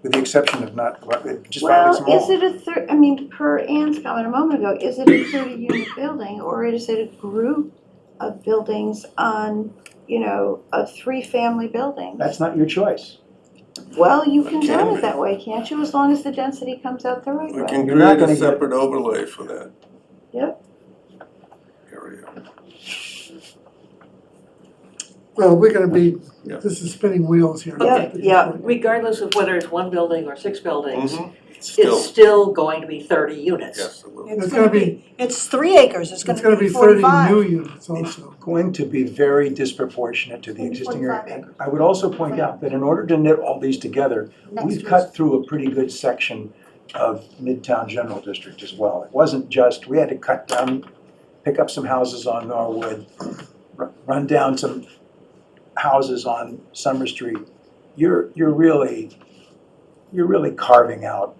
With the exception of not, it just violates them well, all. is it I mean, per Ann's comment a moment ago, is it a 30-unit building or is it a group of buildings on, a 3-family building? That's not your choice. Well, you can It can zone be. it that way, can't you, as long as the density comes out the right we way? can You're not create a gonna get- separate overlay for that. Yep. Area. Well, we're gonna be, Yeah. this is spinning wheels here. Yep, yep. Regardless of whether it's 1 building or 6 buildings, Still, it's still going to be 30 units. yes, it will. It's gonna be, It's 3 acres, it's it's gonna be 30 new 45. units also. Going to be very disproportionate to the existing area. 45 acres. I would also point out that in order to knit all these together, we've cut through a pretty good section of Midtown General District as well. It wasn't just, we had to cut down, pick up some houses on Norwood, run down some houses on Summer Street. You're really carving out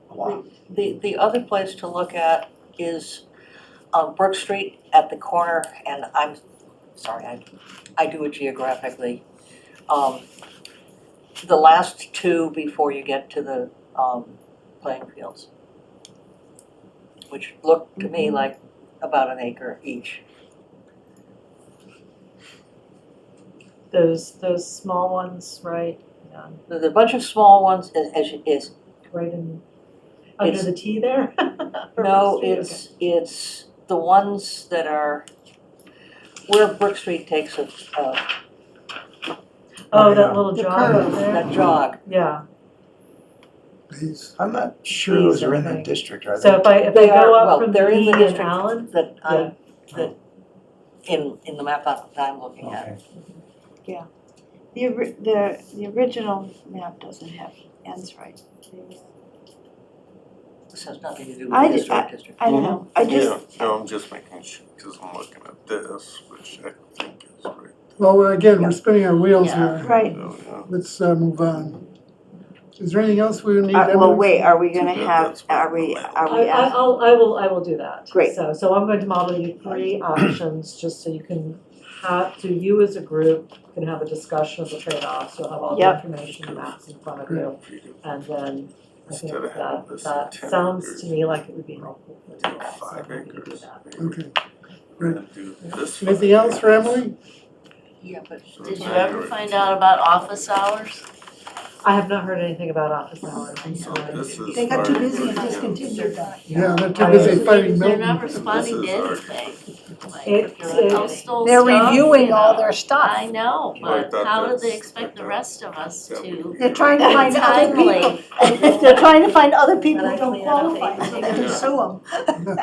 a lot. The other place to look at is Brook Street at the corner, and I'm sorry, I do it geographically. The last 2 before you get to the playing fields, which look to me like about an acre each. Those small ones, right, There's a bunch of small ones as right in, under It's- the T there? Or no, Brook Street? it's the ones that are where Brook Street takes a Oh, that little The jog curve. up there? that jog. Yeah, These, I'm not sure those are in the These, I think. district, are so they? if They I are- go well, up from they're in E the and district. Allen, That Yeah. that in the map that I'm looking at. Okay. The original map doesn't have ends right. This has nothing to do with I the did- historic district. I don't know, I just, Yeah, no, I'm just making sure, because I'm looking at this, which I think is right. well, again, we're spinning our wheels Yeah. here. right. So, yeah. Let's move on. Is there anything else we need? Well, Emily? wait, are we gonna Yeah, have, that's what are we I ask- will do that. Great. So I'm going to model you 3 options, just so you can have, so you as a group can have a discussion of the trade-offs, you'll have all the Yep. information and maps in front of you, and then I think Instead of having that, this that at 10 sounds acres, to me like it would be helpful for you. do So I'm 5 happy to do acres. that. maybe. Okay. We're gonna do this Anything 5 else for acres. Emily? Yeah, but So Did you now ever you're at find out about office hours? I have not heard anything about office hours. So this is They got too our busy and version. discontinued that. Yeah, they're too I- busy fighting They're Milton. not responding to This is our- anything. Like, It's- postal They're stuff, reviewing you all know. their stuff. I know, I but thought how do they that's- expect the I rest of us that to? would be- They're trying to find other people. Timely. They're trying to find other people But who don't actually, I don't qualify, think- so they can sue them.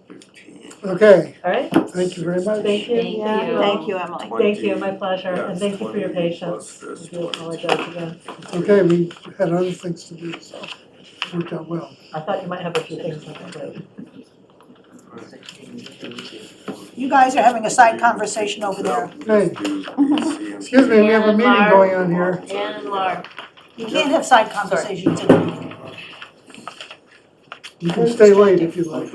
15. Okay, All right? thank you very much. Thank you. Thank Yeah, you. thank you, Emily. Thank you, my pleasure, Yeah, and thank you for your 20 patience. plus this I do apologize again. Okay, we had other things to do, so it worked out well. I thought you might have a few things on your plate. You guys are having a side conversation over there. Hey, excuse me, we have a And meeting Mark. going on here. Dan and Mark. You can't have side conversations in a meeting. You can stay late if you like.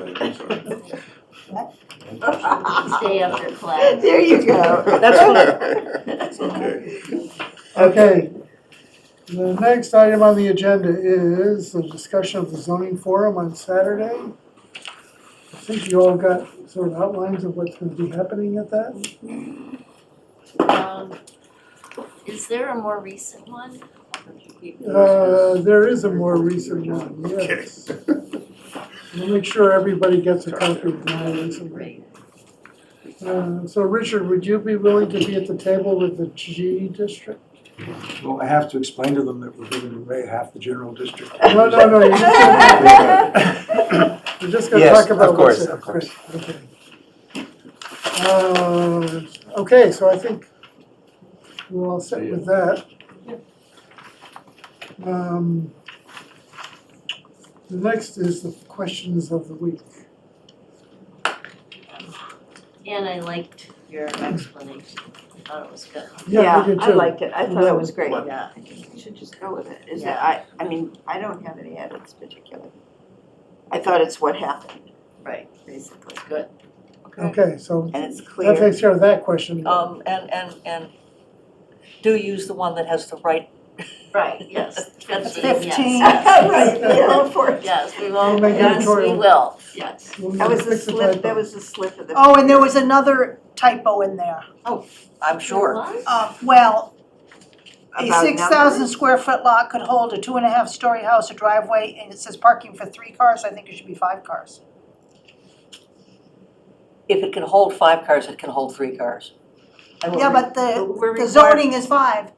Stay after class. There you go. That's Okay. Okay. The next item on the agenda is the discussion of the zoning forum on Saturday. I think you all got sort of outlines of what's going to be happening at that. Is there a more recent one? There is a more recent one, yes. We'll make sure everybody gets a copy of the more recent one. So Richard, would you be willing to be at the table with the G district? Well, I have to explain to them that we're giving away half the general district. No, you're just gonna Yes, talk about of course, what's there. of course. Great, okay. Okay, so I think we're all set with that. The next is the questions of the week. And I liked your explanation. I thought it was good. Yeah, we did I too. liked it. I thought it was great. Yeah. I think we should just go with it. Is it, Yeah. I mean, I don't have any edits particularly. I thought it's what happened, Right. basically. Good. Okay, so And it's that clear. takes care of that question. And do use the one that has the right. Right, yes. 15, 15. yes. Right, yeah, for- Yes, we will, Make it yes, we editorial. will, yes. We'll That was the fix the slip, typo. that was the slip of the. Oh, and there was another typo in there. I'm sure. Well, a About 6,000 numbers. square foot lot could hold a 2.5-story house, a driveway, and it says parking for 3 cars. I think it should be 5 cars. If it can hold 5 cars, it can hold 3 cars. And Yeah, but we're the required- zoning is 5.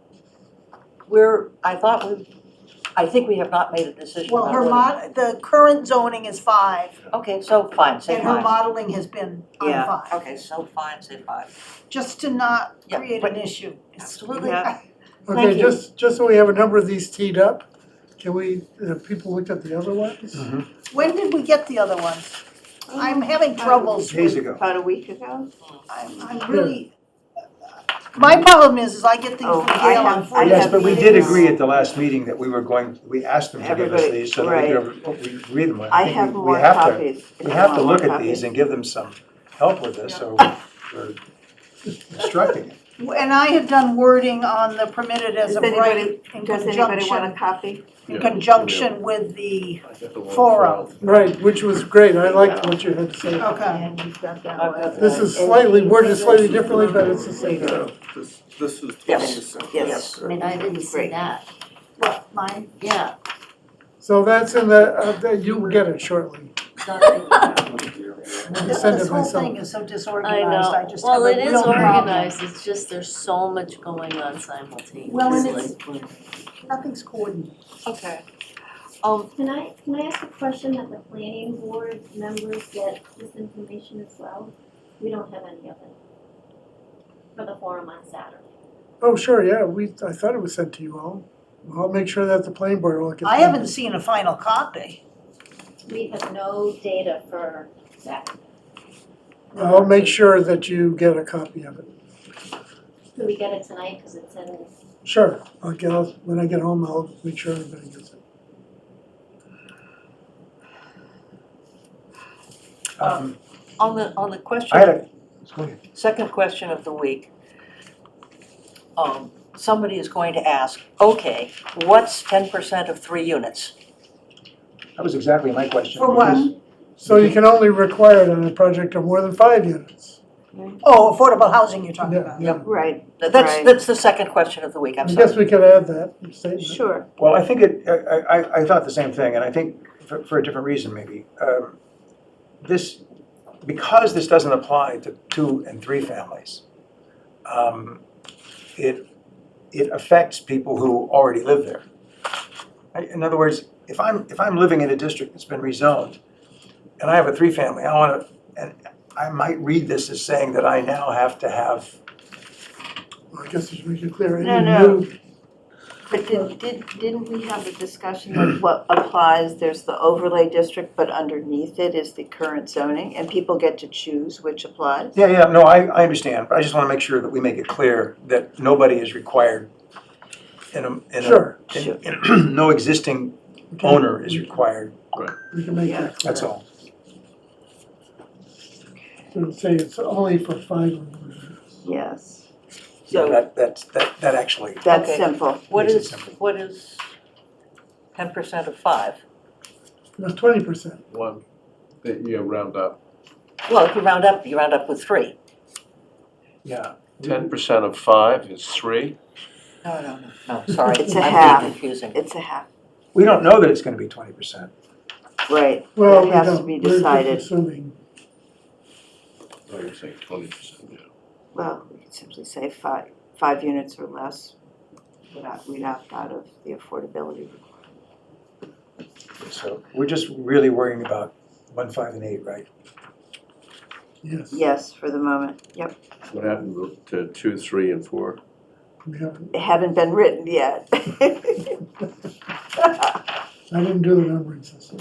I think we have not made a decision Well, about whether. the current zoning is 5, Okay, so fine, say and her 5. modeling has been on Yeah, 5. okay, so fine, say 5. Just to not Yeah, create but- an issue. Absolutely. Yeah. Okay, Thank you. just so we have a number of these teed up, can we, have people looked at the other ones? When did we get the other ones? I'm having troubles Days with, ago. About a week ago. I'm really, my problem is I get things Oh, from I Gail on have- I Friday. Yes, have but we did meetings. agree at the last meeting that we asked them to give us Everybody- these so that we read them. I think have we more have to- copies. if We you have want to more look at copies. these and give them some help with this, so we're instructing it. And I have done wording on the permitted as Does of anybody- right in Does anybody want a conjunction, copy? with the forum. Right, which was great, I liked what you had to say. Okay. And you've got that I've got one. that. This is slightly, worded slightly differently, but it's the same thing. This is Yes, 20%. yes. I mean, I didn't see Great. that. What, mine? Yeah. So that's in you will get it shortly. I'm gonna send This it whole myself. thing is so I disorganized, I know, just have well, a it is real problem. organized, it's just there's so much going on simultaneously. Well, and Nothing's coordinated. Okay. Can I ask a question that the planning board members get this information as well? We don't have any of it for the forum on Saturday. Oh, sure, yeah, I thought it was sent to you all. I'll make sure that the planning board will get. I haven't seen a final copy. We have no data for Saturday. I'll make sure that you get a copy of it. Can we get it tonight, because it's in, Sure, when I get home, I'll make sure everybody gets it. On the question. I had a, go ahead. Second question of the week. Somebody is going to ask, okay, what's 10% of 3 units? That was exactly my question. For what? because- So you can only require it on a project of more than 5 units. Oh, affordable housing you're talking Yeah, about. yeah. Right, That's the second question of the week, I'm I guess sorry. we could add that statement. sure. Well, I think I thought the same thing, and I think for a different reason maybe. Because this doesn't apply to 2 and 3 families, it affects people who already live there. In other words, if I'm living in a district that's been rezoned, and I have a 3-family, I might read this as saying that I now have to have, Well, I guess we should make it clear. No, Any no. new- But didn't we have the discussion that what applies, there's the overlay district, but underneath it is the current zoning, and people get to choose which applies? yeah, no, I understand, but I just want to make sure that we make it clear that nobody is required Sure. no existing owner is required, We can make that clear. that's all. So say it's only for 5 or more. Yes, Yeah, that actually that's Okay. simple. makes it simple. What is 10% of 5? That's 20%. One, that you round up. Well, if you round up with 3. Yeah. 10% of 5 is 3. No, sorry. It's a I'm being half. confusing. It's a half, We don't know that it's going to be 20%. right, Well, that we has to don't. be We're just decided. assuming. Oh, you're saying 20%, yeah. Well, we could simply say 5 units or less, we'd opt out of the affordability requirement. So we're just really worrying about 1, 5, and 8, right? Yes. Yes, for the moment, yep. What happened to 2, 3, and 4? We haven't, They haven't been written yet. I didn't do the numbering system.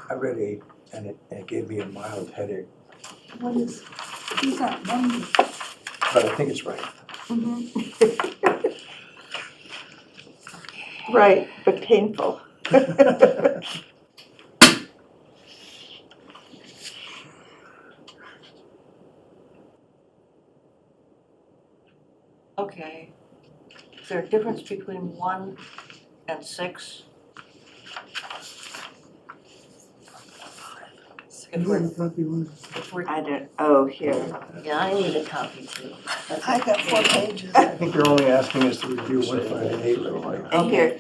I read 8, and it gave me a mild headache, What is, these aren't numbers. but I think it's right. Right, but painful. Okay. Is there a difference between 1 and 6? If we're, Probably one. if we're, I don't, oh, here, Yeah, I need a copy too. I got 4 pages. I think you're only asking us to review 1, 5, and 8 right now. and here,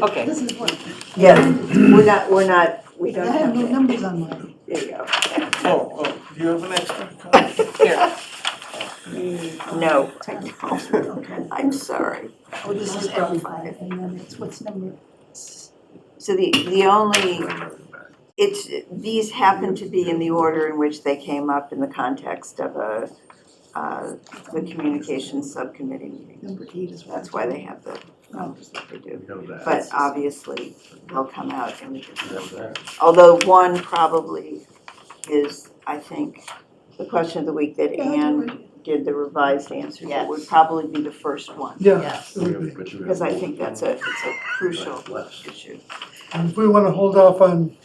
okay. This is what, yeah, we I don't have have no to. numbers on mine. There you go. Oh, do you have an extra copy? Here, No, Okay. I'm sorry. Oh, this is everybody, and then it's what's number, So the only, these happen to be in the order in which they came up in the context of the communications subcommittee meeting. number 8 is what. That's why they have the numbers that they do. We know that. But obviously, they'll come out in a different order. Although one probably is, I think, the question of the week that Anne did the revised answer to would probably be the first one. Yeah, Yes. it would be. Because I think it's a crucial issue. And if we want to hold off on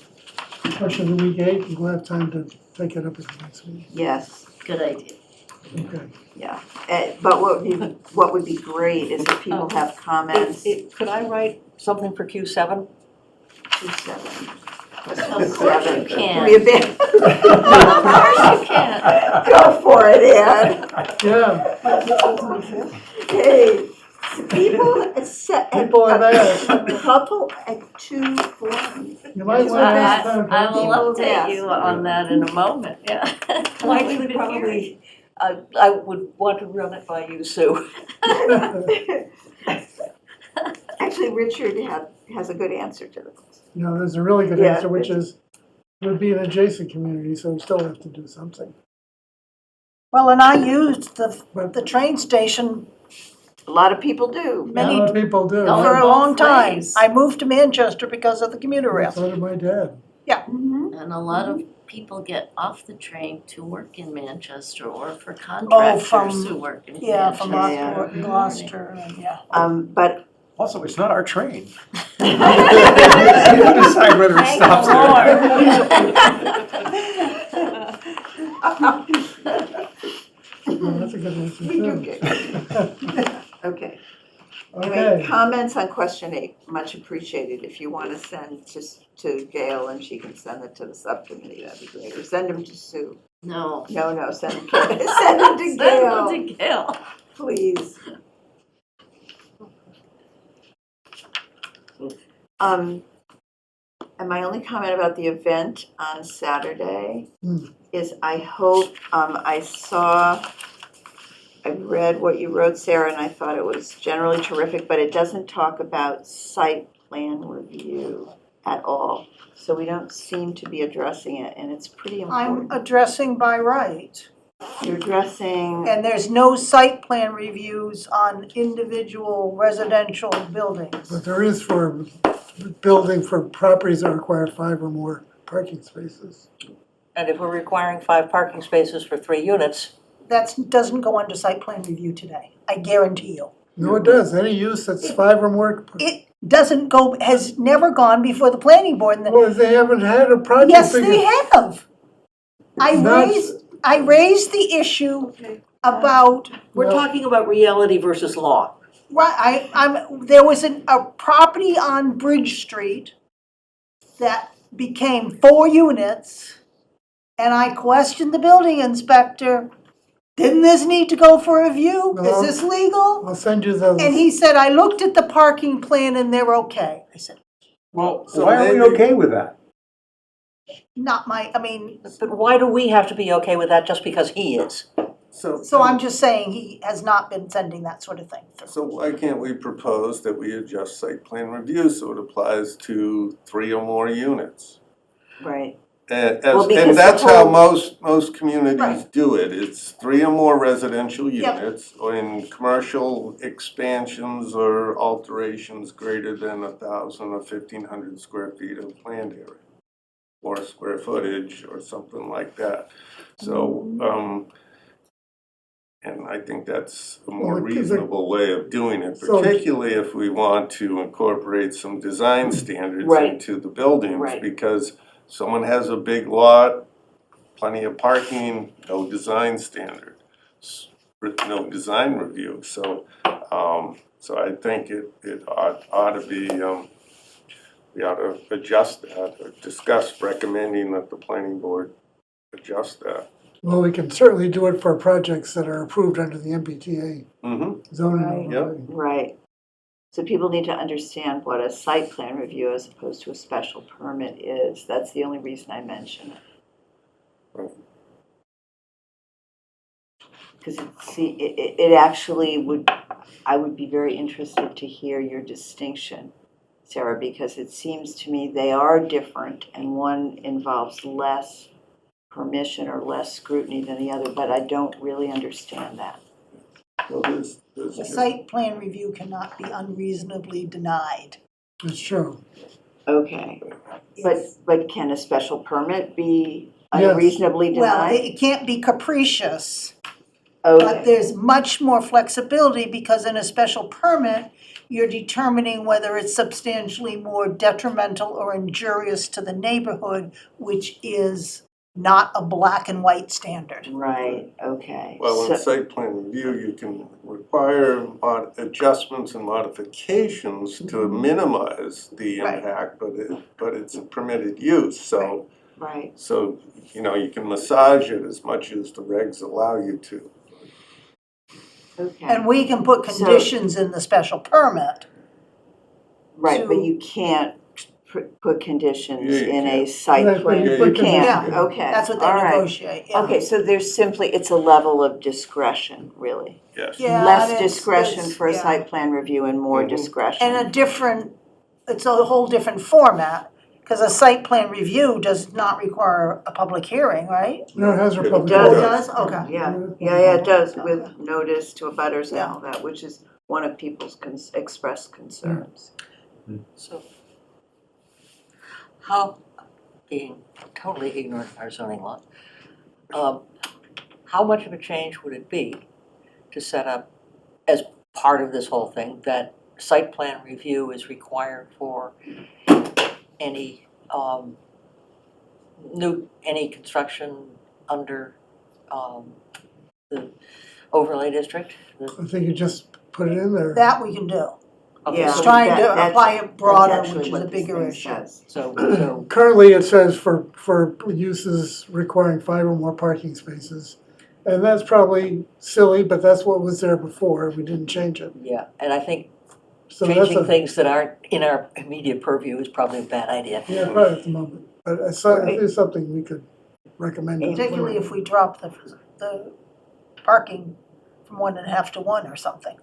question of the week 8, we'll have time to take it up at the next meeting. Yes, Good idea. Okay. yeah. But what would be great is if people have comments. could I write something for Q7? 2-7. Of course you can. We abandon- Of course you can. Go for it, Ann. Yeah, Hey, people set, People have asked. a couple at 2 forums. you might want to ask them. I will People update ask. you on that in a moment, yeah. Well, actually, probably, I would want to run it by you, Sue. Actually, Richard has a good answer to this. You know, there's a really good Yeah, answer, which is, it would be an adjacent community, so we still have to do something. Well, and I used the train station A lot of people do. A many, lot of people do. Going for a both long time. ways. I moved to Manchester because of the commuter rail. So did my dad. Mhm. And a lot of people get off the train to work in Manchester or for contractors who work in Manchester. Yeah, from Yeah. Lockport and Gloucester, and yeah. But Also, it's not our train. You decide whether it Thank stops Well, that's a good answer too. Okay. Okay, Anyway, comments on question 8, much appreciated. If you want to send to Gail and she can send it to the subcommittee, that'd be great. Or send them to Sue. No. No, send them to Gail, Send it to Gail. please. And my only comment about the event on Saturday is I hope, I saw read what you wrote, Sarah, and I thought it was generally terrific, but it doesn't talk about site plan review at all. So we don't seem to be addressing it, and it's pretty I'm important. addressing by right. You're addressing, And there's no site plan reviews on individual residential buildings. But there is for building for properties that require 5 or more parking spaces. And if we're requiring 5 parking spaces for 3 units, That doesn't go under site plan review today, I guarantee you. No, it does. Any use that's 5 or more. It doesn't go, has never gone before the planning board. And Well, they haven't had a project. yes, they have. Not- I raised the issue about, we're Well- talking about reality versus law. right, there was a property on Bridge Street that became 4 units, and I questioned the building inspector, didn't this need to go for review? Is No. this legal? I'll send you the. And he said, I looked at the parking plan and they're okay. I said, Well, So why are we maybe- okay with that? not my, I mean, But why do we have to be okay with that just because he is? so I'm just saying he has not been sending that sort of thing through. So why can't we propose that we adjust site plan review so it applies to 3 or more units? right, And, Well, because and the that's how whole- most communities Right. do it. It's 3 or more residential Yep. units, or in commercial expansions or alterations greater than 1,000 or 1,500 square feet of land area, or square footage, or something like that. So, and I think that's a more Well, because reasonable way of doing it, So- particularly if we want to incorporate some design standards Right. into the buildings. Right. Because someone has a big lot, plenty of parking, no design standard, no design review. So, so I think it ought to be, we ought to adjust that, or discuss recommending that the planning board adjust that. Well, we can certainly do it for projects that are approved under the MBTA Mm-hmm. zoning Right. overlay. right. So people need to understand what a site plan review as opposed to a special permit is. That's the only reason I mention it. Right. Because it actually would, I would be very interested to hear your distinction, Sarah, because it seems to me they are different and one involves less permission or less scrutiny than the other, but I don't really understand that. Well, there's The site plan review cannot be unreasonably denied. It's true. Okay, but can a special permit be Yes. unreasonably Well, denied? it can't be capricious, but Okay, there's much more flexibility because in a special permit, you're determining whether it's substantially more detrimental or injurious to the neighborhood, which is not a black and white standard. right, okay. Well, in So- site plan review, you can require adjustments and modifications to minimize the Right. impact, but it's a permitted use, so, Right, so, you know, you can massage it as much as the regs allow you to. okay, And we can put So- conditions in the special permit. right, but to- you can't put conditions Yeah, you in a can't. site Right, but plan, you you put can't, conditions. okay, That's what they all right. negotiate, yeah. Okay, so there's simply, it's a level of discretion, really. Yes. Yeah, Less and it's- discretion it's- for a yeah. site plan review and more Mhm. discretion. And a different, it's a whole different format, because a site plan review does not require a public hearing, right? No, it has a It public. does. Oh, it hearing. does? Okay. Yeah, it does, with notice to abutters and Yeah. all that, which is one of people's expressed concerns. So, how, being totally ignorant of our zoning law, how much of a change would it be to set up, as part of this whole thing, that site plan review is required for any, any construction under, the overlay district? I think you just put it in there. That we can do. Okay, Yeah, It's so- trying to that's- apply it That's broader, actually which is what a this bigger thing issue. says. So, Currently, it says for uses requiring 5 or more parking spaces. And that's probably silly, but that's what was there before. We didn't change it. yeah, and I think So that's changing a, things that aren't in our immediate purview is probably a bad idea. yeah, right at the moment. But it's something we could recommend. to the Particularly board. if we drop the parking from 1.5 to 1 or something.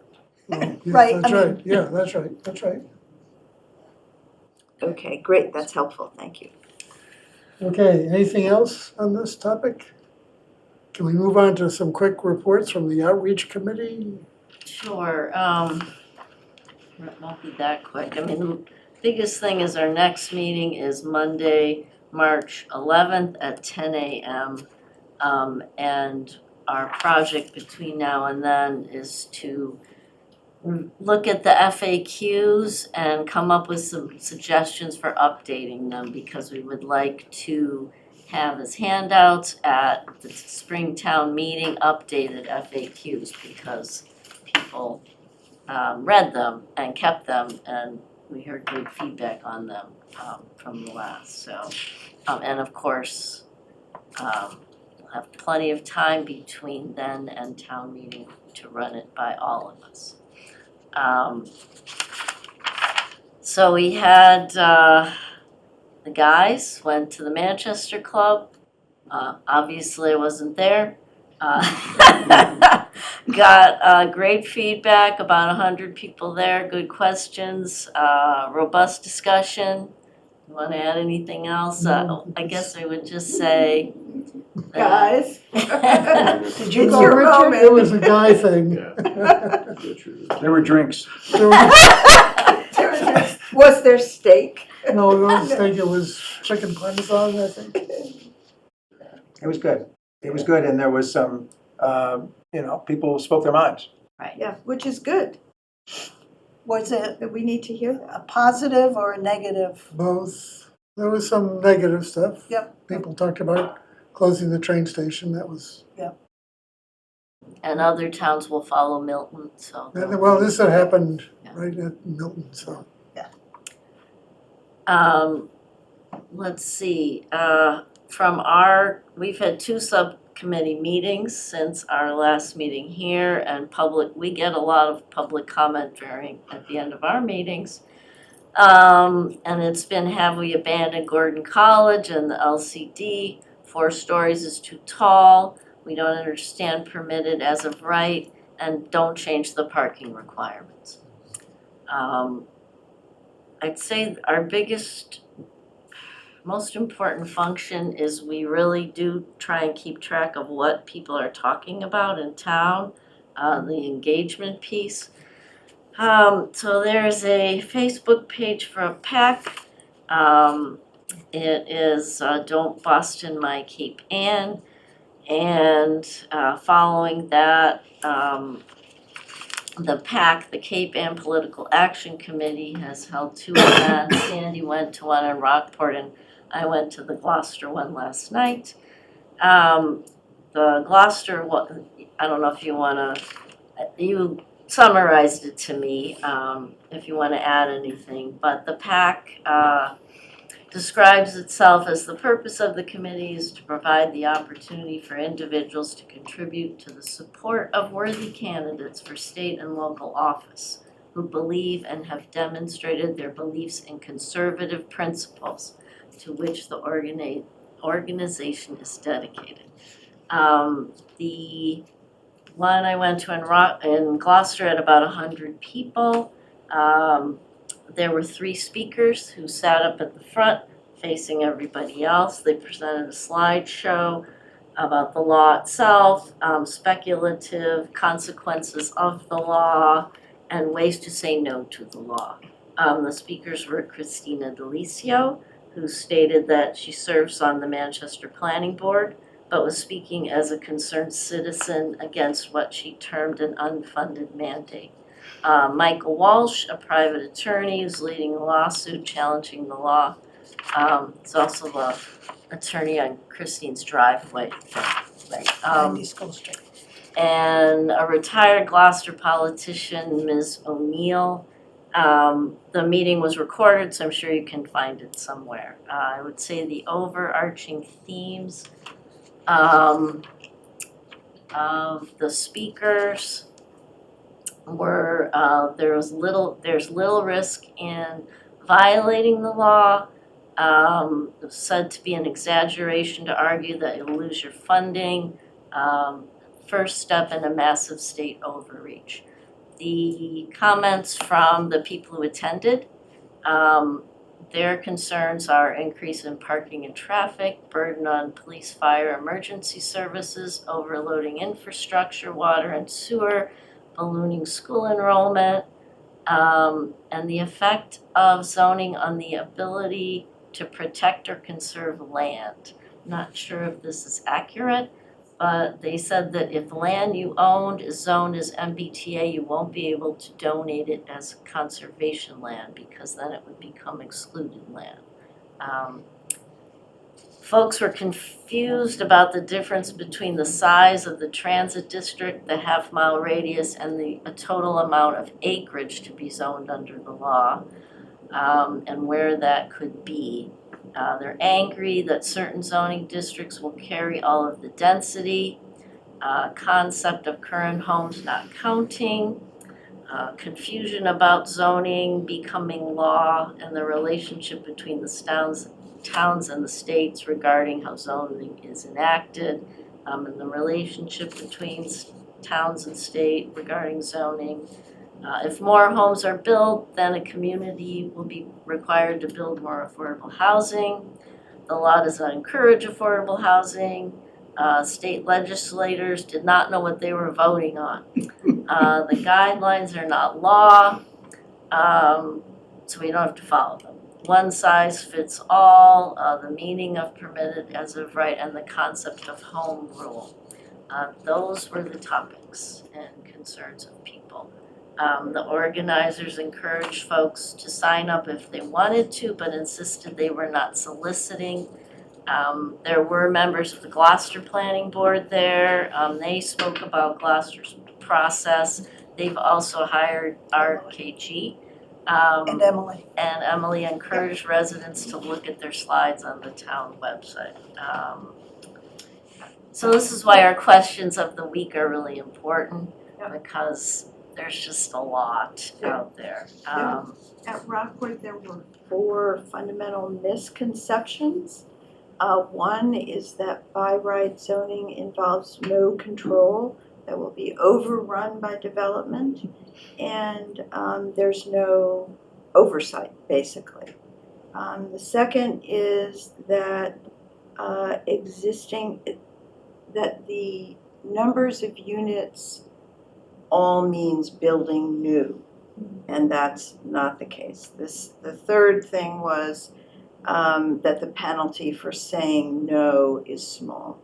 Well, yeah, Right, I That's mean- right, yeah, that's right. Okay, great, that's helpful, thank you. Okay, anything else on this topic? Can we move on to some quick reports from the outreach committee? Sure, it won't be that quick. I mean, the biggest thing is our next meeting is Monday, March 11th at 10 a.m. And our project between now and then is to look at the FAQs and come up with some suggestions for updating them, because we would like to have as handouts at the Springtown meeting updated FAQs, because people read them and kept them, and we heard good feedback on them from the last, so. And of course, we'll have plenty of time between then and town meeting to run it by all of us. So we had, the guys went to the Manchester Club. Obviously I wasn't there. Got great feedback, about 100 people there, good questions, robust discussion. You want to add anything else? No. I guess I would just say. Guys? Did you It's go, your Richard? moment. It was a guy thing. There were drinks. There was- Was there steak? No, I don't think it was chicken parmesan, I think. It was good. It was good, and there was some, people spoke their minds. Yeah, which is good, Was it but we need to hear that. a positive or a negative? Both. There was some negative stuff. Yep. People talked about closing the train station, that was, And other towns will follow Milton, so. well, this had happened right at Milton, so. Let's see, we've had 2 subcommittee meetings since our last meeting here, and we get a lot of public comment at the end of our meetings. And it's been, have we abandoned Gordon College and the LCD? 4 stories is too tall. We don't understand permitted as of right, and don't change the parking requirements. I'd say our most important function is we really do try and keep track of what people are talking about in town, the engagement piece. So there's a Facebook page for a PAC. It is Don't Boston My Cape Ann. And following that, the PAC, the Cape Ann Political Action Committee, has held 2 events. Sandy went to one in Rockport, and I went to the Gloucester one last night. The Gloucester one, I don't know if you want to, you summarized it to me, if you want to add anything, but the PAC describes itself as the purpose of the committee is to provide the opportunity for individuals to contribute to the support of worthy candidates for state and local office who believe and have demonstrated their beliefs in conservative principles to which the organization is dedicated. The one I went to in Gloucester had about 100 people. There were 3 speakers who sat up at the front facing everybody else. They presented a slideshow about the law itself, speculative consequences of the law, and ways to say no to the law. The speakers were Christina D'Alicio, who stated that she serves on the Manchester Planning Board, but was speaking as a concerned citizen against what she termed an unfunded mandate. Michael Walsh, a private attorney who's leading a lawsuit challenging the law. He's also the attorney on Christine's driveway. Right. 90 School Street. And a retired Gloucester politician, Ms. O'Neill. The meeting was recorded, so I'm sure you can find it somewhere. I would say the overarching themes of the speakers were there's little risk in violating the law. It was said to be an exaggeration to argue that you'll lose your funding. first step in a massive state overreach. The comments from the people who attended, their concerns are increase in parking and traffic, burden on police, fire, emergency services, overloading infrastructure, water and sewer, ballooning school enrollment, and the effect of zoning on the ability to protect or conserve land. Not sure if this is accurate, but they said that if land you owned is zoned as MBTA, you won't be able to donate it as conservation land because then it would become excluded land. Folks were confused about the difference between the size of the transit district, the half-mile radius, and the total amount of acreage to be zoned under the law, and where that could be. They're angry that certain zoning districts will carry all of the density, concept of current homes not counting, confusion about zoning becoming law, and the relationship between the towns and the states regarding how zoning is enacted, and the relationship between towns and state regarding zoning. If more homes are built, then a community will be required to build more affordable housing. The law does not encourage affordable housing. State legislators did not know what they were voting on. The guidelines are not law, so we don't have to follow them. One size fits all, the meaning of permitted as of right, and the concept of home rule. Those were the topics and concerns of people. The organizers encouraged folks to sign up if they wanted to, but insisted they were not soliciting. There were members of the Gloucester Planning Board there. They spoke about Gloucester's process. They've also hired RKG. And Emily. And Emily encouraged residents to look at their slides on the town website. So this is why our questions of the week are really important, because there's just a lot out there. At Rockport, there were 4 fundamental misconceptions. One is that by right zoning involves no control, that will be overrun by development, and there's no oversight, basically. The second is that that the numbers of units all means building new, and that's not the case. The third thing was that the penalty for saying no is small.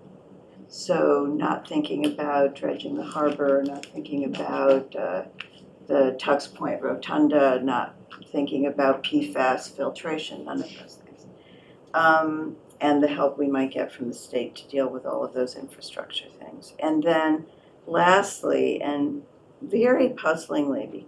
So not thinking about dredging the harbor, not thinking about the Tux Point Rotunda, not thinking about PFAS filtration, none of those things. And the help we might get from the state to deal with all of those infrastructure things. And then lastly, and very puzzlingly,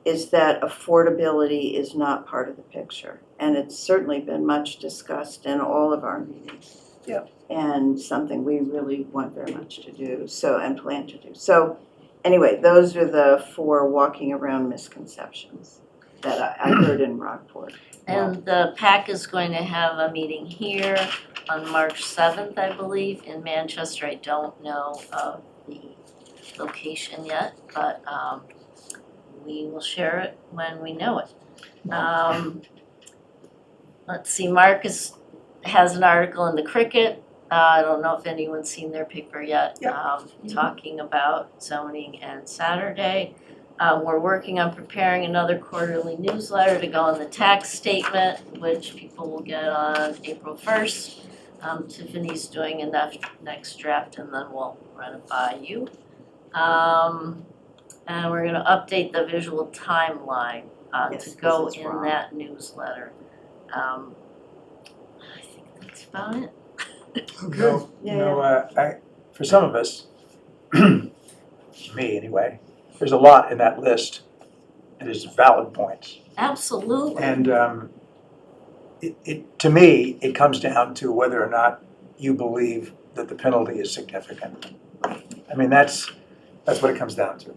is that affordability is not part of the picture. And it's certainly been much discussed in all of our meetings. Yeah. And something we really want very much to do, and plan to do. So anyway, those are the 4 walking around misconceptions that I heard in Rockport. And the PAC is going to have a meeting here on March 7th, I believe, in Manchester. I don't know of the location yet, but we will share it when we know it. Let's see, Marcus has an article in the Cricket. I don't know if anyone's seen their paper yet, talking about zoning and Saturday. We're working on preparing another quarterly newsletter to go on the tax statement, which people will get on April 1st. Tiffany's doing a next draft, and then we'll run it by you. And we're going to update the visual timeline to go in that newsletter. I think that's about it. Okay. For some of us, me anyway, there's a lot in that list that is valid points. Absolutely. And to me, it comes down to whether or not you believe that the penalty is significant. I mean, that's what it comes down to.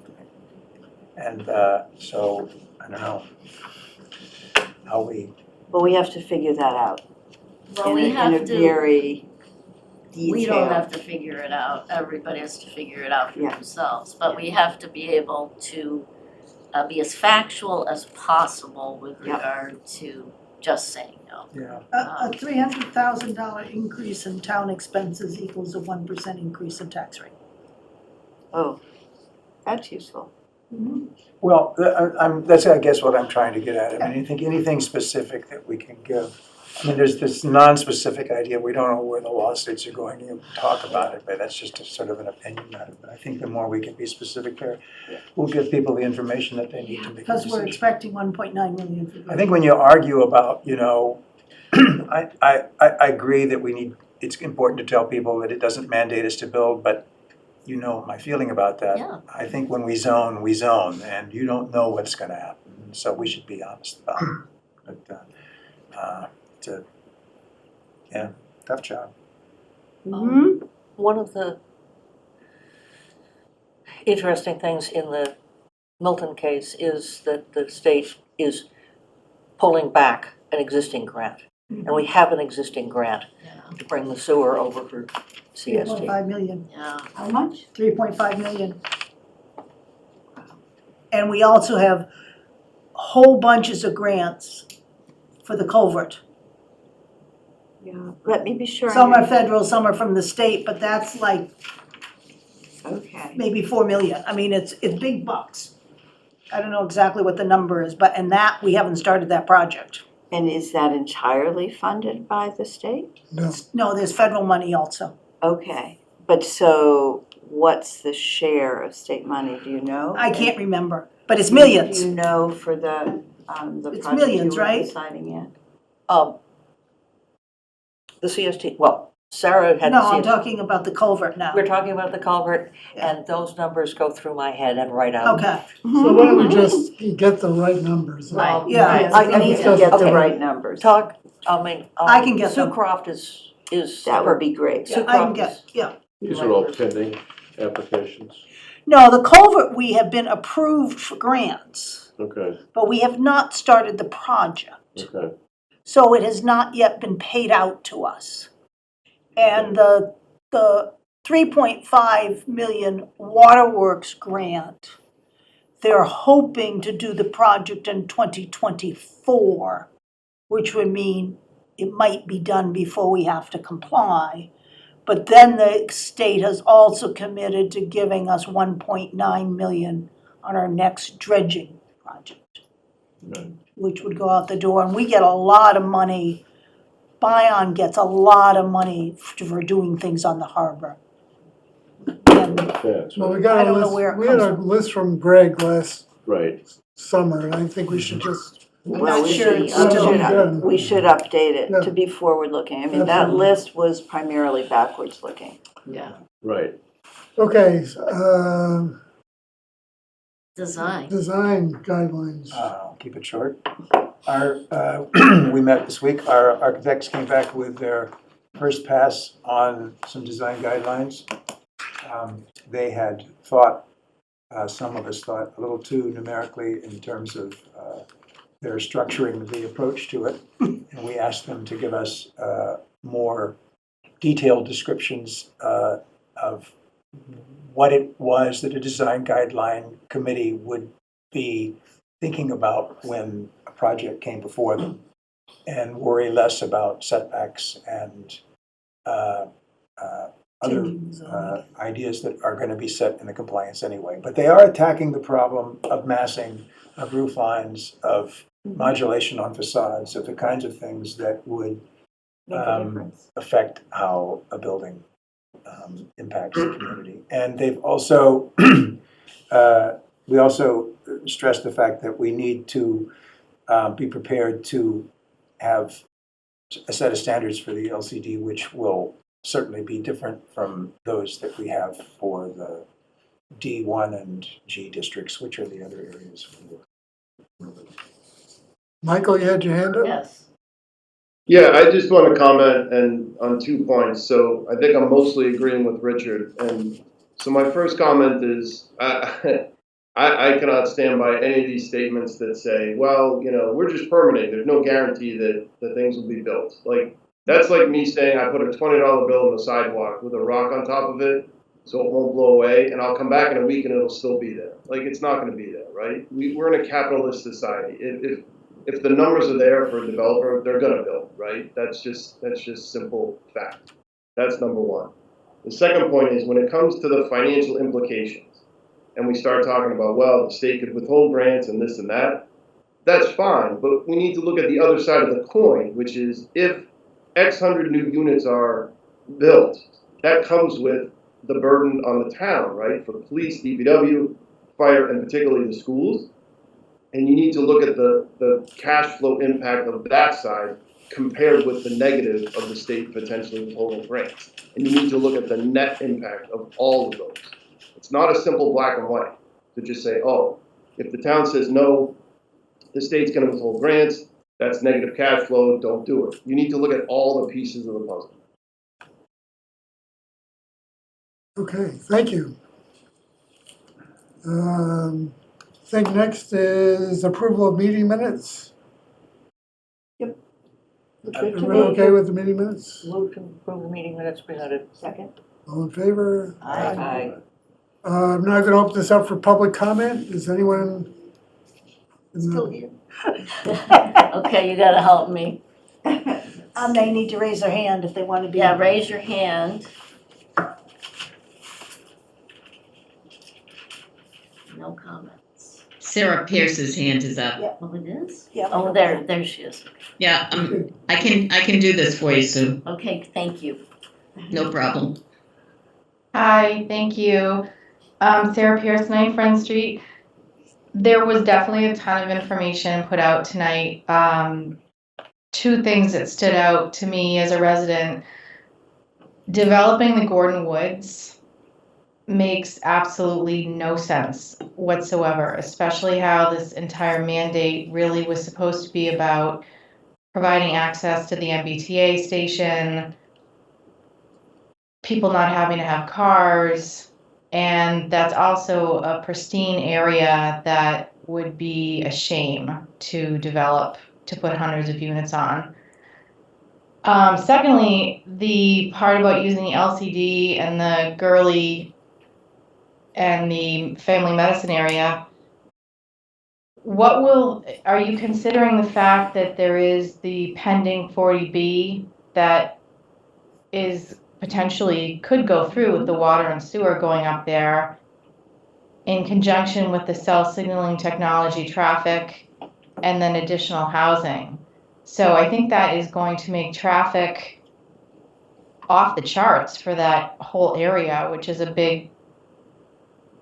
And so, I don't know how we... But we have to figure that out Well, we in have a to. very we don't detail. have to figure it out, everybody has to figure it out for Yeah. themselves. But we have to be able to be as factual as possible with Yep. regard to just saying no. Yeah. A $300,000 increase in town expenses equals a 1% increase in tax rate. Oh, that's useful. Well, that's, I guess, what I'm trying to get at. I mean, I think anything specific that we can give. I mean, there's this non-specific idea, we don't know where the lawsuits are going to talk about it, but that's just a sort of an opinion matter. But I think the more we can be specific there, we'll give people the information that they need to make a Because we're decision. expecting 1.9 million for I think when you argue about, I agree that it's important to tell people that it doesn't mandate us to build, but you know my feeling about that. Yeah. I think when we zone, and you don't know what's gonna happen, so we should be honest about it. But, it's a, tough job. One of the interesting things in the Milton case is that the state is pulling back an existing grant. And we have an existing grant Yeah. to bring the sewer over for CST. 3.5 million, Yeah. How much? 3.5 million. And we also have whole bunches of grants for the culvert. Yeah, let me be sure. Some are federal, some are from the state, but that's like Okay. maybe 4 million. I mean, it's big bucks. I don't know exactly what the number is, but, and that, we haven't started that project. And is that entirely funded by the state? No, No, there's federal money also. Okay, but so what's the share of state money, do you know? I can't remember, but it's Do millions. you know for the It's project you millions, were right? deciding yet? The CST, well, Sarah had the No, I'm CST. talking about the culvert now. We're talking about the culvert, and those numbers go through my head and right out. Okay, so why don't we just get the right numbers? Right. Yeah. Yes, I we need to discussed get the okay. right numbers. Talk, I mean, I can get them. Sue Croft is. That would be great. Sue I can Croft get, is. yeah. These are all pending applications. No, the culvert, we have been approved for grants, Okay, but we have not started the project. okay. So it has not yet been paid out to us. And the 3.5 million waterworks grant, they're hoping to do the project in 2024, which would mean it might be done before we have to comply. But then the state has also committed to giving us 1.9 million on our next dredging project, Right. which would go out the door. And we get a lot of money. Bion gets a lot of money for doing things on the harbor. And That's Well, we right. got I a don't know list, where it we had comes a from. list from Greg last Right. summer, and I think we should just, Well, not we sure should, it's still done. we should update it Yeah. to be forward-looking. I mean, that Absolutely. list was primarily backwards-looking. Yeah. Right. okay, Design. design guidelines. I'll keep it short. We met this week, our architects came back with their first pass on some design guidelines. They had thought, some of us thought, a little too numerically in terms of their structuring the approach to it. And we asked them to give us more detailed descriptions of what it was that a design guideline committee would be thinking about when a project came before them, and worry less about setbacks and other ideas that are going to be set in the compliance anyway. But they are attacking the problem of massing, of roof lines, of modulation on facades, of the kinds of things that would Make a difference. affect how a building impacts the community. And they've also, we also stress the fact that we need to be prepared to have a set of standards for the LCD, which will certainly be different from those that we have for the D1 and G districts, which are the other areas. Michael, you had your hand up? Yes. Yeah, I just want to comment and on 2 points. So I think I'm mostly agreeing with Richard. And so my first comment is I cannot stand by any of these statements that say, well, we're just permitting. There's no guarantee that things will be built. Like, That's like me saying I put a $20 bill in the sidewalk with a rock on top of it, so it won't blow away, and I'll come back in a week and it'll still be there. Like, it's not gonna be there, right? We're in a capitalist society. If the numbers are there for a developer, they're gonna build, right? That's just simple fact. That's number one. The second point is, when it comes to the financial implications, and we start talking about, well, the state could withhold grants and this and that, that's fine, but we need to look at the other side of the coin, which is, if X hundred new units are built, that comes with the burden on the town, right? For police, DPW, fire, and particularly the schools. And you need to look at the cash flow impact of that side compared with the negative of the state potentially withholding grants. And you need to look at the net impact of all of those. It's not a simple black and white to just say, oh, if the town says no, the state's gonna withhold grants, that's negative cash flow, don't do it. You need to look at all the pieces of the puzzle. Okay, thank you. I think next is approval of meeting minutes. Everyone okay with the meeting minutes? Move to approve the meeting minutes presented. Second? All in favor? Aye. I'm now gonna open this up for public comment. Is anyone? Still here. Okay, you gotta help me. They need to raise their hand if they want to be. Yeah, raise your hand. No comments. Sarah Pierce's hand is up. Oh, it is? Yeah. Oh, there she is. Yeah, I can do this for you, Sue. Okay, thank you. No problem. Hi, thank you. Sarah Pierce, 9 Friend Street. There was definitely a ton of information put out tonight. Two things that stood out to me as a resident. Developing the Gordon Woods makes absolutely no sense whatsoever, especially how this entire mandate really was supposed to be about providing access to the MBTA station, people not having to have cars, and that's also a pristine area that would be a shame to develop, to put hundreds of units on. Secondly, the part about using the LCD and the girly and the family medicine area, are you considering the fact that there is the pending 40B that is potentially could go through with the water and sewer going up there in conjunction with the cell signaling technology traffic and then additional housing? So I think that is going to make traffic off the charts for that whole area, which is a big,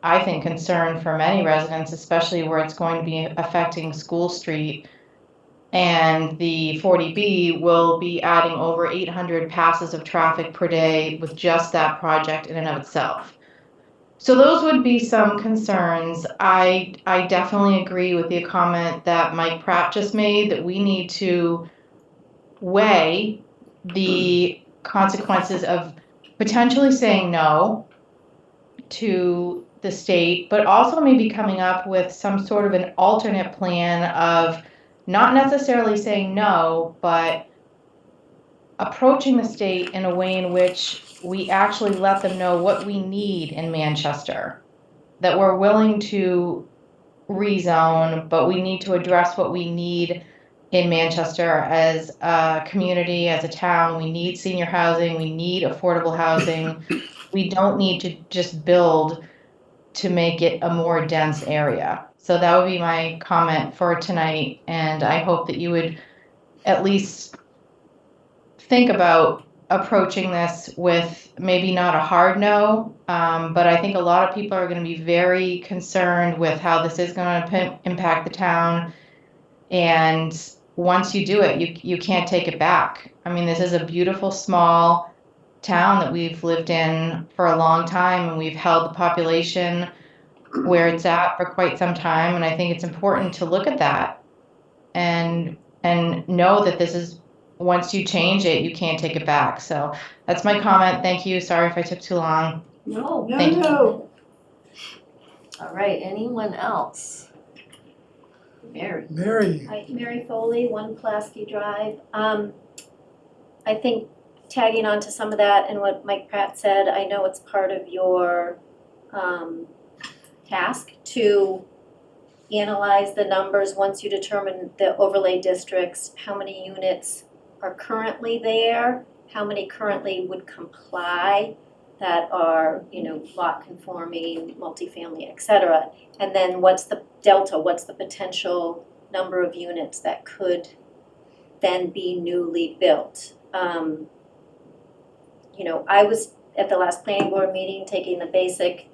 I think, concern for many residents, especially where it's going to be affecting School Street. And the 40B will be adding over 800 passes of traffic per day with just that project in and of itself. So those would be some concerns. I definitely agree with the comment that Mike Pratt just made, that we need to weigh the consequences of potentially saying no to the state, but also maybe coming up with some sort of an alternate plan of not necessarily saying no, but approaching the state in a way in which we actually let them know what we need in Manchester, that we're willing to rezone, but we need to address what we need in Manchester as a community, as a town. We need senior housing, we need affordable housing. We don't need to just build to make it a more dense area. So that would be my comment for tonight, and I hope that you would at least think about approaching this with maybe not a hard no, but I think a lot of people are going to be very concerned with how this is going to impact the town. And once you do it, you can't take it back. I mean, this is a beautiful small town that we've lived in for a long time, and we've held the population where it's at for quite some time. And I think it's important to look at that and know that this is, once you change it, you can't take it back. So that's my comment. Thank you. Sorry if I took too long. No. No, no. All right, anyone else? Mary. Mary, Hi, Mary Foley, 1 Pulaski Drive. I think tagging on to some of that and what Mike Pratt said, I know it's part of your task to analyze the numbers once you determine the overlay districts, how many units are currently there, how many currently would comply that are, lot conforming, multifamily, et cetera. And then what's the delta, what's the potential number of units that could then be newly built? I was at the last planning board meeting taking the basic,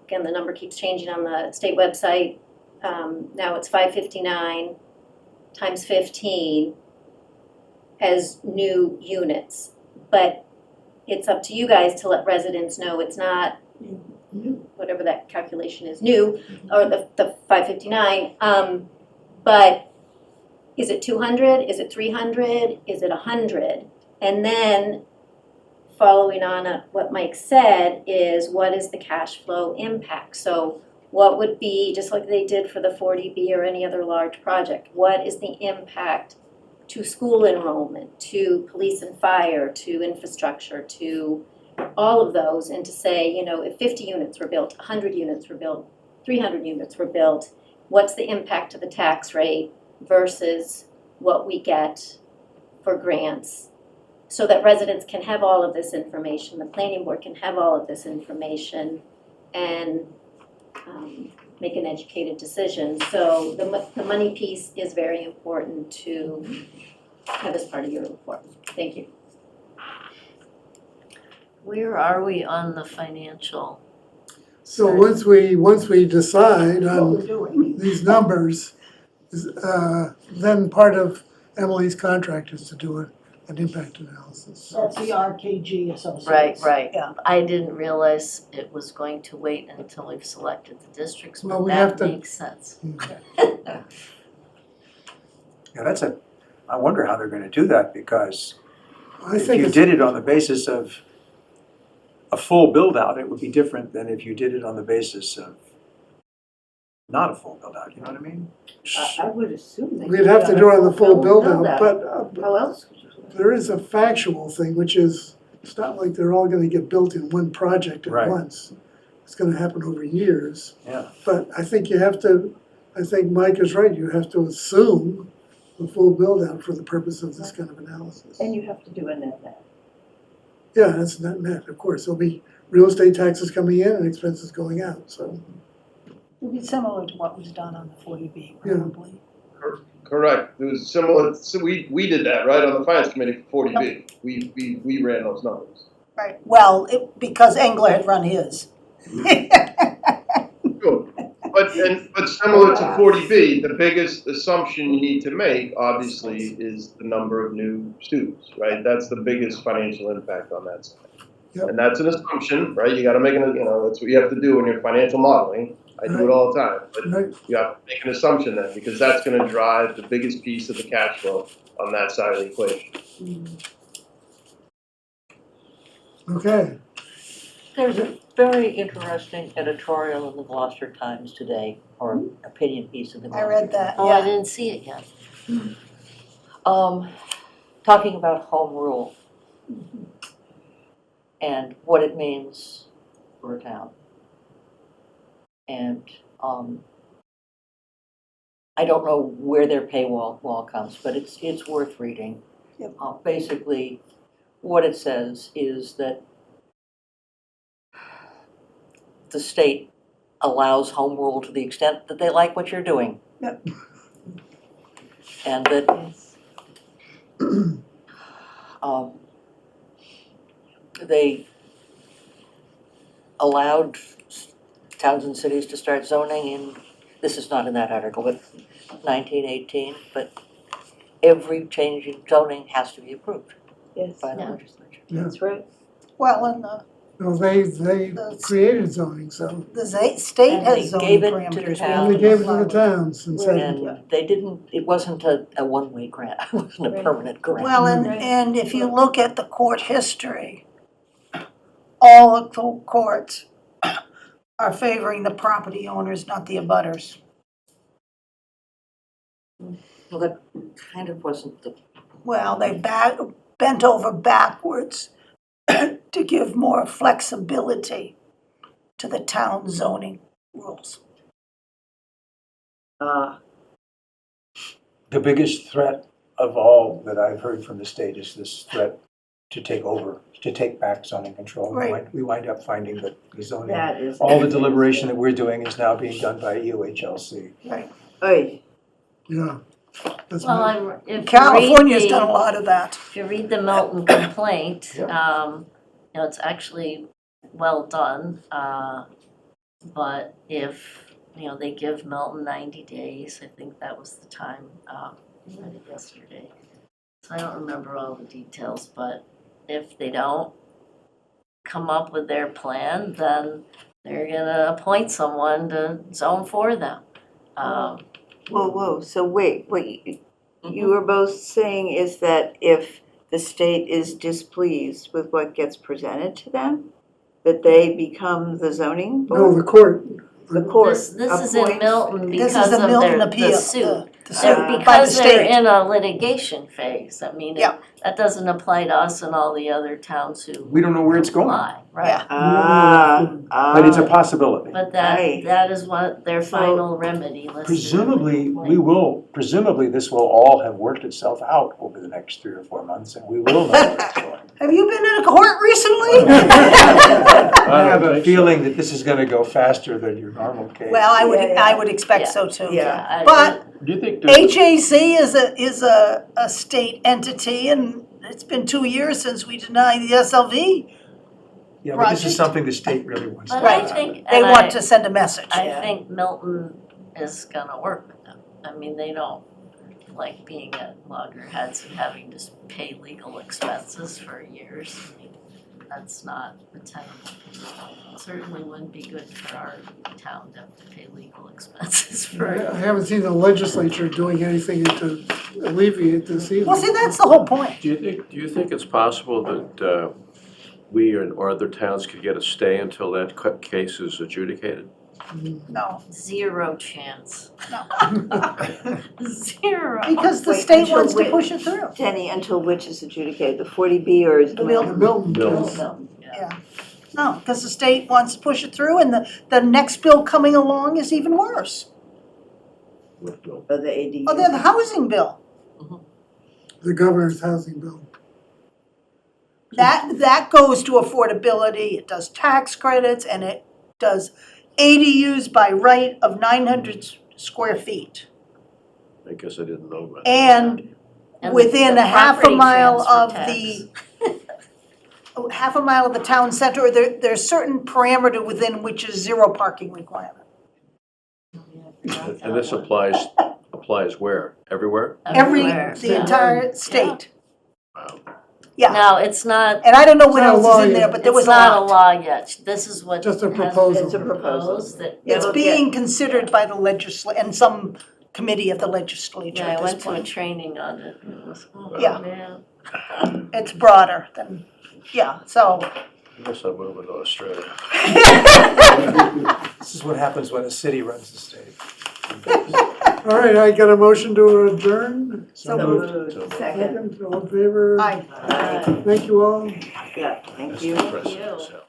again, the number keeps changing on the state website. Now it's 559 times 15 as new units. But it's up to you guys to let residents know it's not whatever that calculation is new, or the 559. But is it 200? Is it 300? Is it 100? And then following on what Mike said is what is the cash flow impact? So what would be, just like they did for the 40B or any other large project, what is the impact to school enrollment, to police and fire, to infrastructure, to all of those, and to say, if 50 units were built, 100 units were built, 300 units were built, what's the impact to the tax rate versus what we get for grants, so that residents can have all of this information, the planning board can have all of this information, and make an educated decision. So the money piece is very important to have as part of your report. Thank you. Where are we on the financial? So once we decide What on we're doing. these numbers, then part of Emily's contract is to do an impact analysis. That's the RKG Associates. Right. Yeah. I didn't realize it was going to wait until we've selected the districts, Well, but we have that to- makes sense. Yeah, I wonder how they're gonna do that, because I if think you it's, did it on the basis of a full build-out, it would be different than if you did it on the basis of not a full build-out, you know what I mean? I would assume that. we'd have to do it on the full build-out, but How else would you do it? there is a factual thing, which is, it's not like they're all gonna get built in one project at Right. once. It's gonna happen over years. Yeah. But I think I think Mike is right, you have to assume the full build-out for the purpose of this kind of analysis. And you have to do a net. Yeah, that's not net, of course, there'll be real estate taxes coming in and expenses going out, so. It'll be similar to what was done on the 40B, Yeah. probably. Correct. It was similar, so we did that, right, on the finance committee for 40B. We ran those numbers. Right, well, because Engler had run his. Sure. But similar to 40B, the biggest assumption you need to make, obviously, is the number of new students, right? That's the biggest financial impact on that side. Yep. And that's an assumption, right? You gotta make that's what you have to do in your financial modeling. I do it all the time, but Right. you have to make an assumption then, because that's gonna drive the biggest piece of the cash flow on that side of the equation. Okay, There's a very interesting editorial in the Gloucester Times today, or opinion piece in the I Gloucester. read that, Oh, I yeah. didn't see it yet. Talking about home rule and what it means for a town. And I don't know where their paywall comes, but it's worth reading. Yep. Basically, what it says is that the state allows home rule to the extent that they like what you're doing. Yep. And that they allowed towns and cities to start zoning in, this is not in that article, but 1918, but every change in zoning has to be approved by the Yeah. legislature. Yeah. That's right. Well, and well, they created zoning, so the state And they has zoning gave it to the parameters. we town. have they to gave it to comply the with. towns and said, And they didn't, it wasn't a one-way grant, it wasn't a Right. permanent grant. Well, and if you look at the court history, all of the courts are favoring the property owners, not the abutters. Well, that kind of wasn't the, Well, they bent over backwards to give more flexibility to the town zoning rules. The biggest threat of all that I've heard from the state is this threat to take over, to take back zoning control. Right. We wind up finding that the zoning, That is. all the deliberation that we're doing is now being done by EOHLC. Oy. Yeah. That's Well, my- if you read California's the- done a lot of that. If you read the Milton complaint, Yep. you know, it's actually well done. But if, you know, they give Milton 90 days, I think that was the time, I read it yesterday. So I don't remember all the details, but if they don't come up with their plan, then they're gonna appoint someone to zone for them. Whoa, so wait, what you were both saying is that if the state is displeased with what gets presented to them, that they become the zoning No, board? the court. The court This is in appoints- Milton This because is the of Milton the appeal, suit. the suit by the Because they're state. in a litigation phase, I mean, Yeah. that doesn't apply to us and all the other towns who We don't know where it's going, apply, right? Yeah. but it's a possibility. But Right. that is what their So- final remedy listed. Presumably this will all have worked itself out over the next 3 or 4 months, and we will know where it's going. Have you been in a court recently? I have a feeling that this is gonna go faster than your normal case. Well, I Yeah. would expect so too. Yeah. But Do you think there's, HAC is a state entity, and it's been 2 years since we denied the SLV. Yeah, but this project. is something the state really wants to But do. I think, They and want to send a message. I think Milton is gonna work with them. I mean, they don't like being at loggerheads and having to pay legal expenses for years. I mean, that's not tenable. Certainly wouldn't be good for our town to have to pay legal expenses I for. haven't seen the legislature doing anything to alleviate this either. Well, see, that's the whole point. do you think it's possible that we or other towns could get a stay until that case is adjudicated? No, Zero chance. no. Zero. Because the Wait, state until wants to when? push it through. Denny, until which is adjudicated, the 40B or is The The Milton case. Yeah. No, because the state wants to push it through, and the next bill coming along is even worse. of the ADU? Oh, they're the housing bill. The governor's housing bill. That goes to affordability, it does tax credits, and it does ADUs by right of 900 square feet. I guess I didn't know that. And And within the a half a property mile of transfer the, half a mile of the town center, there's certain parameter within which is zero parking requirement. And this applies where? Everywhere? Everywhere, The yeah. entire state. Wow. Yeah, No, it's not, and I don't know what It's not a else law is in there, yet. but there it's was a not a lot. law yet. This is what Just a has proposal. been It's a proposal. proposed that. Yeah, It's they'll being considered by the and some committee of the legislature Yeah, at I this went to a point. training on it. It was, oh, Yeah. man. It's broader than, yeah, so. I guess I'm moving to Australia. This is what happens when a city runs the state. All right, I got a motion to adjourn. So moved. Second. Second, all in favor? Aye. Aye. Thank you all. Yeah, thank you. That's impressive you. as hell.